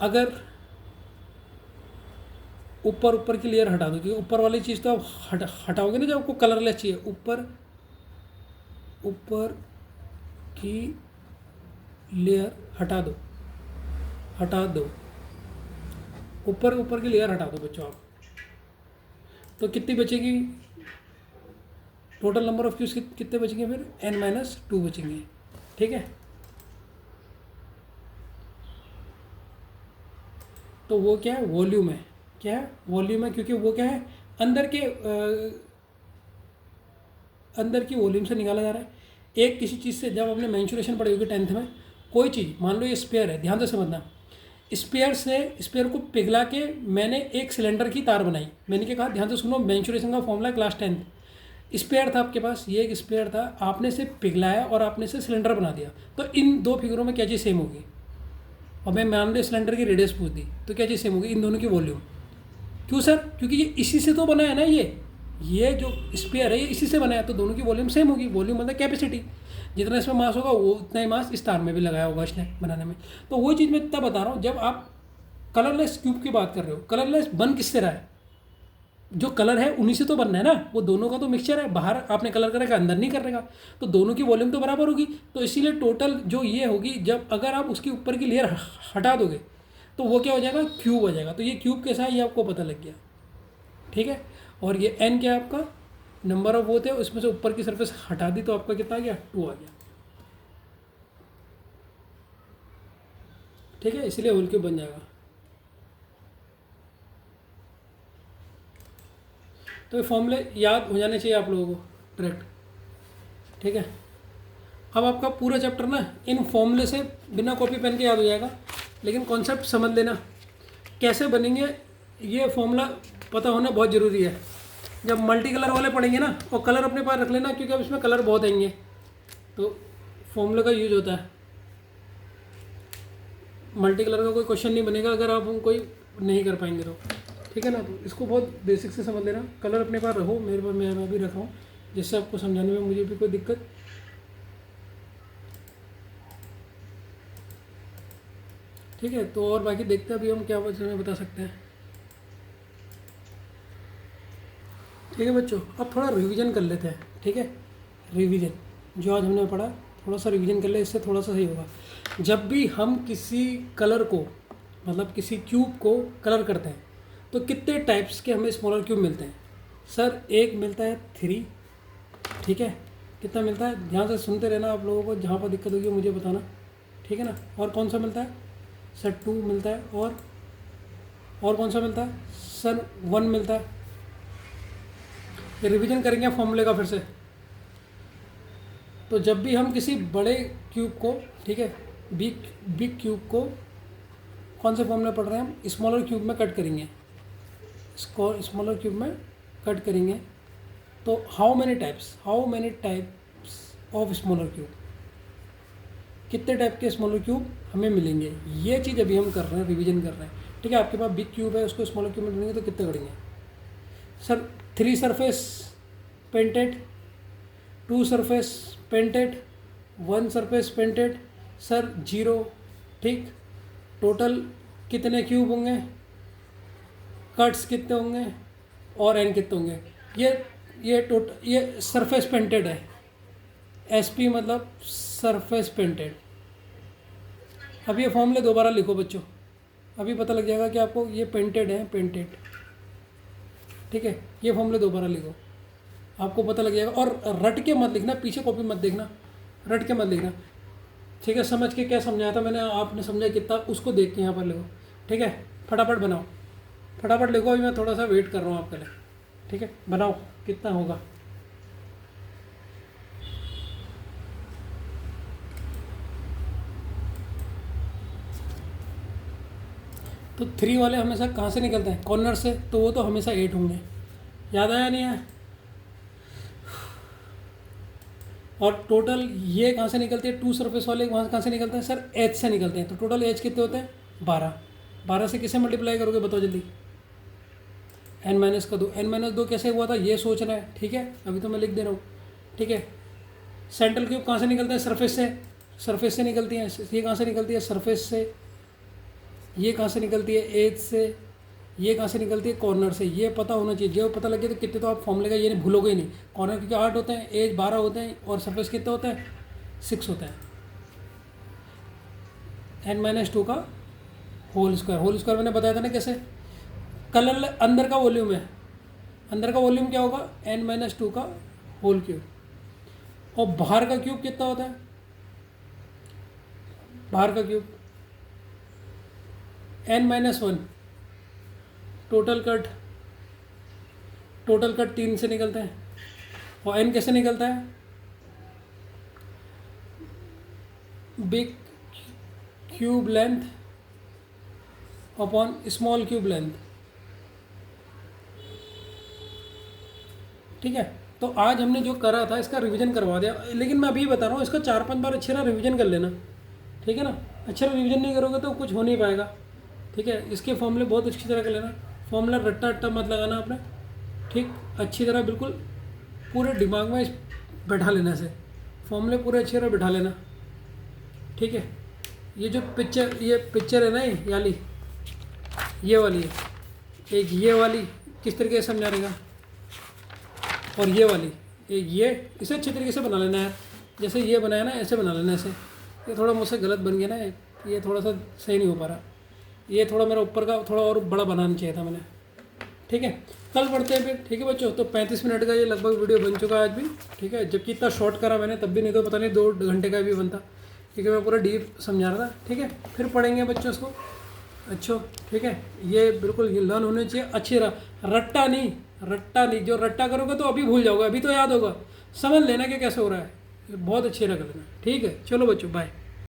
अगर ऊपर ऊपर की लेयर हटा दो, क्योंकि ऊपर वाली चीज़ तो आप हटाओगे ना जब आपको कलरलेस चाहिए, ऊपर ऊपर की लेयर हटा दो, हटा दो, ऊपर ऊपर की लेयर हटा दो बच्चों आप, तो कितनी बचेगी, टोटल नंबर ऑफ क्यूब्स कितने बचेंगे, फिर n-2 बचेंगे, ठीक है। तो वो क्या है, वॉल्यूम है, क्या है, वॉल्यूम है, क्योंकि वो क्या है, अंदर के अंदर की वॉल्यूम से निकाला जा रहा है। एक किसी चीज़ से, जब आपने मेंसुरेशन पढ़ी होगी 10th में, कोई चीज़ मान लो ये स्पेयर है, ध्यान से समझना, स्पेयर से स्पेयर को पिघला के मैंने एक सिलेंडर की तार बनाई, मैंने क्या कहा, ध्यान से सुनो, मेंसुरेशन का फॉर्मूला क्लास 10th। स्पेयर था आपके पास, ये एक स्पेयर था, आपने इसे पिघलाया और आपने इसे सिलेंडर बना दिया, तो इन दो फिगरों में क्या चीज़ सेम होगी, और मैं मान लो सिलेंडर की रेडियस पूछ दी, तो क्या चीज़ सेम होगी, इन दोनों की वॉल्यूम। क्यों सर, क्योंकि ये इसी से तो बना है ना, ये जो स्पेयर है ये इसी से बना है, तो दोनों की वॉल्यूम सेम होगी। वॉल्यूम मतलब कैपेसिटी, जितना इसमें मास होगा वो उतना ही मास इस तार में भी लगाया होगा इसने बनाने में। तो वो चीज़ मैं तब बता रहा हूँ जब आप कलरलेस क्यूब की बात कर रहे हो। कलरलेस बन किससे रहा है, जो कलर है उन्हीं से तो बनना है ना, वो दोनों का तो मिक्सचर है, बाहर आपने कलर करेगा अंदर नहीं करेगा, तो दोनों की वॉल्यूम तो बराबर होगी। तो इसीलिए टोटल जो ये होगी, जब अगर आप उसकी ऊपर की लेयर हटा दोगे तो वो क्या हो जाएगा, क्यूब हो जाएगा। तो ये क्यूब कैसा है ये आपको पता लग गया, ठीक है। और ये एन क्या है आपका, नंबर ऑफ वो थे, उसमें से ऊपर की सरफेस हटा दी तो आपका कितना आ गया, 2 आ गया, ठीक है। इसलिए होल क्यूब बन जाएगा। तो ये फॉर्मूले याद हो जाने चाहिए आप लोगों को डायरेक्ट, ठीक है। अब आपका पूरा चैप्टर ना इन फॉर्मूले से बिना कॉपी पेन के याद हो जाएगा, लेकिन कॉन्सेप्ट समझ लेना कैसे बनेंगे, ये फॉर्मूला पता होना बहुत ज़रूरी है। जब मल्टी कलर वाले पढ़ेंगे ना, और कलर अपने पास रख लेना, क्योंकि अब इसमें कलर बहुत आएंगे, तो फॉर्मूले का यूज होता है। मल्टी कलर का कोई क्वेश्चन नहीं बनेगा अगर आप कोई नहीं कर पाएंगे तो, ठीक है ना। तो इसको बहुत बेसिक से समझ लेना, कलर अपने पास रखो, मेरे पास मैं भी रख रहा हूँ, जिससे आपको समझाने में मुझे भी कोई दिक्कत, ठीक है। तो और बाकी देखते हैं अभी हम क्या बता सकते हैं, ठीक है बच्चों। अब थोड़ा रिवीजन कर लेते हैं, ठीक है। रिवीजन जो आज हमने पढ़ा, थोड़ा सा रिवीजन कर ले, इससे थोड़ा सा सही होगा। जब भी हम किसी कलर को, मतलब किसी क्यूब को कलर करते हैं, तो कितने टाइप्स के हमें स्मॉलर क्यूब मिलते हैं? सर एक मिलता है 3, ठीक है। कितना मिलता है? ध्यान से सुनते रहना, आप लोगों को जहाँ पर दिक्कत होगी मुझे बताना, ठीक है ना। और कौन सा मिलता है? सर 2 मिलता है। और कौन सा मिलता है? सर 1 मिलता है। ये रिवीजन करेंगे फॉर्मूले का फिर से। तो जब भी हम किसी बड़े क्यूब को, ठीक है, बिग क्यूब को कौन से फॉर्मूले पढ़ रहे हैं हम? स्मॉलर क्यूब में कट करेंगे, इसको स्मॉलर क्यूब में कट करेंगे। तो how many types of smaller cube, कितने टाइप के स्मॉलर क्यूब हमें मिलेंगे, ये चीज़ अभी हम कर रहे हैं, रिवीजन कर रहे हैं, ठीक है। आपके पास बिग क्यूब है, उसको स्मॉलर क्यूब में ढूंढेंगे तो कितने करेंगे? Sir 3 surface painted, 2 surface painted, 1 surface painted, sir 0, ठीक। टोटल कितने क्यूब होंगे, कट्स कितने होंगे, और एन कितने होंगे? ये सरफेस पेंटेड है, SP मतलब सरफेस पेंटेड। अब ये फॉर्मूले दोबारा लिखो बच्चों, अभी पता लग जाएगा कि आपको ये पेंटेड है, पेंटेड, ठीक है। ये फॉर्मूले दोबारा लिखो, आपको पता लग जाएगा। और रट के मत लिखना, पीछे कॉपी मत देखना, रट के मत लिखना, ठीक है। समझ के क्या समझाया था मैंने, आपने समझा कितना, उसको देख के यहाँ पर लिखो, ठीक है। फटाफट बनाओ, फटाफट लिखो, अभी मैं थोड़ा सा वेट कर रहा हूँ आपके लिए, ठीक है। बनाओ, कितना होगा? तो 3 वाले हमेशा कहाँ से निकलते हैं? कॉर्नर से, तो वो तो हमेशा 8 होंगे। याद आया नहीं है? और टोटल ये कहाँ से निकलती है? 2 सरफेस वाले वहाँ कहाँ से निकलते हैं? सर H से निकलते हैं। तो टोटल H कितने होते हैं? 12। 12 से किसे मल्टीप्लाई करोगे बताओ जल्दी? n-2। n-2 कैसे हुआ था ये सोचना है, ठीक है। अभी तो मैं लिख दे रहा हूँ, ठीक है। सेंट्रल क्यूब कहाँ से निकलते हैं? सरफेस से, सरफेस से निकलती हैं। ये कहाँ से निकलती है? सरफेस से। ये कहाँ से निकलती है? एज से। ये कहाँ से निकलती है? कॉर्नर से। ये पता होना चाहिए, जो पता लगे तो कितने, तो आप फॉर्मूले का ये नहीं भूलोगे ही नहीं। कॉर्नर क्योंकि 8 होते हैं, एज 12 होते हैं, और सरफेस कितने होते हैं? 6 होता है। n-2 का होल स्क्वायर मैंने बताया था ना कैसे। कलर अंदर का वॉल्यूम है, अंदर का वॉल्यूम क्या होगा? n-2 का होल क्यूब। और बाहर का क्यूब कितना होता है? बाहर का क्यूब n-1। टोटल कट 3 से निकलते हैं। और n कैसे निकलता है? Big cube length upon small cube length, ठीक है। तो आज हमने जो करा था इसका रिवीजन करवा दिया, लेकिन मैं अभी बता रहा हूँ, इसका 4-5 बार अच्छी तरह रिवीजन कर लेना, ठीक है ना। अच्छा रिवीजन नहीं करोगे तो कुछ हो नहीं पाएगा, ठीक है। इसके फॉर्मूले बहुत अच्छी तरह कर लेना, फॉर्मूला रट्टा अट्टा मत लगाना आपने, ठीक। अच्छी तरह बिल्कुल पूरे दिमाग में बैठा लेने से, फॉर्मूले पूरे अच्छी तरह बैठा लेना, ठीक है। ये जो पिक्चर है ना, ये वाली है, एक ये वाली किस तरीके से समझा रहेगा, और ये वाली एक ये, इसे अच्छे तरीके से बना लेना है। जैसे ये बनाया ना, ऐसे बना लेना ऐसे। ये थोड़ा मुझसे गलत बन गया ना, ये थोड़ा सा सही नहीं हो पा रहा। ये थोड़ा मेरा ऊपर का थोड़ा और बड़ा बनाना चाहिए था मैंने, ठीक है। कल पढ़ते हैं फिर, ठीक है बच्चों। तो 35 मिनट का ये लगभग वीडियो बन चुका है आज भी, ठीक है। जबकि इतना शॉर्ट करा मैंने तब भी, नहीं तो पता नहीं 2 घंटे का भी बनता, क्योंकि मैं पूरा डीप समझा रहा था, ठीक है। फिर पढ़ेंगे बच्चों इसको, अच्छा, ठीक है। ये बिल्कुल लर्न होने चाहिए अच्छी रट्टा नहीं, रट्टा नहीं, जो रट्टा करोगे तो अभी भूल जाओगे, अभी तो याद होगा, समझ लेना कि कैसे हो रहा है, बहुत अच्छे रख लेना। ठीक है, चलो बच्चों, बाय।